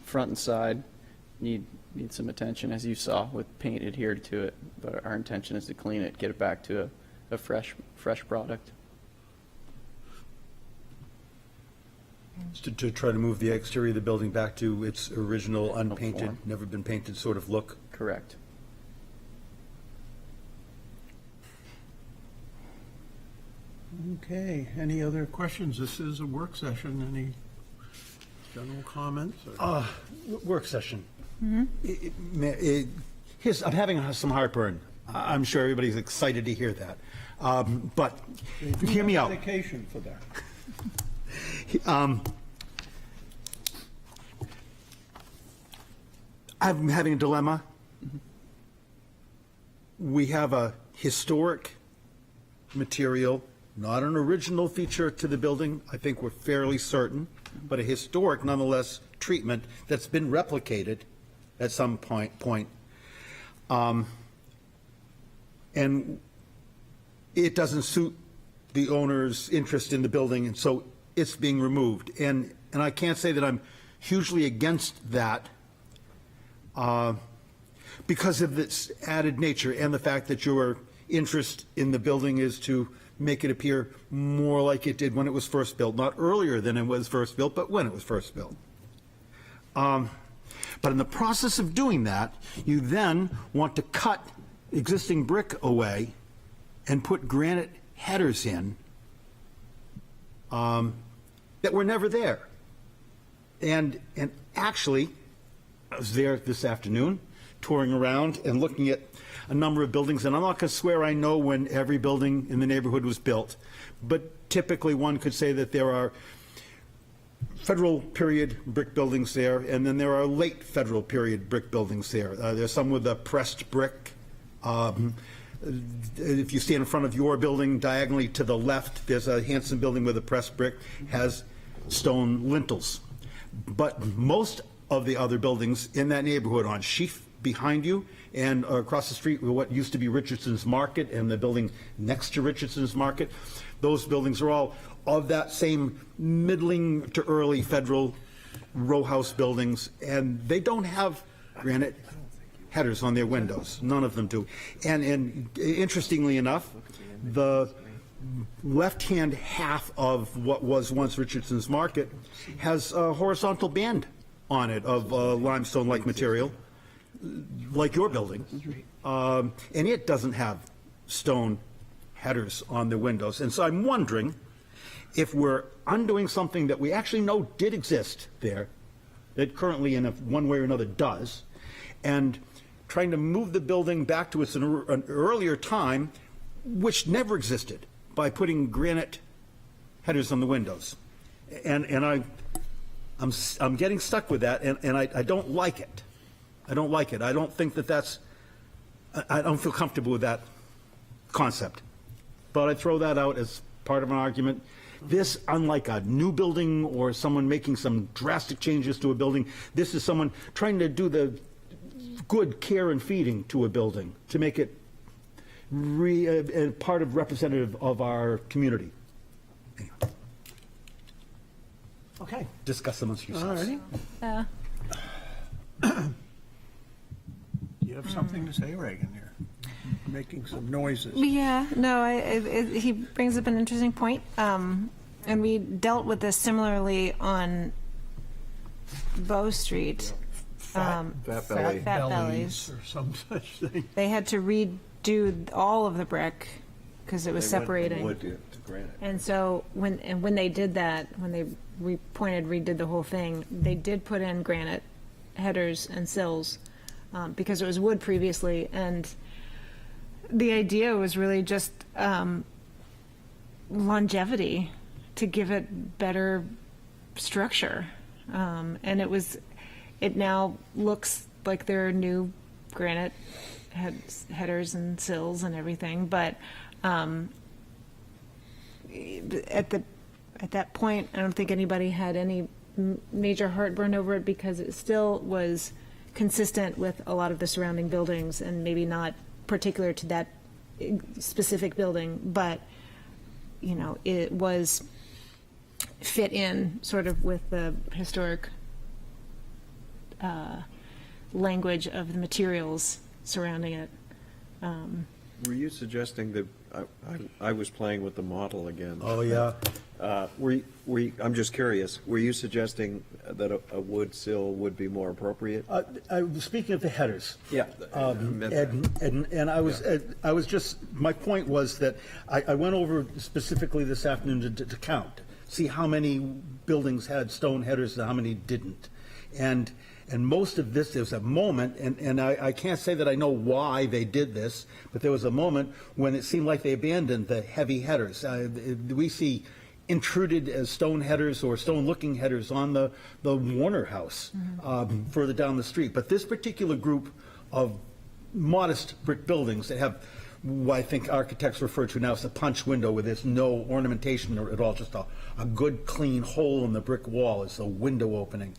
[SPEAKER 20] front and side, need some attention, as you saw, with paint adhered to it. But our intention is to clean it, get it back to a fresh product.
[SPEAKER 5] To try to move the exterior of the building back to its original unpainted,
[SPEAKER 20] form.
[SPEAKER 5] never been painted sort of look?
[SPEAKER 20] Correct.
[SPEAKER 3] okay, any other questions? This is a work session. Any general comments? or-
[SPEAKER 5] Work session. I'm having some heartburn. I'm sure everybody's excited to hear that. But
[SPEAKER 3] They do
[SPEAKER 5] hear me
[SPEAKER 3] have
[SPEAKER 5] out.
[SPEAKER 3] medication for that.
[SPEAKER 5] I'm having a dilemma. We have a historic material, not an original feature to the building, I think we're fairly certain, but a historic nonetheless treatment that's been replicated at some point. And it doesn't suit the owner's interest in the building, and so it's being removed. And I can't say that I'm hugely against that, because of its added nature and the fact that your interest in the building is to make it appear more like it did when it was first built, not earlier than it was first built, but when it was first built. But in the process of doing that, you then want to cut existing brick away and put granite headers in that were never there. And actually, I was there this afternoon, touring around and looking at a number of buildings, and I'm not going to swear I know when every building in the neighborhood was built, but typically one could say that there are federal period brick buildings there, and then there are late federal period brick buildings there. There's some with a pressed brick. If you stand in front of your building, diagonally to the left, there's a Hanson building with a pressed brick, has stone lintels. But most of the other buildings in that neighborhood, on Sheaf behind you and across the street with what used to be Richardson's Market and the building next to Richardson's Market, those buildings are all of that same middling to early federal row house buildings, and they don't have granite headers on their windows. None of them do. And interestingly enough, the left-hand half of what was once Richardson's Market has a horizontal band on it of limestone-like material, like your building. And it doesn't have stone headers on the windows. And so I'm wondering if we're undoing something that we actually know did exist there, that currently in one way or another does, and trying to move the building back to its an earlier time, which never existed, by putting granite headers on the windows. And I'm getting stuck with that, and I don't like it. I don't like it. I don't think that's, I don't feel comfortable with that concept. But I throw that out as part of an argument. This, unlike a new building or someone making some drastic changes to a building, this is someone trying to do the good care and feeding to a building to make it part of representative of our community. Okay, discuss amongst yourselves.
[SPEAKER 3] All righty. Do you have something to say, Reagan, here? Making some noises.
[SPEAKER 13] Yeah, no, he brings up an interesting point.
[SPEAKER 4] And we dealt with this similarly on Bow Street.
[SPEAKER 1] Fat Belly.
[SPEAKER 4] Fat Bellies.
[SPEAKER 3] Or some such thing.
[SPEAKER 4] They had to redo all of the brick because it was
[SPEAKER 1] They went from
[SPEAKER 4] separating.
[SPEAKER 1] wood to granite.
[SPEAKER 4] And so when they did that, when they redid the whole thing, they did put in granite headers and sills because it was wood previously. And the idea was really just longevity, to give it better structure. And it now looks like there are new granite headers and sills and everything, but at that point, I don't think anybody had any major heartburn over it because it still was consistent with a lot of the surrounding buildings and maybe not particular to that specific building, but it was fit in sort of with the historic language of the materials surrounding it.
[SPEAKER 1] Were you suggesting that, I was playing with the model again.
[SPEAKER 5] Oh, yeah.
[SPEAKER 1] I'm just curious, were you suggesting that a wood sill would be more appropriate?
[SPEAKER 5] Speaking of the headers.
[SPEAKER 1] Yeah.
[SPEAKER 5] And I was just, my point was that I went over specifically this afternoon to count, see how many buildings had stone headers and how many didn't. And most of this, there's a moment, and I can't say that I know why they did this, but there was a moment when it seemed like they abandoned the heavy headers. We see intruded as stone headers or stone-looking headers on the Warner House further down the street. But this particular group of modest brick buildings that have what I think architects refer to now as a punch window, where there's no ornamentation at all, just a good clean hole in the brick wall as a window opening.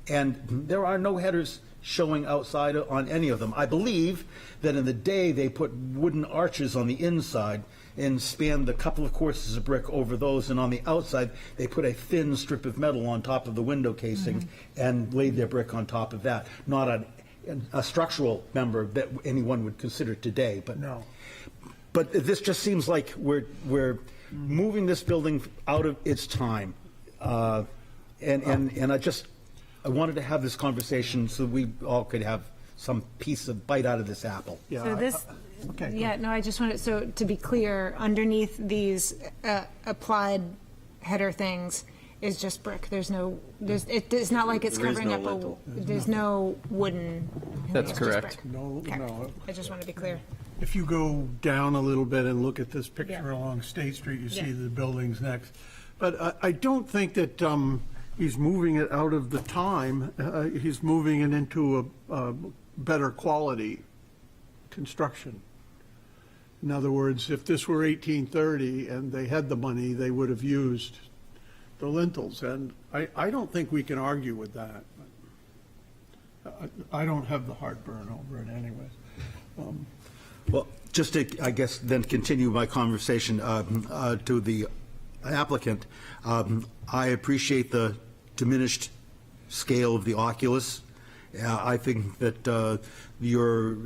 [SPEAKER 5] And there are no headers showing outside on any of them. I believe that in the day they put wooden arches on the inside and spanned a couple of courses of brick over those, and on the outside they put a thin strip of metal on top of the window casing and laid their brick on top of that. Not a structural member that anyone would consider today, but
[SPEAKER 3] No.
[SPEAKER 5] But this just seems like we're moving this building out of its time, and I wanted to have this conversation so we all could have some piece of bite out of this apple.
[SPEAKER 3] Yeah.
[SPEAKER 4] So this,
[SPEAKER 3] Okay.
[SPEAKER 4] yeah, no, I just wanted, so to be clear, underneath these applied header things is just brick. It's not like it's
[SPEAKER 1] There is
[SPEAKER 4] covering
[SPEAKER 1] no
[SPEAKER 4] up
[SPEAKER 1] lintel.
[SPEAKER 4] there's no wooden.
[SPEAKER 20] That's
[SPEAKER 4] it's just
[SPEAKER 20] correct.
[SPEAKER 4] brick.
[SPEAKER 3] No,
[SPEAKER 4] Okay.
[SPEAKER 3] no.
[SPEAKER 4] I just want to be clear.
[SPEAKER 3] If you go down a little bit and look at this picture
[SPEAKER 4] Yeah.
[SPEAKER 3] along State Street, you see
[SPEAKER 4] Yeah.
[SPEAKER 3] the buildings next. But I don't think that he's moving it out of the time. He's moving it into a better quality construction. In other words, if this were 1830 and they had the money, they would have used the lintels. And I don't think we can argue with that. I don't have the heartburn over it anyway.
[SPEAKER 5] Well, just to, I guess, then continue my conversation to the applicant, I appreciate the diminished scale of the oculus. I think that you're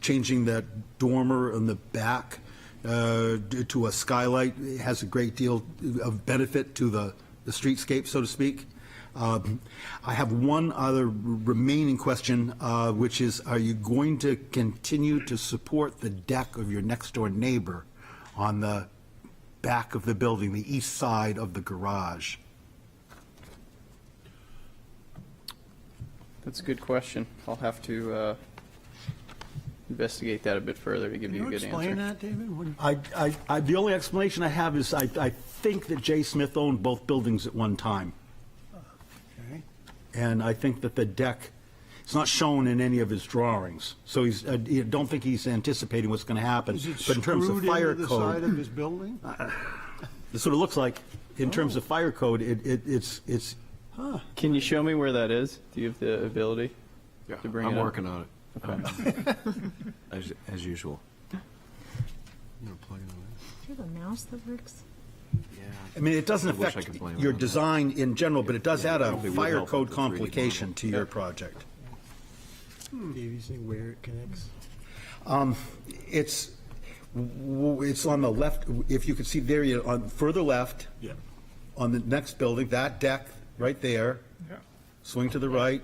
[SPEAKER 5] changing that dormer in the back to a skylight has a great deal of benefit to the streetscape, so to speak. I have one other remaining question, which is, are you going to continue to support the deck of your next-door neighbor on the back of the building, the east side of the garage?
[SPEAKER 20] That's a good question. I'll have to investigate that a bit further to give you a good answer.
[SPEAKER 3] Can you explain that, David?
[SPEAKER 5] The only explanation I have is I think that Jay Smith owned both buildings at one time.
[SPEAKER 3] Okay.
[SPEAKER 5] And I think that the deck, it's not shown in any of his drawings. So I don't think he's anticipating what's going to happen.
[SPEAKER 3] Is it
[SPEAKER 5] But in terms of
[SPEAKER 3] screwed
[SPEAKER 5] fire
[SPEAKER 3] into the side
[SPEAKER 5] code,
[SPEAKER 3] of his building?
[SPEAKER 5] that's what it looks like. In terms of fire code, it's
[SPEAKER 20] Can you show me where that is? Do you have the ability to bring it
[SPEAKER 1] I'm
[SPEAKER 20] up?
[SPEAKER 1] working on it.
[SPEAKER 20] Okay.
[SPEAKER 1] As usual.
[SPEAKER 4] Do you have a mouse that works?
[SPEAKER 5] I mean, it doesn't
[SPEAKER 1] I wish I
[SPEAKER 5] affect
[SPEAKER 1] could blame
[SPEAKER 5] your
[SPEAKER 1] it on that.
[SPEAKER 5] design in general, but it does add a
[SPEAKER 1] probably would
[SPEAKER 5] fire
[SPEAKER 1] help
[SPEAKER 5] code
[SPEAKER 1] with the 3D
[SPEAKER 5] complication
[SPEAKER 1] model.
[SPEAKER 5] to your project.
[SPEAKER 2] Dave, you see where it connects?
[SPEAKER 5] It's on the left, if you could see there, on further left.
[SPEAKER 2] Yeah.
[SPEAKER 5] on the next building, that deck right there,
[SPEAKER 15] Yeah.
[SPEAKER 5] swing to the right,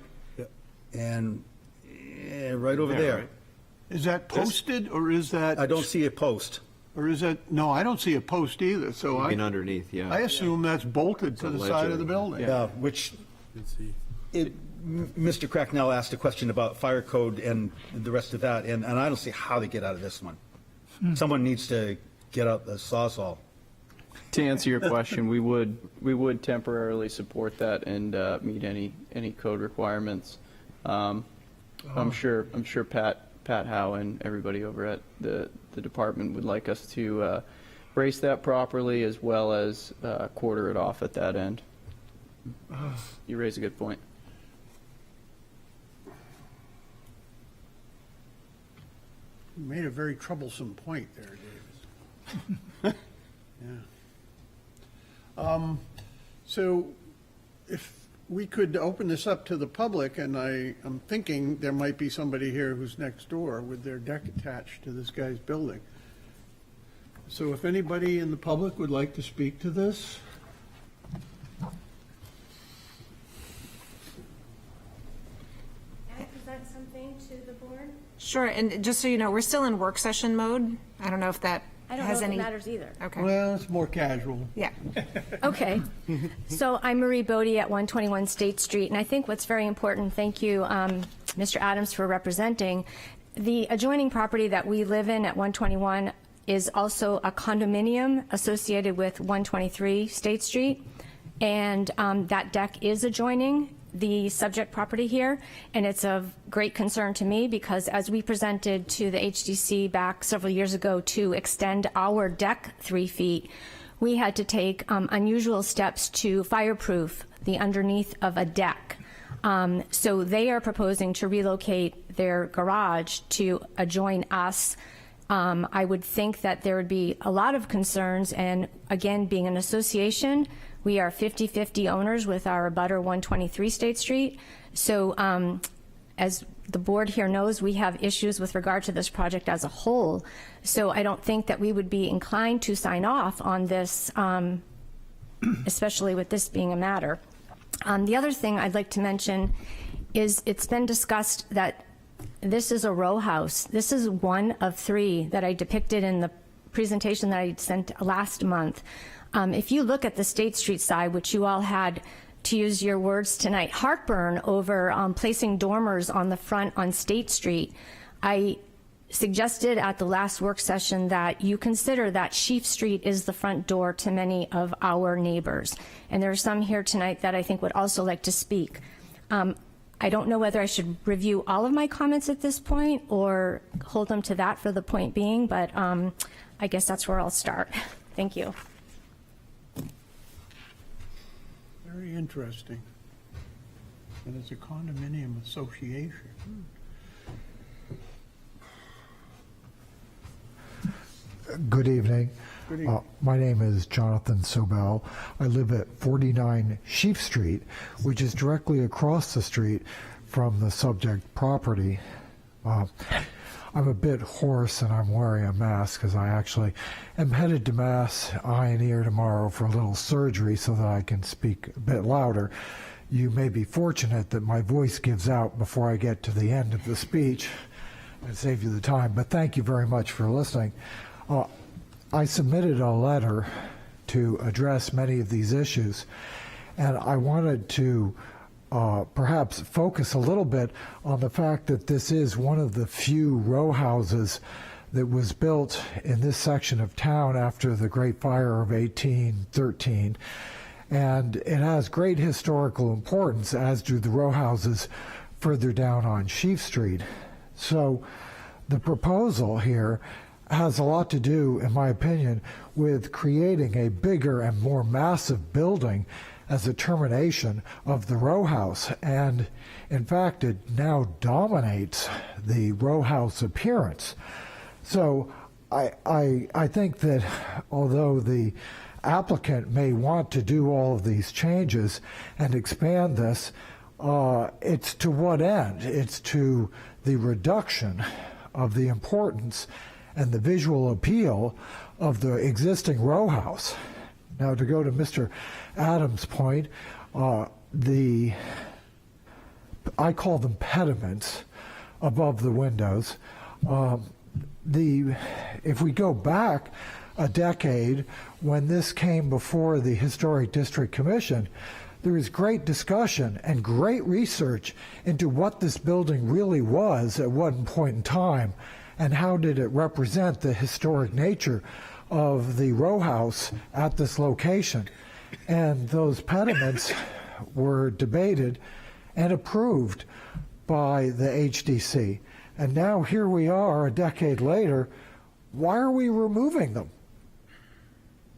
[SPEAKER 5] and right over there.
[SPEAKER 3] Is that posted, or is that?
[SPEAKER 5] I don't see a post.
[SPEAKER 3] Or is that, no, I don't see a post either, so
[SPEAKER 1] I mean,
[SPEAKER 3] I
[SPEAKER 1] underneath, yeah.
[SPEAKER 3] assume that's bolted to
[SPEAKER 1] It's a
[SPEAKER 3] the side of
[SPEAKER 1] ledger.
[SPEAKER 3] the building.
[SPEAKER 5] Yeah, which, Mr. Cracknell asked a question about fire code and the rest of that, and I don't see how they get out of this one. Someone needs to get out the Sawzall.
[SPEAKER 20] To answer your question, we would temporarily support that and meet any code requirements. I'm sure Pat Howe and everybody over at the department would like us to brace that properly, as well as quarter it off at that end. You raise a good point.
[SPEAKER 3] You made a very troublesome point there, Davis. Yeah. So if we could open this up to the public, and I'm thinking there might be somebody here who's next door with their deck attached to this guy's building. So if anybody in the public would like to speak to this?
[SPEAKER 21] Can I present something to the board?
[SPEAKER 4] Sure, and just so you know, we're still in work session mode. I don't know if that
[SPEAKER 21] I don't
[SPEAKER 4] has
[SPEAKER 21] know if
[SPEAKER 4] any.
[SPEAKER 21] it matters either.
[SPEAKER 4] Okay.
[SPEAKER 3] Well, it's more casual.
[SPEAKER 4] Yeah.
[SPEAKER 21] Okay. So I'm Marie Bodie at 121 State Street, and I think what's very important, thank you, Mr. Adams, for representing, the adjoining property that we live in at 121 is also a condominium associated with 123 State Street, and that deck is adjoining the subject property here, and it's of great concern to me because as we presented to the HDC back several years ago to extend our deck 3 feet, we had to take unusual steps to fireproof the underneath of a deck. So they are proposing to relocate their garage to adjoin us. I would think that there would be a lot of concerns, and again, being an association, we are 50-50 owners with our abutter 123 State Street. So as the board here knows, we have issues with regard to this project as a whole. So I don't think that we would be inclined to sign off on this, especially with this being a matter. The other thing I'd like to mention is it's been discussed that this is a row house. This is one of 3 that I depicted in the presentation that I sent last month. If you look at the State Street side, which you all had, to use your words tonight, heartburn over placing dormers on the front on State Street, I suggested at the last work session that you consider that Sheaf Street is the front door to many of our neighbors. And there are some here tonight that I think would also like to speak. I don't know whether I should review all of my comments at this point or hold them to that for the point being, but I guess that's where I'll start. Thank you.
[SPEAKER 3] Very interesting. And it's a condominium association.
[SPEAKER 22] Good evening.
[SPEAKER 3] Good evening.
[SPEAKER 22] My name is Jonathan Sobel. I live at 49 Sheaf Street, which is directly across the street from the subject property. I'm a bit hoarse and I'm wearing a mask because I actually am headed to Mass Eye and Ear tomorrow for a little surgery so that I can speak a bit louder. You may be fortunate that my voice gives out before I get to the end of the speech and save you the time, but thank you very much for listening. I submitted a letter to address many of these issues, and I wanted to perhaps focus a little bit on the fact that this is one of the few row houses that was built in this section of town after the Great Fire of 1813, and it has great historical importance, as do the row houses further down on Sheaf Street. So the proposal here has a lot to do, in my opinion, with creating a bigger and more massive building as a termination of the row house. And in fact, it now dominates the row house appearance. So I think that although the applicant may want to do all of these changes and expand this, it's to what end? It's to the reduction of the importance and the visual appeal of the existing row house. Now, to go to Mr. Adams' point, I call them pediments above the windows. If we go back a decade, when this came before the Historic District Commission, there was great discussion and great research into what this building really was at one point in time and how did it represent the historic nature of the row house at this location. And those pediments were debated and approved by the HDC. And now here we are a decade later. Why are we removing them?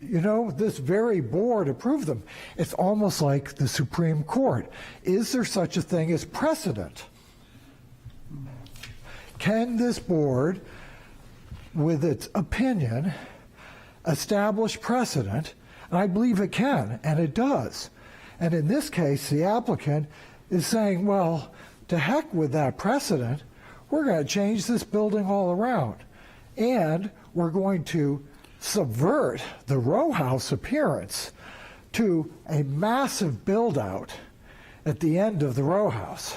[SPEAKER 22] You know, this very board approved them. It's almost like the Supreme Court. Is there such a thing as precedent? Can this board, with its opinion, establish precedent? And I believe it can, and it does. And in this case, the applicant is saying, well, to heck with that precedent, we're going to change this building all around. And we're going to subvert the row house appearance to a massive build-out at the end of the row house.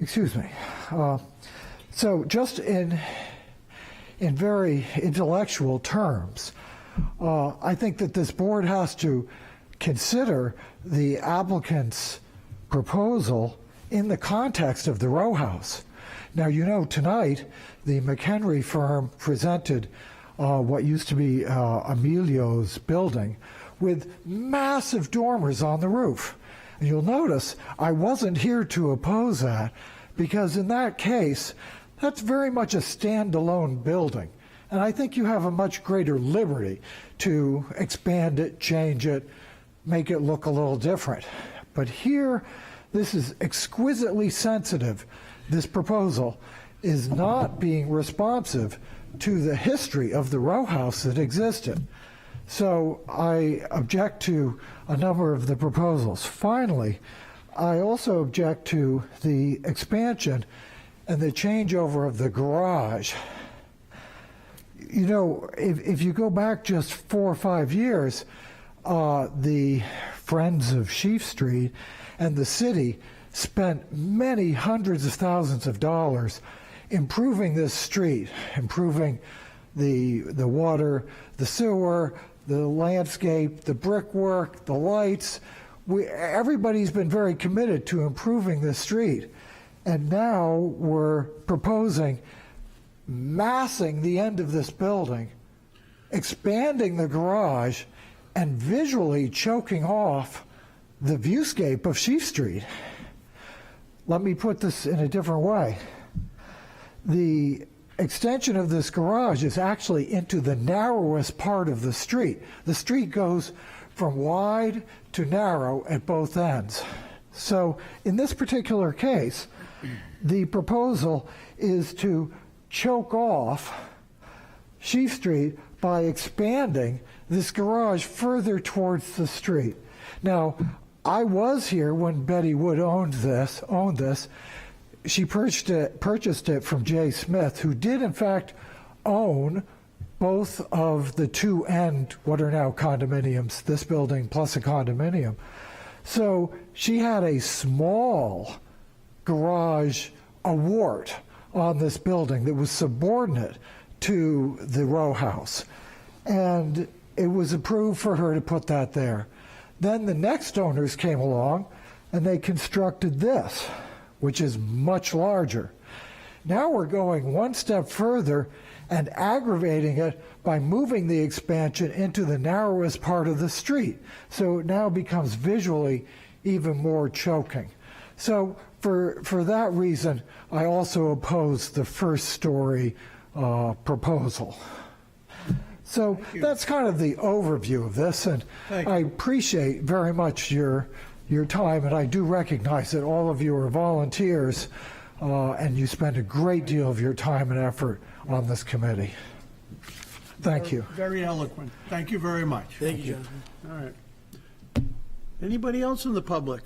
[SPEAKER 22] Excuse me. So just in very intellectual terms, I think that this board has to consider the applicant's proposal in the context of the row house. Now, you know, tonight, the McHenry firm presented what used to be Emilio's building with massive dormers on the roof. And you'll notice I wasn't here to oppose that because in that case, that's very much a standalone building. And I think you have a much greater liberty to expand it, change it, make it look a little different. But here, this is exquisitely sensitive. This proposal is not being responsive to the history of the row house that existed. So I object to a number of the proposals. Finally, I also object to the expansion and the changeover of the garage. You know, if you go back just 4 or 5 years, the Friends of Sheaf Street and the city spent many hundreds of thousands of dollars improving this street, improving the water, the sewer, the landscape, the brickwork, the lights. Everybody's been very committed to improving this street. And now we're proposing massing the end of this building, expanding the garage, and visually choking off the viewscape of Sheaf Street. Let me put this in a different way. The extension of this garage is actually into the narrowest part of the street. The street goes from wide to narrow at both ends. So in this particular case, the proposal is to choke off Sheaf Street by expanding this garage further towards the street. Now, I was here when Betty Wood owned this. She purchased it from Jay Smith, who did in fact own both of the two end, what are now condominiums, this building plus a condominium. So she had a small garage award on this building that was subordinate to the row house. And it was approved for her to put that there. Then the next owners came along and they constructed this, which is much larger. Now we're going one step further and aggravating it by moving the expansion into the narrowest part of the street. So it now becomes visually even more choking. So for that reason, I also oppose the first story proposal. So that's kind of the overview of this, and I appreciate very much your time, and I do recognize that all of you are volunteers, and you spend a great deal of your time and effort on this committee. Thank you.
[SPEAKER 3] Very eloquent. Thank you very much.
[SPEAKER 2] Thank you, Jonathan.
[SPEAKER 3] All right. Anybody else in the public?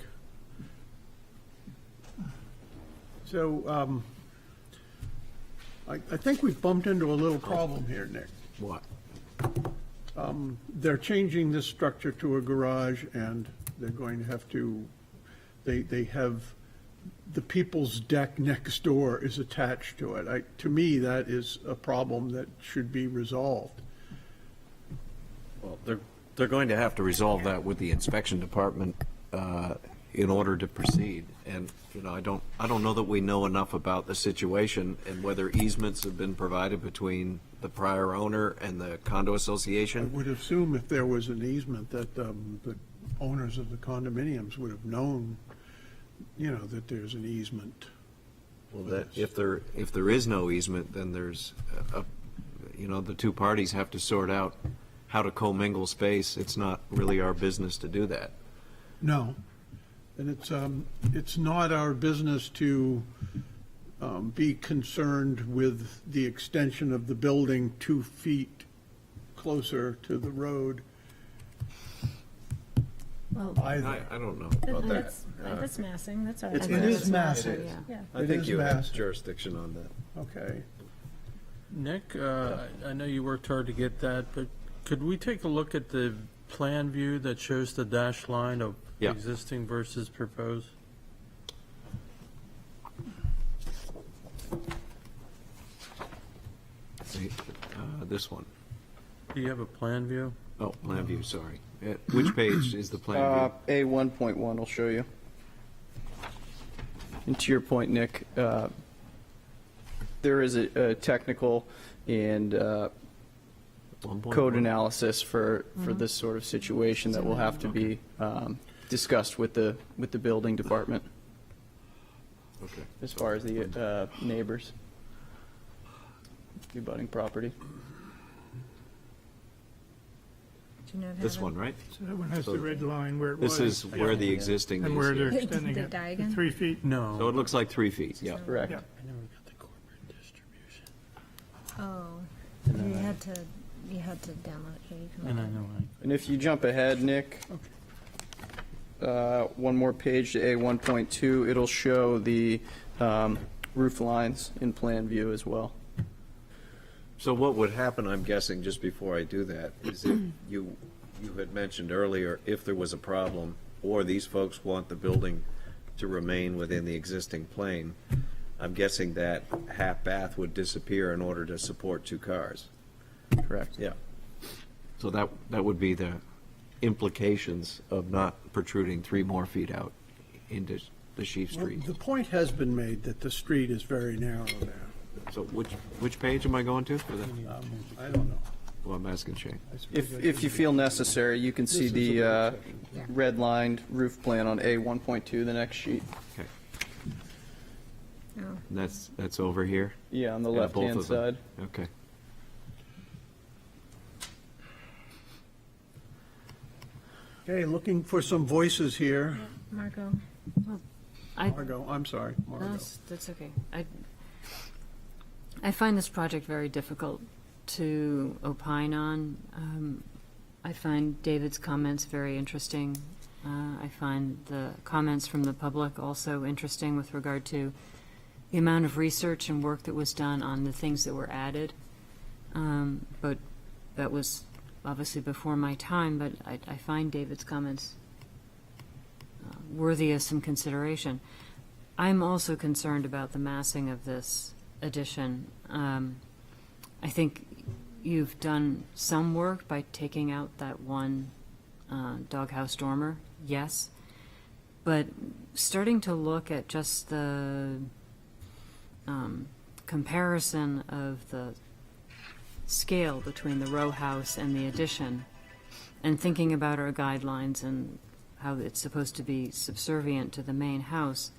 [SPEAKER 3] So I think we've bumped into a little problem here, Nick.
[SPEAKER 1] What?
[SPEAKER 3] They're changing this structure to a garage, and they're going to have to, they have, the people's deck next door is attached to it. To me, that is a problem that should be resolved.
[SPEAKER 1] Well, they're going to have to resolve that with the inspection department in order to proceed. And, you know, I don't know that we know enough about the situation and whether easements have been provided between the prior owner and the condo
[SPEAKER 3] I
[SPEAKER 1] association.
[SPEAKER 3] would assume if there was an easement that the owners of the condominiums would have known, you know, that there's an easement.
[SPEAKER 1] Well, that, if there is no easement, then there's, you know, the two parties have to sort out how to commingle space. It's not really our business to do that.
[SPEAKER 3] No. And it's not our business to be concerned with the extension of the building 2 feet closer to the road.
[SPEAKER 4] Well,
[SPEAKER 3] Either.
[SPEAKER 1] I don't know about that.
[SPEAKER 4] That's massing, that's all right.
[SPEAKER 3] It is massive.
[SPEAKER 4] Yeah.
[SPEAKER 1] I
[SPEAKER 3] It
[SPEAKER 1] think
[SPEAKER 3] is
[SPEAKER 1] you have
[SPEAKER 3] massive.
[SPEAKER 1] jurisdiction on that.
[SPEAKER 3] Okay.
[SPEAKER 8] Nick, I know you worked hard to get that, but could we take a look at the plan view that shows the dashed line of
[SPEAKER 1] Yeah.
[SPEAKER 8] existing versus proposed?
[SPEAKER 1] This one.
[SPEAKER 8] Do you have a plan view?
[SPEAKER 1] Oh, plan view, sorry. Which page is the plan view?
[SPEAKER 20] A1.1 will show you. And to your point, Nick, there is a technical and code analysis for this sort of situation that will have to be discussed with the building department
[SPEAKER 1] Okay.
[SPEAKER 20] as far as the neighbors, the abutting property.
[SPEAKER 4] Do you know
[SPEAKER 1] This one, right?
[SPEAKER 15] So that one has the red line where it was.
[SPEAKER 1] This is where the existing
[SPEAKER 15] And
[SPEAKER 1] is
[SPEAKER 15] where they're
[SPEAKER 1] here.
[SPEAKER 15] extending
[SPEAKER 4] The
[SPEAKER 15] it.
[SPEAKER 4] diagram?
[SPEAKER 15] 3 feet.
[SPEAKER 8] No.
[SPEAKER 1] So it looks like 3 feet, yeah.
[SPEAKER 20] Correct.
[SPEAKER 15] Yeah.
[SPEAKER 8] I never got the corporate distribution.
[SPEAKER 4] Oh, you had to download it. Here, you can
[SPEAKER 8] And
[SPEAKER 4] look
[SPEAKER 8] I
[SPEAKER 4] at it.
[SPEAKER 8] know
[SPEAKER 20] And if you jump ahead, Nick, one more page to A1.2, it'll show the roof lines in plan view as well.
[SPEAKER 1] So what would happen, I'm guessing, just before I do that, is if you had mentioned earlier, if there was a problem, or these folks want the building to remain within the existing plane, I'm guessing that half bath would disappear in order to support 2 cars.
[SPEAKER 20] Correct.
[SPEAKER 1] Yeah. So that would be the implications of not protruding 3 more feet out into the Sheaf
[SPEAKER 3] Well,
[SPEAKER 1] Street.
[SPEAKER 3] the point has been made that the street is very narrow there.
[SPEAKER 1] So which page am I going to for that?
[SPEAKER 3] I don't know.
[SPEAKER 1] Well, I'm asking Shane.
[SPEAKER 20] If you feel necessary, you can see the red-lined roof plan on A1.2, the next sheet.
[SPEAKER 1] Okay.
[SPEAKER 4] Oh.
[SPEAKER 1] And that's over here?
[SPEAKER 20] Yeah, on the
[SPEAKER 1] Yeah, both
[SPEAKER 20] left-hand
[SPEAKER 1] of them.
[SPEAKER 20] side.
[SPEAKER 1] Okay.
[SPEAKER 3] Okay, looking for some voices here.
[SPEAKER 4] Marco.
[SPEAKER 3] Margot, I'm sorry, Margot.
[SPEAKER 9] That's okay. I find this project very difficult to opine on. I find David's comments very interesting. I find the comments from the public also interesting with regard to the amount of research and work that was done on the things that were added. But that was obviously before my time, but I find David's comments worthy of some consideration. I'm also concerned about the massing of this addition. I think you've done some work by taking out that one doghouse dormer, yes, but starting to look at just the comparison of the scale between the row house and the addition, and thinking about our guidelines and how it's supposed to be subservient to the main house,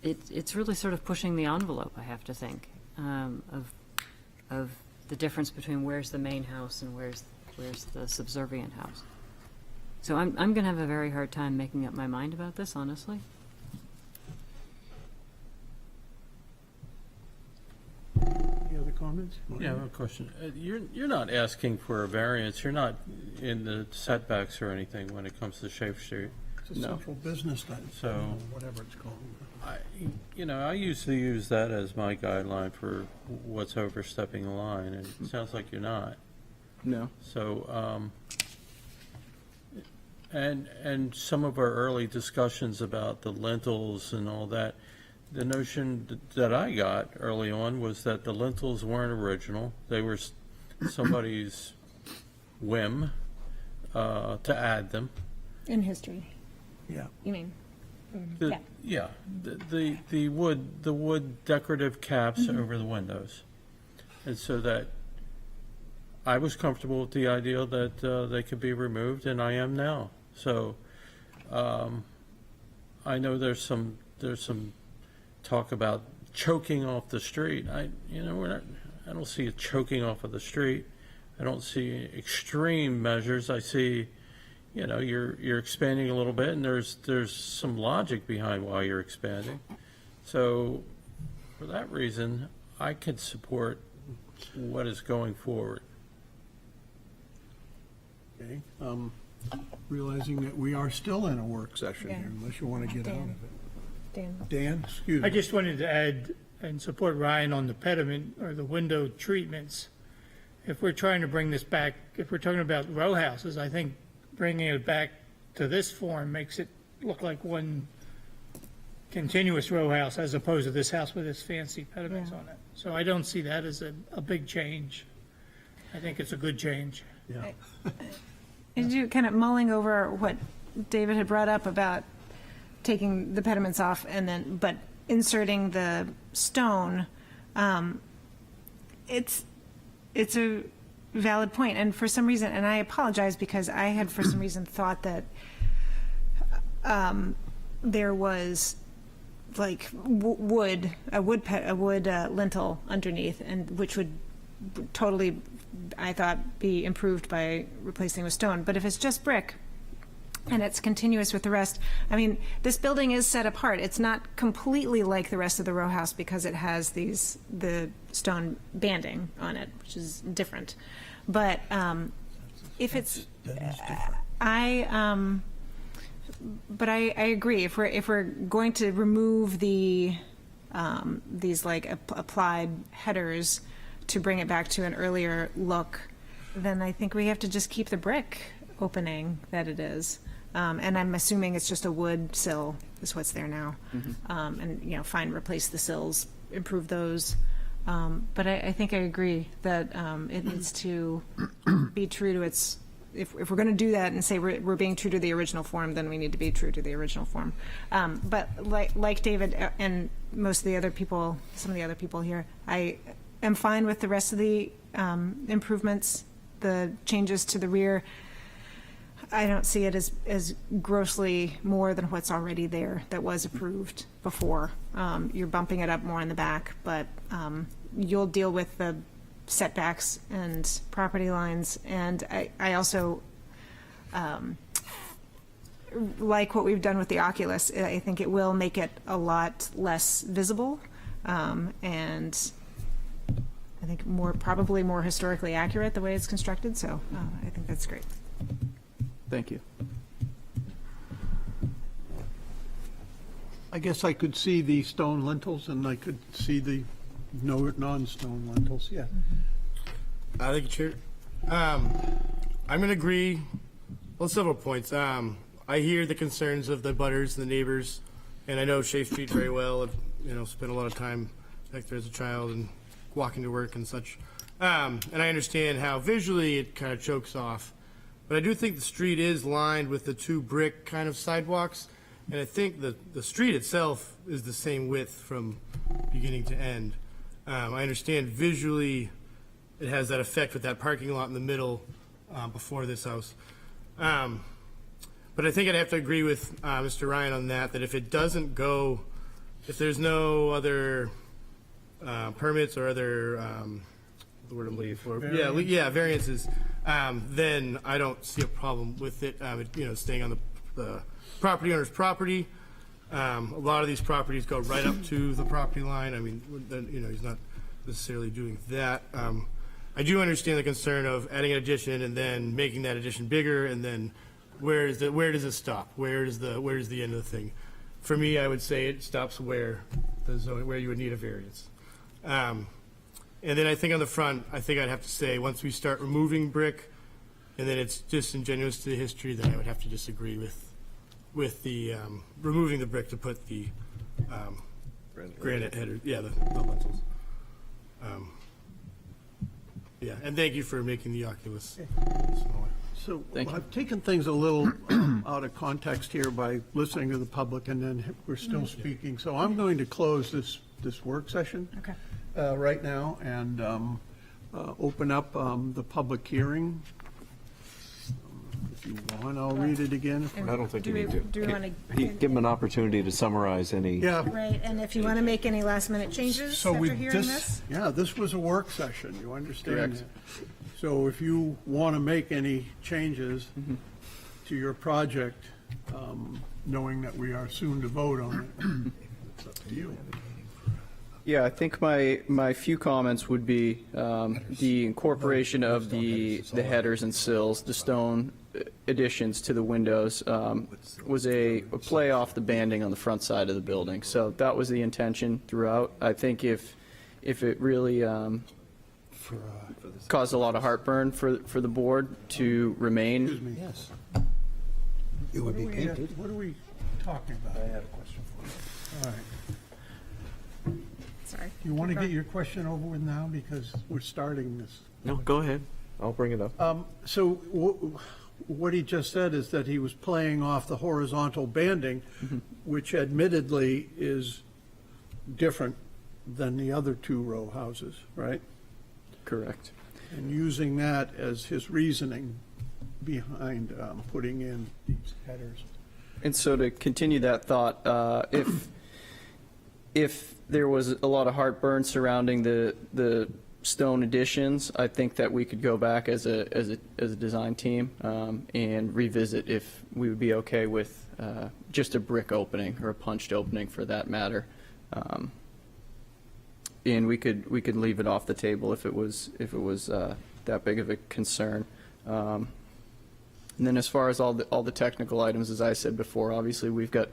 [SPEAKER 9] it's really sort of pushing the envelope, I have to think, of the difference between where's the main house and where's the subservient house. So I'm going to have a very hard time making up my mind about this, honestly.
[SPEAKER 3] Any other comments?
[SPEAKER 8] Yeah, I have a question. You're not asking for a variance. You're not in the setbacks or anything when it comes to Shafe Street.
[SPEAKER 3] It's a central business, then,
[SPEAKER 8] So,
[SPEAKER 3] whatever it's called.
[SPEAKER 8] I usually use that as my guideline for what's overstepping the line, and it sounds like you're not.
[SPEAKER 20] No.
[SPEAKER 8] So, and some of our early discussions about the lintels and all that, the notion that I got early on was that the lintels weren't original. They were somebody's whim to add them.
[SPEAKER 4] In history,
[SPEAKER 3] Yeah.
[SPEAKER 4] you mean?
[SPEAKER 8] Yeah, the wood decorative caps over the windows. And so that I was comfortable with the idea that they could be removed, and I am now. So I know there's some talk about choking off the street. I don't see it choking off of the street. I don't see extreme measures. I see, you're expanding a little bit, and there's some logic behind why you're expanding. So for that reason, I could support what is going forward.
[SPEAKER 3] Okay. Realizing that we are still in a work session
[SPEAKER 4] Yeah.
[SPEAKER 3] here, unless you want to get out of it.
[SPEAKER 4] Dan.
[SPEAKER 3] Dan, excuse me.
[SPEAKER 15] I just wanted to add and support Ryan on the pediment or the window treatments. If we're trying to bring this back, if we're talking about row houses, I think bringing it back to this form makes it look like one continuous row house as opposed to this house with its fancy pediments on it. So I don't see that as a big change. I think it's a good change.
[SPEAKER 3] Yeah.
[SPEAKER 4] And you kind of mulling over what David had brought up about taking the pediments off but inserting the stone, it's a valid point. And for some reason, and I apologize because I had for some reason thought that there was like a wood lintel underneath, and which would totally, I thought, be improved by replacing with stone. But if it's just brick and it's continuous with the rest, I mean, this building is set apart. It's not completely like the rest of the row house because it has the stone banding on it, which is different. But if it's, but I agree. If we're going to remove these like applied headers to bring it back to an earlier look, then I think we have to just keep the brick opening that it is. And I'm assuming it's just a wood sill is what's there now. And, fine, replace the sills, improve those. But I think I agree that it needs to be true to its, if we're going to do that and say we're being true to the original form, then we need to be true to the original form. But like David and most of the other people, some of the other people here, I am fine with the rest of the improvements, the changes to the rear. I don't see it as grossly more than what's already there that was approved before. You're bumping it up more in the back, but you'll deal with the setbacks and property lines. And I also like what we've done with the Oculus. I think it will make it a lot less visible, and I think probably more historically accurate the way it's constructed. So I think that's great.
[SPEAKER 20] Thank you.
[SPEAKER 3] I guess I could see the stone lintels, and I could see the non-stone lintels, yeah.
[SPEAKER 2] Thank you, Chair. I'm going to agree on several points. I hear the concerns of the butters and the neighbors, and I know Shea Street very well. I've spent a lot of time back there as a child and walking to work and such. And I understand how visually it kind of chokes off. But I do think the street is lined with the two brick kind of sidewalks, and I think the street itself is the same width from beginning to end. I understand visually it has that effect with that parking lot in the middle before this house. But I think I'd have to agree with Mr. Ryan on that if it doesn't go, if there's no other permits or other, the word I'm looking for, variances, then I don't see a problem with it, staying on the property owner's property. A lot of these properties go right up to the property line. I mean, he's not necessarily doing that. I do understand the concern of adding an addition and then making that addition bigger, and then where does it stop? Where's the end of the thing? For me, I would say it stops where you would need a variance. And then I think on the front, I think I'd have to say, once we start removing brick, and then it's disingenuous to the history, then I would have to disagree with the removing the brick to put the granite header, yeah, the lentils. Yeah, and thank you for making the Oculus smaller.
[SPEAKER 3] So
[SPEAKER 20] Thank you.
[SPEAKER 3] I've taken things a little out of context here by listening to the public, and then we're still speaking. So I'm going to close this work session right now and open up the public hearing. If you want, I'll read it again.
[SPEAKER 1] I don't think you need to.
[SPEAKER 4] Do we want to?
[SPEAKER 1] Give them an opportunity to summarize any.
[SPEAKER 3] Yeah.
[SPEAKER 4] Right, and if you want to make any last minute changes
[SPEAKER 3] So
[SPEAKER 4] after hearing this?
[SPEAKER 3] Yeah, this was a work session, you understand
[SPEAKER 20] Correct.
[SPEAKER 3] that? So if you want to make any changes to your project, knowing that we are soon to vote on it, it's up to you.
[SPEAKER 20] Yeah, I think my few comments would be the incorporation of the headers and sills, the stone additions to the windows, was a play off the banding on the front side of the building. So that was the intention throughout. I think if it really caused a lot of heartburn for the board to remain.
[SPEAKER 3] Yes.
[SPEAKER 22] It would be painted.
[SPEAKER 3] What are we talking about?
[SPEAKER 22] I had a question for you.
[SPEAKER 3] All right.
[SPEAKER 4] Sorry.
[SPEAKER 3] You want to get your question over with now, because we're starting this.
[SPEAKER 1] No, go ahead. I'll bring it up.
[SPEAKER 3] So what he just said is that he was playing off the horizontal banding, which admittedly is different than the other two row houses, right?
[SPEAKER 20] Correct.
[SPEAKER 3] And using that as his reasoning behind putting in these headers.
[SPEAKER 20] And so to continue that thought, if there was a lot of heartburn surrounding the stone additions, I think that we could go back as a design team and revisit if we would be okay with just a brick opening or a punched opening for that matter. And we could leave it off the table if it was that big of a concern. And then as far as all the technical items, as I said before, obviously we've got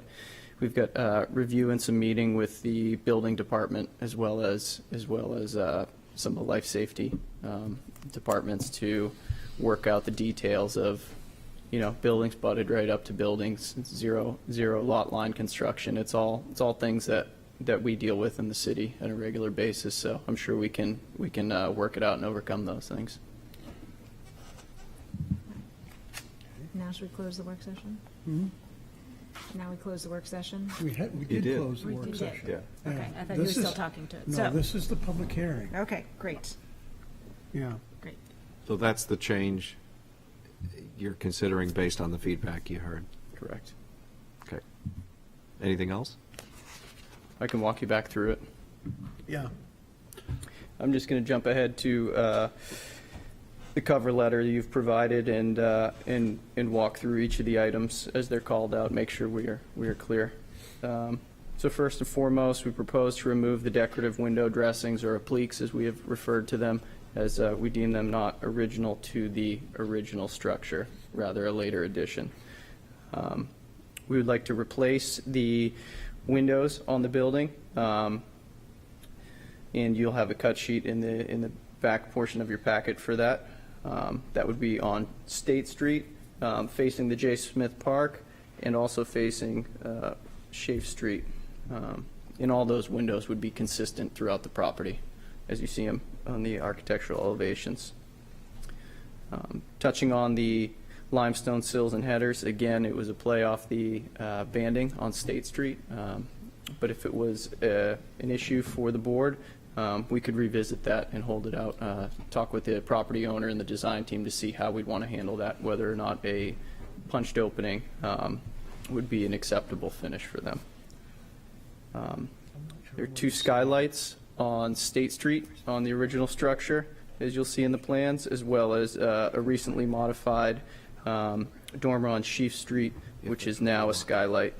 [SPEAKER 20] review and some meeting with the building department as well as some of the life safety departments to work out the details of, buildings butted right up to buildings, zero lot line construction. It's all things that we deal with in the city on a regular basis. So I'm sure we can work it out and overcome those things.
[SPEAKER 4] Now should we close the work session?
[SPEAKER 3] Mm-hmm.
[SPEAKER 4] Now we close the work session?
[SPEAKER 3] We did close the
[SPEAKER 4] We
[SPEAKER 3] work
[SPEAKER 4] did.
[SPEAKER 3] session.
[SPEAKER 1] Yeah.
[SPEAKER 4] Okay, I thought you were
[SPEAKER 3] This
[SPEAKER 4] still
[SPEAKER 3] is-
[SPEAKER 4] talking to it.
[SPEAKER 3] No,
[SPEAKER 4] So-
[SPEAKER 3] this is the public hearing.
[SPEAKER 4] Okay, great,
[SPEAKER 3] Yeah.
[SPEAKER 4] great.
[SPEAKER 1] So that's the change you're considering based on the feedback you heard.
[SPEAKER 20] Correct.
[SPEAKER 1] Okay. Anything else?
[SPEAKER 20] I can walk you back through it.
[SPEAKER 3] Yeah.
[SPEAKER 20] I'm just going to jump ahead to the cover letter you've provided and walk through each of the items as they're called out, make sure we are clear. So first and foremost, we propose to remove the decorative window dressings, or appliques as we have referred to them, as we deem them not original to the original structure, rather a later addition. We would like to replace the windows on the building, and you'll have a cut sheet in the back portion of your packet for that. That would be on State Street, facing the J. Smith Park, and also facing Schaaf Street. And all those windows would be consistent throughout the property, as you see them on the architectural elevations. Touching on the limestone sills and headers, again, it was a play off the banding on State Street. But if it was an issue for the board, we could revisit that and hold it out, talk with the property owner and the design team to see how we'd want to handle that, whether or not a punched opening would be an acceptable finish for them. There are two skylights on State Street on the original structure, as you'll see in the plans, as well as a recently modified dormer on Schaaf Street, which is now a skylight.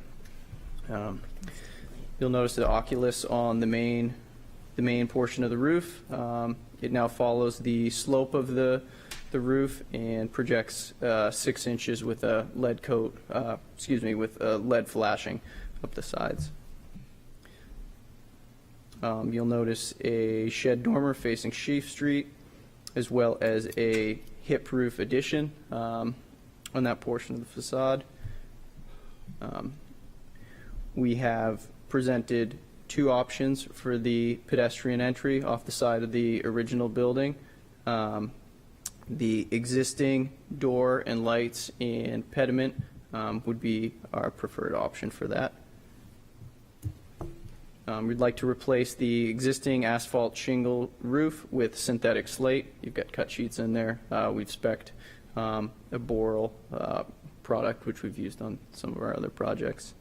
[SPEAKER 20] You'll notice the oculus on the main portion of the roof. It now follows the slope of the roof and projects 6 inches with a lead coat, with lead flashing up the sides. You'll notice a shed dormer facing Sheaf Street, as well as a hip roof addition on that portion of the facade. We have presented two options for the pedestrian entry off the side of the original building. The existing door and lights and pediment would be our preferred option for that. We'd like to replace the existing asphalt shingle roof with synthetic slate. You've got cut sheets in there. We've spec'd a Boral product, which we've used on some of our other projects.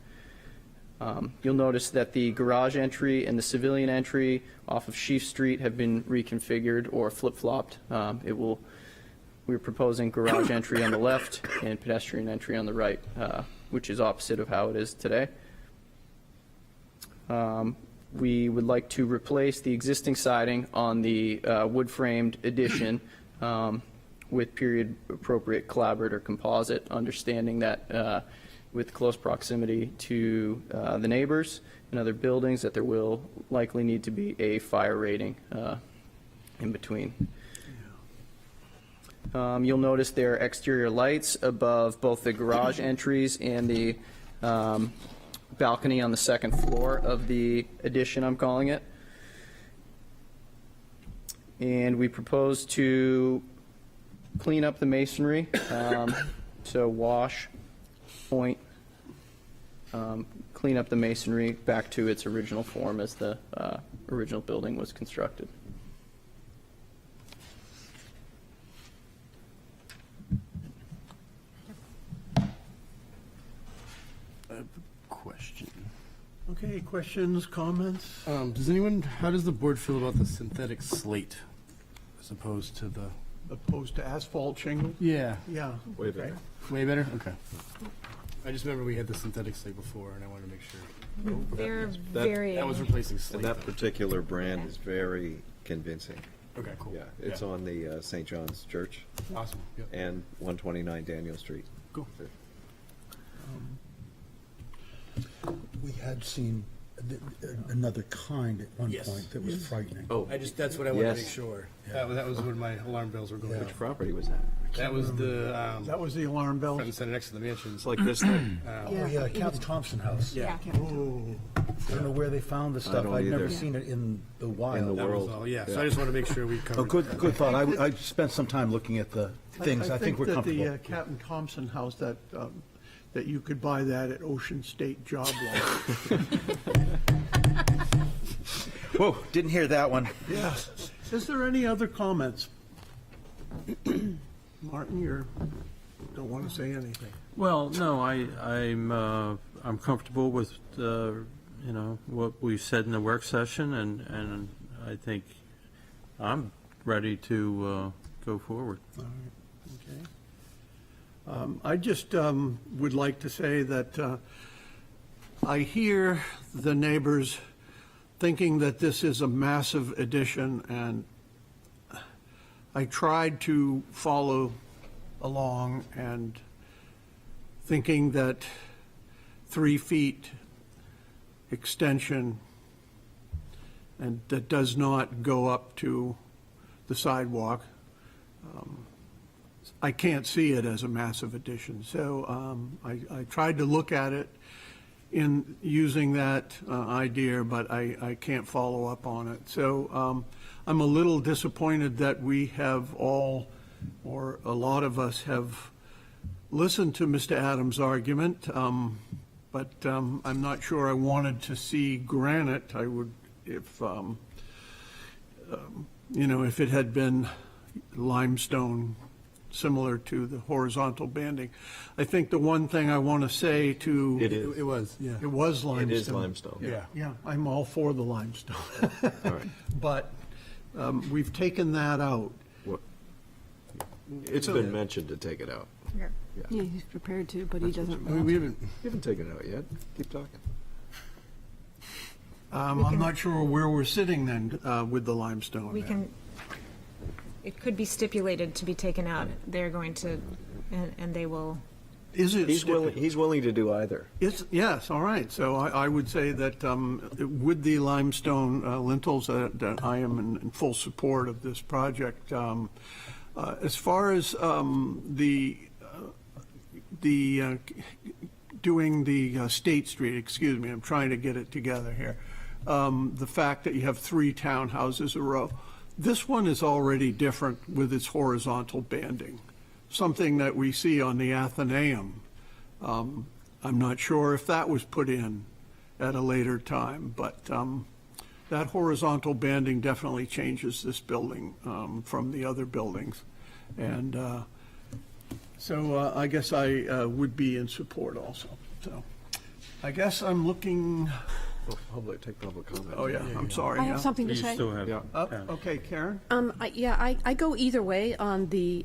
[SPEAKER 20] You'll notice that the garage entry and the civilian entry off of Sheaf Street have been reconfigured or flip-flopped. We're proposing garage entry on the left and pedestrian entry on the right, which is opposite of how it is today. We would like to replace the existing siding on the wood-framed addition with period-appropriate clapboard or composite, understanding that with close proximity to the neighbors and other buildings, that there will likely need to be a fire rating in between. You'll notice there are exterior lights above both the garage entries and the balcony on the second floor of the addition, I'm calling it. And we propose to clean up the masonry, so wash, point, clean up the masonry back to its original form as the original building was constructed.
[SPEAKER 2] Question.
[SPEAKER 3] Okay, questions, comments?
[SPEAKER 2] How does the board feel about the synthetic slate as opposed to the?
[SPEAKER 3] Opposed to asphalt shingle?
[SPEAKER 2] Yeah.
[SPEAKER 3] Yeah.
[SPEAKER 1] Way better.
[SPEAKER 2] Way better? Okay. I just remember we had the synthetic slate before, and I wanted to make sure.
[SPEAKER 4] They're
[SPEAKER 1] That-
[SPEAKER 4] very.
[SPEAKER 2] That was replacing slate.
[SPEAKER 1] And that particular brand is very convincing.
[SPEAKER 2] Okay, cool.
[SPEAKER 1] Yeah, it's on the St. John's Church
[SPEAKER 2] Awesome. Yep.
[SPEAKER 1] and 129 Daniel Street.
[SPEAKER 2] Cool.
[SPEAKER 5] We had seen another kind at one
[SPEAKER 2] Yes.
[SPEAKER 5] point that was frightening.
[SPEAKER 1] Oh,
[SPEAKER 2] That's what I wanted to
[SPEAKER 1] Yes.
[SPEAKER 2] make sure. That was when my alarm bells were going
[SPEAKER 1] which
[SPEAKER 2] off.
[SPEAKER 1] property was that?
[SPEAKER 2] That was the,
[SPEAKER 3] That was the alarm bell?
[SPEAKER 2] front and center next to the mansion.
[SPEAKER 1] It's like this thing.
[SPEAKER 5] Oh, yeah, Captain Thompson House.
[SPEAKER 2] Yeah.
[SPEAKER 3] Oh,
[SPEAKER 5] I don't know where they found the stuff.
[SPEAKER 1] don't
[SPEAKER 5] I've never
[SPEAKER 1] either.
[SPEAKER 5] seen it in the wild.
[SPEAKER 1] In the
[SPEAKER 2] That was
[SPEAKER 1] world.
[SPEAKER 2] all, yeah. So
[SPEAKER 1] Yeah.
[SPEAKER 2] I just want to make sure we
[SPEAKER 5] Oh,
[SPEAKER 2] covered.
[SPEAKER 5] good thought. I spent some time looking at the things. I think we're
[SPEAKER 3] that
[SPEAKER 5] comfortable.
[SPEAKER 3] the Captain Thompson house, that you could buy that at Ocean State Job Lot.
[SPEAKER 18] Whoa, didn't hear that one.
[SPEAKER 3] Yeah. Is there any other comments? Martin, you don't want to say anything.
[SPEAKER 8] Well, no, I'm comfortable with, what we said in the work session, and I think I'm ready to go forward.
[SPEAKER 3] All right, okay. I just would like to say that I hear the neighbors thinking that this is a massive addition, and I tried to follow along and thinking that 3 feet extension and that does not go up to the sidewalk. I can't see it as a massive addition. So I tried to look at it in using that idea, but I can't follow up on it. So I'm a little disappointed that we have all, or a lot of us have listened to Mr. Adams' argument, but I'm not sure I wanted to see granite. I would, if it had been limestone, similar to the horizontal banding. I think the one thing I want to say to...
[SPEAKER 1] It is.
[SPEAKER 2] It was, yeah.
[SPEAKER 3] It was limestone.
[SPEAKER 1] It is limestone.
[SPEAKER 2] Yeah.
[SPEAKER 3] Yeah, I'm all for the limestone.
[SPEAKER 1] All right.
[SPEAKER 3] But we've taken that out.
[SPEAKER 1] It's been mentioned to take it out.
[SPEAKER 13] Yeah, he's prepared to, but he doesn't.
[SPEAKER 2] I mean, we haven't,
[SPEAKER 1] You haven't taken it out yet. Keep talking.
[SPEAKER 3] I'm not sure where we're sitting then with the limestone.
[SPEAKER 4] We can, it could be stipulated to be taken out. They're going to, and they will
[SPEAKER 3] Is it?
[SPEAKER 1] He's willing to do either.
[SPEAKER 3] Yes, all right. So I would say that with the limestone lintels, that I am in full support of this project. As far as doing the State Street, excuse me, I'm trying to get it together here. The fact that you have 3 townhouses a row. This one is already different with its horizontal banding, something that we see on the Athenaeum. I'm not sure if that was put in at a later time, but that horizontal banding definitely changes this building from the other buildings. And so I guess I would be in support also. So I guess I'm looking.
[SPEAKER 1] Take public comment.
[SPEAKER 3] Oh, yeah, I'm sorry.
[SPEAKER 13] I have something to
[SPEAKER 8] You
[SPEAKER 13] say.
[SPEAKER 8] still have,
[SPEAKER 3] Okay, Karen?
[SPEAKER 13] I go either way on the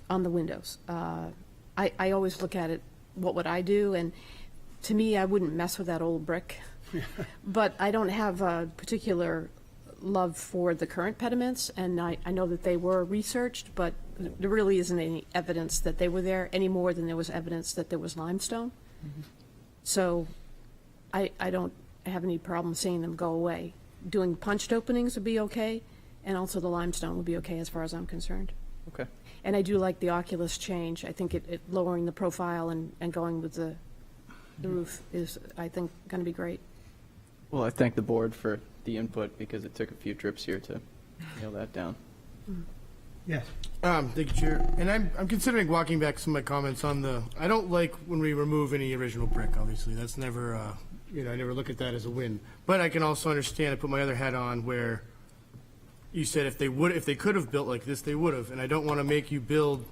[SPEAKER 13] windows. I always look at it, what would I do? And to me, I wouldn't mess with that old brick. But I don't have a particular love for the current pediments, and I know that they were researched, but there really isn't any evidence that they were there any more than there was evidence that there was limestone. So I don't have any problem seeing them go away. Doing punched openings would be okay, and also the limestone would be okay as far as I'm concerned.
[SPEAKER 20] Okay.
[SPEAKER 13] And I do like the Oculus change. I think it lowering the profile and going with the roof is, I think, going to be great.
[SPEAKER 20] Well, I thank the board for the input because it took a few trips here to nail that down.
[SPEAKER 2] Yes. Thank you, Chair. And I'm considering walking back some of my comments on I don't like when we remove any original brick, obviously. That's never, I never look at that as a win. But I can also understand, I put my other hat on where you said if they could have built like this, they would have. And I don't want to make you build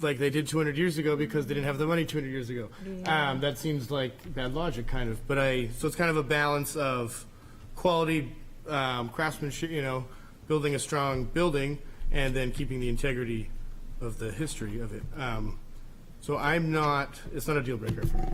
[SPEAKER 2] like they did 200 years ago because they didn't have the money 200 years ago.
[SPEAKER 4] Yeah.
[SPEAKER 2] That seems like bad logic, kind of. But so it's kind of a balance of quality craftsmanship, building a strong building, and then keeping the integrity of the history of it. So it's not a deal breaker for me.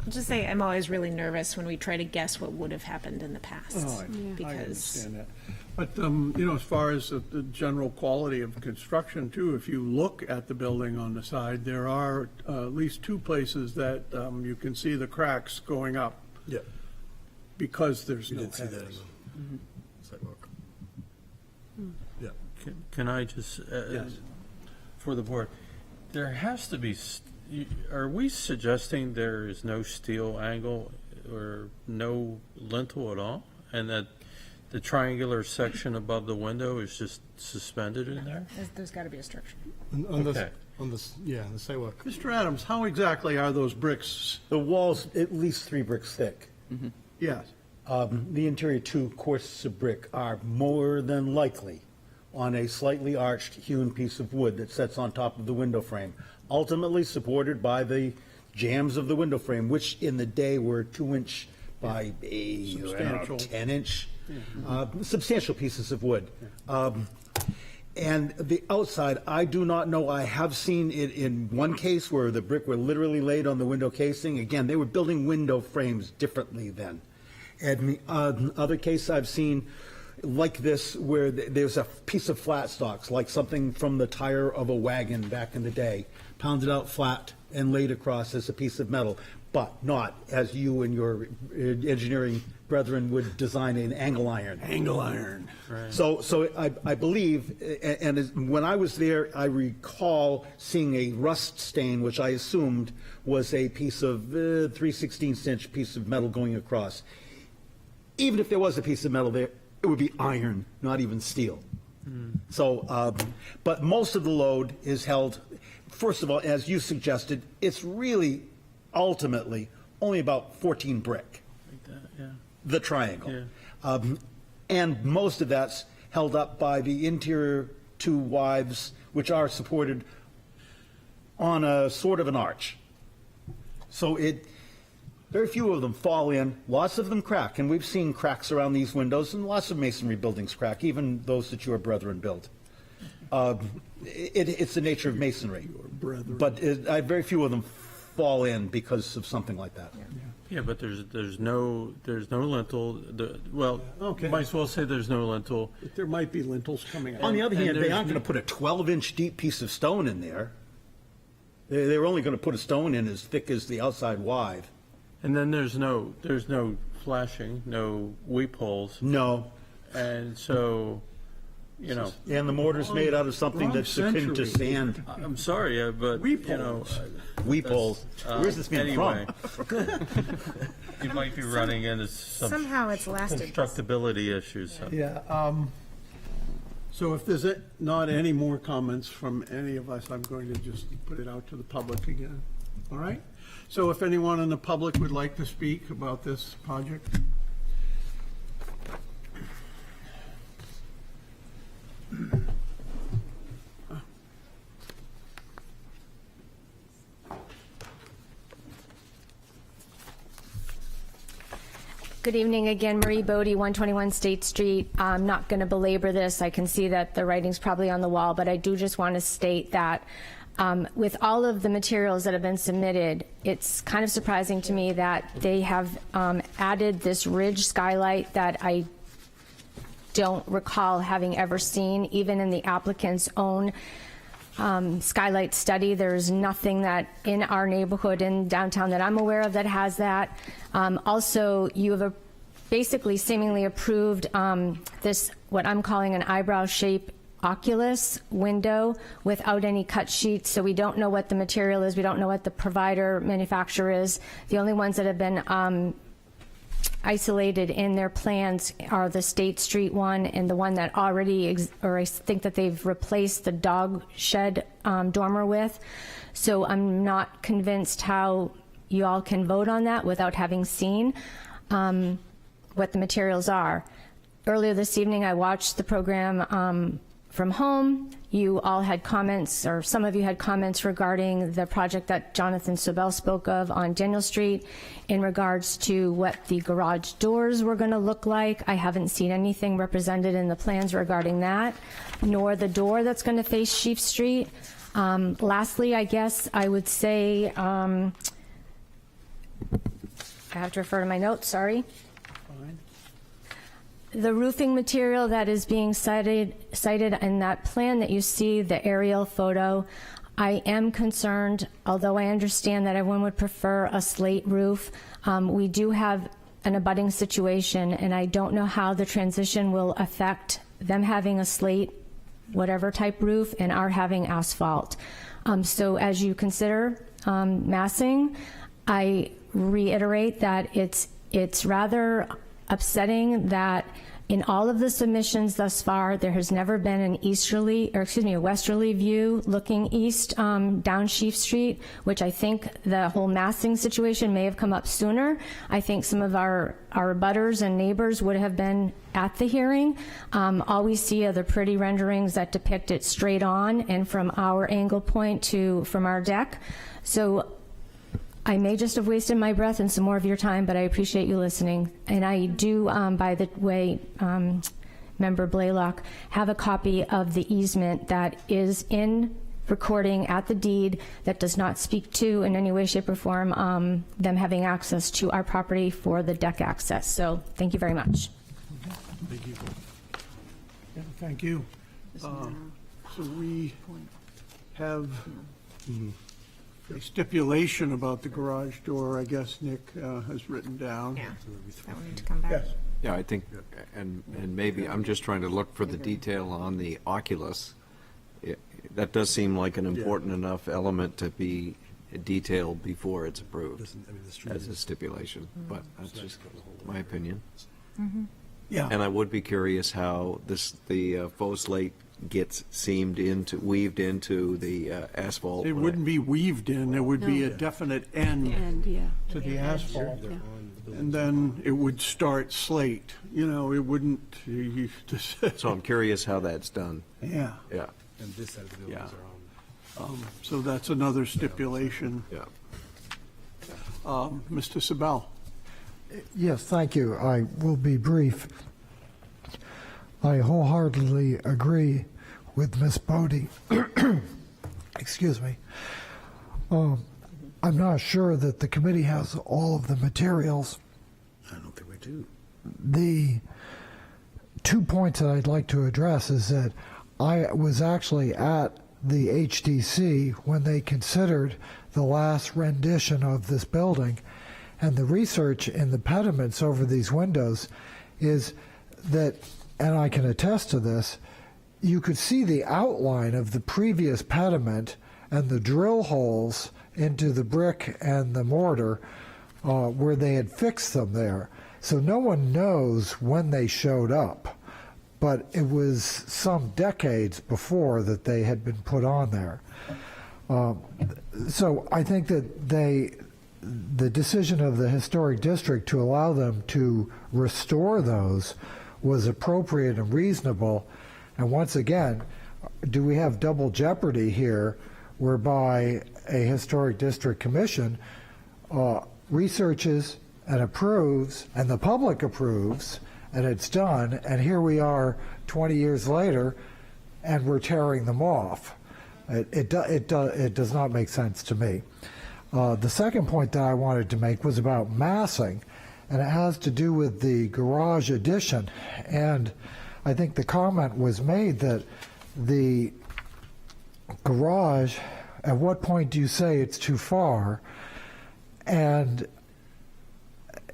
[SPEAKER 4] I'll just say I'm always really nervous when we try to guess what would have happened in the past.
[SPEAKER 3] Oh, I
[SPEAKER 4] because
[SPEAKER 3] understand that. But, as far as the general quality of construction too, if you look at the building on the side, there are at least 2 places that you can see the cracks going up.
[SPEAKER 2] Yeah.
[SPEAKER 3] Because there's no
[SPEAKER 2] did see that
[SPEAKER 3] headers.
[SPEAKER 2] in the sidewalk. Yeah.
[SPEAKER 8] can I just,
[SPEAKER 3] Yes.
[SPEAKER 8] for the board, there has to be, are we suggesting there is no steel angle or no lintel at all? And that the triangular section above the window is just suspended in there?
[SPEAKER 4] There's got to be a structure.
[SPEAKER 2] On
[SPEAKER 8] Okay.
[SPEAKER 2] the sidewalk.
[SPEAKER 3] Mr. Adams, how exactly are those bricks?
[SPEAKER 5] The wall's at least 3 bricks thick.
[SPEAKER 3] Yes.
[SPEAKER 5] The interior 2 courses of brick are more than likely on a slightly arched hewn piece of wood that sits on top of the window frame, ultimately supported by the jambs of the window frame, which in the day were 2-inch by
[SPEAKER 3] Substantial.
[SPEAKER 5] 10-inch, substantial pieces of wood. And the outside, I do not know. I have seen it in one case where the brick were literally laid on the window casing. Again, they were building window frames differently then. And the other case I've seen like this where there's a piece of flat stocks, like something from the tire of a wagon back in the day, pounded out flat and laid across as a piece of metal, but not as you and your engineering brethren would design an angle iron.
[SPEAKER 3] Angle iron.
[SPEAKER 8] Right.
[SPEAKER 5] So I believe, and when I was there, I recall seeing a rust stain, which I assumed was a piece of 3/16-inch piece of metal going across. Even if there was a piece of metal there, it would be iron, not even steel. So, but most of the load is held, first of all, as you suggested, it's really ultimately only about 14 brick,
[SPEAKER 8] Like that, yeah.
[SPEAKER 5] the triangle.
[SPEAKER 8] Yeah.
[SPEAKER 5] And most of that's held up by the interior 2 wives, which are supported on a sort of an arch. So very few of them fall in, lots of them crack, and we've seen cracks around these windows, and lots of masonry buildings crack, even those that your brethren built. It's the nature of masonry, but very few of them fall in because of something like that.
[SPEAKER 8] Yeah, but there's no lintel.
[SPEAKER 3] Okay.
[SPEAKER 8] Might as well say there's no lintel.
[SPEAKER 3] There might be lintels coming out.
[SPEAKER 5] On the other
[SPEAKER 8] And
[SPEAKER 5] hand, they
[SPEAKER 8] there's
[SPEAKER 5] aren't going to put a 12-inch deep piece of stone in there. They were only going to put a stone in as thick as the outside wide.
[SPEAKER 8] And then there's no flashing, no weep holes.
[SPEAKER 5] No.
[SPEAKER 8] And so, you know.
[SPEAKER 5] And the mortar's made out of something that's akin to sand.
[SPEAKER 8] I'm sorry, but,
[SPEAKER 5] Weep
[SPEAKER 8] you know.
[SPEAKER 5] holes. Weep holes. Where's this being
[SPEAKER 8] anyway,
[SPEAKER 5] from?
[SPEAKER 8] You might be running into some
[SPEAKER 4] Somehow it's lasted.
[SPEAKER 8] constructability issues. So.
[SPEAKER 3] Yeah. So if there's not any more comments from any of us, I'm going to just put it out to the public again. All right? So if anyone in the public would like to speak about this project?
[SPEAKER 21] Good evening again, Marie Bodie, 121 State Street. I'm not going to belabor this. I can see that the writing's probably on the wall, but I do just want to state that with all of the materials that have been submitted, it's kind of surprising to me that they have added this ridge skylight that I don't recall having ever seen, even in the applicant's own skylight study. There's nothing that in our neighborhood in downtown that I'm aware of that has that. Also, you have basically seemingly approved this, what I'm calling an eyebrow shape oculus window without any cut sheets, so we don't know what the material is. We don't know what the provider manufacturer is. The only ones that have been isolated in their plans are the State Street one and the one that already, or I think that they've replaced the dog shed dormer with. So I'm not convinced how you all can vote on that without having seen what the materials are. Earlier this evening, I watched the program from home. You all had comments, or some of you had comments regarding the project that Jonathan Sobel spoke of on Daniel Street in regards to what the garage doors were going to look like. I haven't seen anything represented in the plans regarding that, nor the door that's going to face Sheaf Street. Lastly, I guess I would say, I have to refer to my notes, sorry. The roofing material that is being cited in that plan that you see, the aerial photo, I am concerned, although I understand that everyone would prefer a slate roof. We do have an abutting situation, and I don't know how the transition will affect them having a slate, whatever type roof, and our having asphalt. So as you consider massing, I reiterate that it's rather upsetting that in all of the submissions thus far, there has never been an a westerly view looking east down Sheaf Street, which I think the whole massing situation may have come up sooner. I think some of our abutters and neighbors would have been at the hearing. All we see are the pretty renderings that depict it straight on and from our angle point from our deck. So I may just have wasted my breath and some more of your time, but I appreciate you listening. And I do, by the way, Member Blaylock, have a copy of the easement that is in recording at the deed that does not speak to, in any way, shape, or form, them having access to our property for the deck access. So thank you very much.
[SPEAKER 3] Thank you. Yeah, thank you. So we have a stipulation about the garage door, I guess Nick has written down.
[SPEAKER 4] Yeah, that we need to come back.
[SPEAKER 3] Yes.
[SPEAKER 1] Yeah, I think, and maybe, I'm just trying to look for the detail on the oculus. That does seem like an important enough element to be detailed before it's approved as a stipulation, but that's just my opinion.
[SPEAKER 3] Yeah.
[SPEAKER 1] And I would be curious how the faux slate gets weaved into the asphalt.
[SPEAKER 3] It wouldn't be weaved in, there would be a definite end
[SPEAKER 10] yeah.
[SPEAKER 3] to the asphalt. And then it would start slate, it wouldn't.
[SPEAKER 1] So I'm curious how that's done.
[SPEAKER 3] Yeah.
[SPEAKER 1] Yeah.
[SPEAKER 6] And this side of the buildings are on.
[SPEAKER 3] So that's another stipulation.
[SPEAKER 1] Yeah.
[SPEAKER 3] Mr. Sabel.
[SPEAKER 22] Yes, thank you. I will be brief. I wholeheartedly agree with Ms. Bodie. Excuse me. I'm not sure that the committee has all of the materials.
[SPEAKER 6] I don't think we do.
[SPEAKER 22] The 2 points that I'd like to address is that I was actually at the HDC when they considered the last rendition of this building. And the research in the pediments over these windows is that, and I can attest to this, you could see the outline of the previous pediment and the drill holes into the brick and the mortar where they had fixed them there. So no one knows when they showed up, but it was some decades before that they had been put on there. So I think that the decision of the historic district to allow them to restore those was appropriate and reasonable. And once again, do we have double jeopardy here, whereby a historic district commission researches and approves, and the public approves, and it's done, and here we are 20 years later, and we're tearing them off. It does not make sense to me. The second point that I wanted to make was about massing, and it has to do with the garage addition. And I think the comment was made that the garage, at what point do you say it's too far? And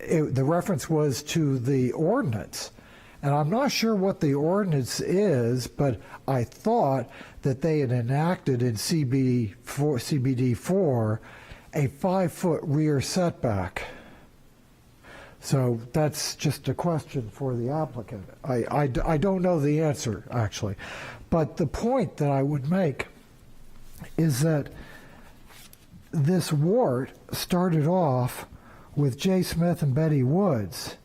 [SPEAKER 22] the reference was to the ordinance. And I'm not sure what the ordinance is, but I thought that they had enacted in CBD4 a 5-foot rear setback. So that's just a question for the applicant. I don't know the answer, actually. But the point that I would make is that this wart started off with J. Smith and Betty Woods,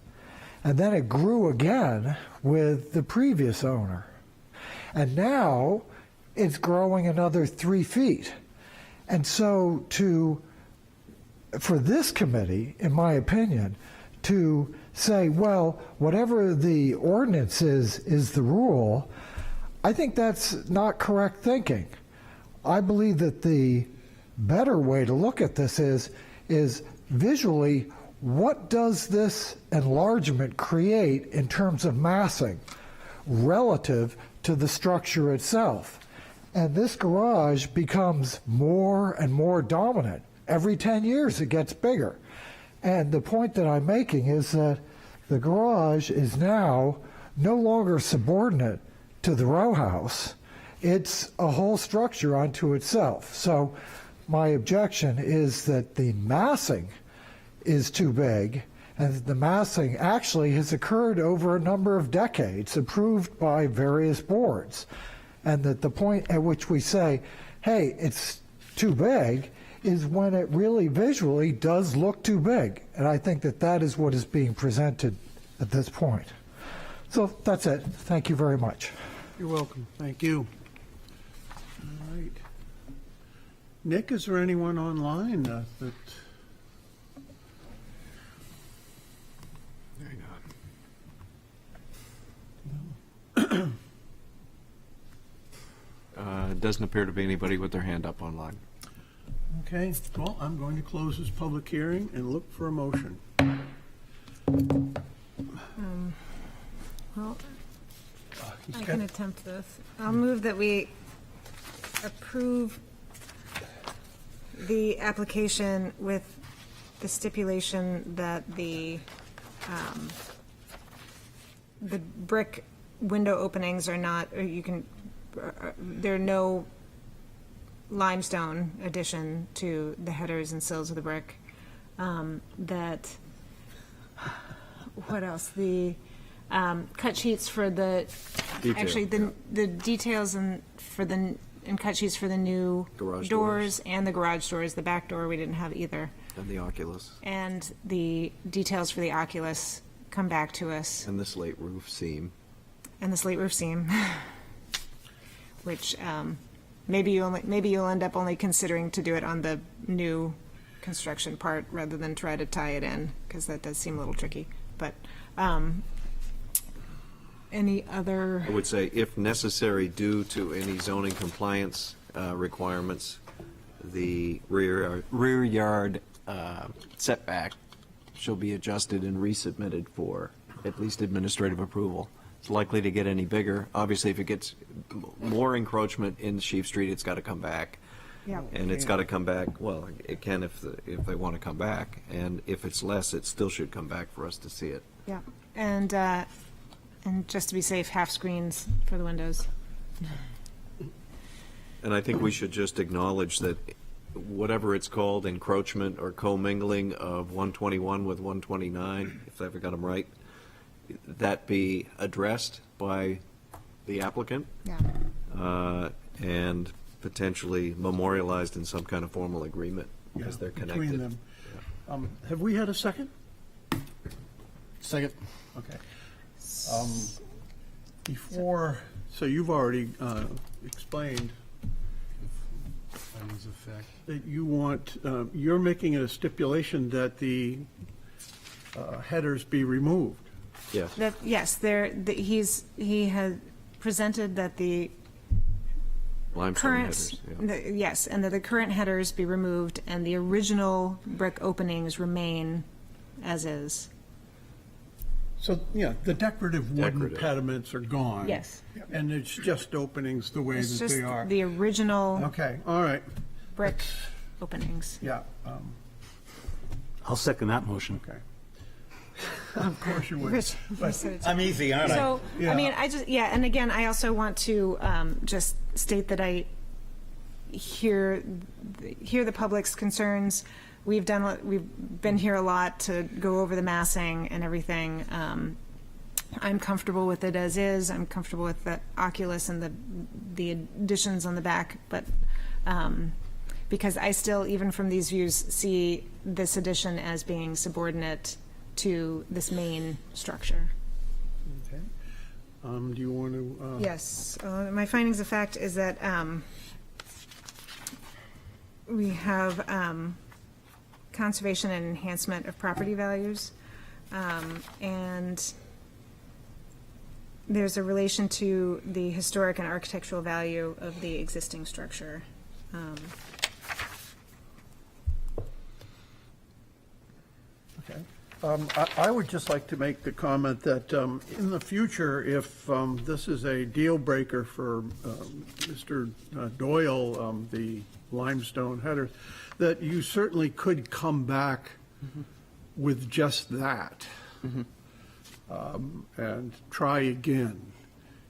[SPEAKER 22] and then it grew again with the previous owner. And now it's growing another 3 feet. And so for this committee, in my opinion, to say, well, whatever the ordinance is the rule, I think that's not correct thinking. I believe that the better way to look at this is visually, what does this enlargement create in terms of massing relative to the structure itself? And this garage becomes more and more dominant. Every 10 years it gets bigger. And the point that I'm making is that the garage is now no longer subordinate to the row house. It's a whole structure unto itself. So my objection is that the massing is too big, and the massing actually has occurred over a number of decades, approved by various boards. And that the point at which we say, hey, it's too big, is when it really visually does look too big. And I think that that is what is being presented at this point. So that's it. Thank you very much.
[SPEAKER 3] You're welcome. Thank you. All right. Nick, is there anyone online that...
[SPEAKER 1] It doesn't appear to be anybody with their hand up online.
[SPEAKER 3] Okay, well, I'm going to close this public hearing and look for a motion.
[SPEAKER 4] Well, I can attempt this. I'll move that we approve the application with the stipulation that the brick window openings are not, or you can, there are no limestone addition to the headers and sills of the brick. That, what else? The cut sheets for the,
[SPEAKER 1] Detail.
[SPEAKER 4] actually, the details and cut sheets for the new
[SPEAKER 1] Garage
[SPEAKER 4] doors and the garage doors. The back door, we didn't have either.
[SPEAKER 1] And the Oculus.
[SPEAKER 4] And the details for the Oculus come back to us.
[SPEAKER 1] And the slate roof seam.
[SPEAKER 4] And the slate roof seam, which maybe you'll end up only considering to do it on the new construction part rather than try to tie it in, because that does seem a little tricky. But any other?
[SPEAKER 1] I would say, if necessary, due to any zoning compliance requirements, the rear yard setback shall be adjusted and resubmitted for at least administrative approval. it's likely to get any bigger. Obviously, if it gets more encroachment in Sheep Street, it's got to come back.
[SPEAKER 4] Yeah.
[SPEAKER 1] And it's got to come back, well, it can if they want to come back. And if it's less, it still should come back for us to see it.
[SPEAKER 4] Yeah, and just to be safe, half screens for the windows.
[SPEAKER 1] And I think we should just acknowledge that whatever it's called, encroachment or commingling of 121 with 129, if I ever got them right, that be addressed by the applicant.
[SPEAKER 4] Yeah.
[SPEAKER 1] And potentially memorialized in some kind of formal agreement as they're connected.
[SPEAKER 3] Between them. Have we had a second?
[SPEAKER 2] Second.
[SPEAKER 3] Okay. Before, so you've already explained
[SPEAKER 6] Findings of fact.
[SPEAKER 3] that you want, you're making it a stipulation that the headers be removed.
[SPEAKER 1] Yes.
[SPEAKER 4] Yes, he has presented that the
[SPEAKER 1] Limestone
[SPEAKER 4] current,
[SPEAKER 1] headers, yeah.
[SPEAKER 4] yes, and that the current headers be removed and the original brick openings remain as is.
[SPEAKER 3] So, yeah, the decorative wooden
[SPEAKER 1] Decorative.
[SPEAKER 3] pediments are gone.
[SPEAKER 4] Yes.
[SPEAKER 3] And it's just openings the way
[SPEAKER 4] It's
[SPEAKER 3] that
[SPEAKER 4] just
[SPEAKER 3] they are.
[SPEAKER 4] the original
[SPEAKER 3] Okay, all right,
[SPEAKER 4] brick openings.
[SPEAKER 3] yeah,
[SPEAKER 5] I'll second that motion.
[SPEAKER 3] okay. Of course you would.
[SPEAKER 4] Rich,
[SPEAKER 3] But-
[SPEAKER 5] I'm easy, aren't
[SPEAKER 4] So,
[SPEAKER 3] Yeah.
[SPEAKER 4] I mean, and again, I also want to just state that I hear the public's concerns. We've been here a lot to go over the massing and everything. I'm comfortable with it as is. I'm comfortable with the oculus and the additions on the back, but because I still, even from these views, see this addition as being subordinate to this main structure.
[SPEAKER 3] Okay. Do you want to?
[SPEAKER 4] Yes, my findings of fact is that we have conservation and enhancement of property values, and there's a relation to the historic and architectural value of the existing structure.
[SPEAKER 3] Okay. I would just like to make the comment that in the future, if this is a deal breaker for Mr. Doyle, the limestone header, that you certainly could come back with just that and try again,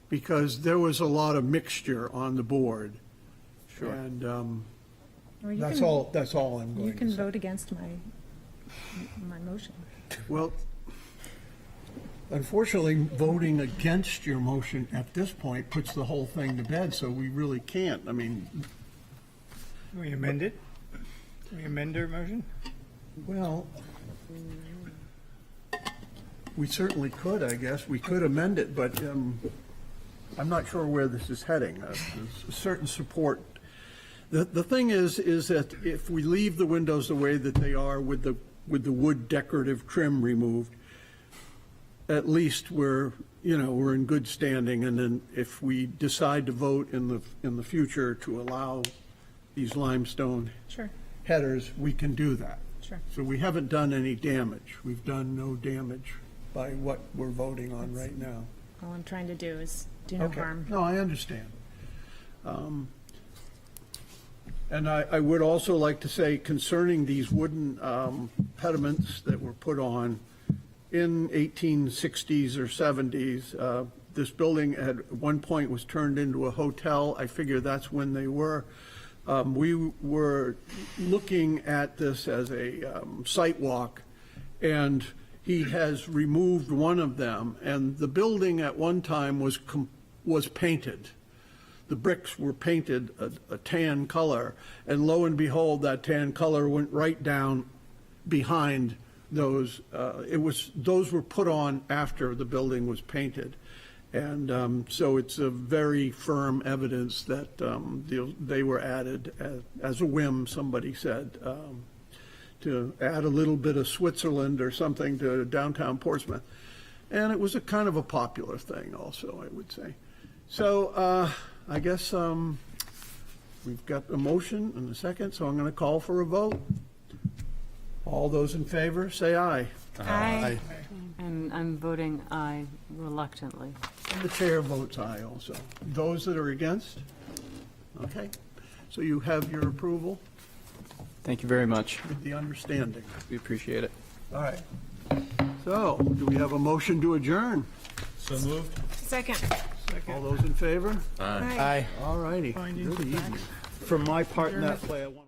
[SPEAKER 3] because there was a lot of mixture on the board.
[SPEAKER 4] Sure.
[SPEAKER 3] And
[SPEAKER 4] Or you
[SPEAKER 3] that's
[SPEAKER 4] can-
[SPEAKER 3] all I'm going
[SPEAKER 4] You
[SPEAKER 3] to
[SPEAKER 4] can
[SPEAKER 3] say.
[SPEAKER 4] vote against my motion.
[SPEAKER 3] Well, unfortunately, voting against your motion at this point puts the whole thing to bed, so we really can't. I mean,
[SPEAKER 15] Can we amend it? Can we amend our motion?
[SPEAKER 3] well, we certainly could, I guess. We could amend it, but I'm not sure where this is heading. There's a certain support. The thing is that if we leave the windows the way that they are with the wood decorative trim removed, at least we're in good standing. And then if we decide to vote in the future to allow these limestone
[SPEAKER 4] Sure.
[SPEAKER 3] headers, we can do that.
[SPEAKER 4] Sure.
[SPEAKER 3] So we haven't done any damage. We've done no damage by what we're voting on right now.
[SPEAKER 4] All I'm trying to do is do no
[SPEAKER 3] Okay.
[SPEAKER 4] harm.
[SPEAKER 3] No, I understand. And I would also like to say concerning these wooden pediments that were put on in 1860s or 70s, this building at one point was turned into a hotel. I figure that's when they were. We were looking at this as a site walk, and he has removed one of them, and the building at one time was painted. The bricks were painted a tan color, and lo and behold, that tan color went right down behind those. Those were put on after the building was painted. And so it's a very firm evidence that they were added as a whim, somebody said, to add a little bit of Switzerland or something to downtown Portsmouth. And it was a kind of a popular thing also, I would say. So I guess we've got a motion and a second, so I'm going to call for a vote. All those in favor, say aye.
[SPEAKER 4] Aye.
[SPEAKER 9] And I'm voting aye reluctantly.
[SPEAKER 3] And the chair votes aye also. Those that are against? Okay. So you have your approval
[SPEAKER 20] Thank you very much.
[SPEAKER 3] with the understanding.
[SPEAKER 20] We appreciate it.
[SPEAKER 3] All right. So, do we have a motion to adjourn?
[SPEAKER 2] So moved.
[SPEAKER 4] Second.
[SPEAKER 3] All those in favor?
[SPEAKER 2] Aye.
[SPEAKER 3] All righty. Good evening.
[SPEAKER 5] For my part in that play, I want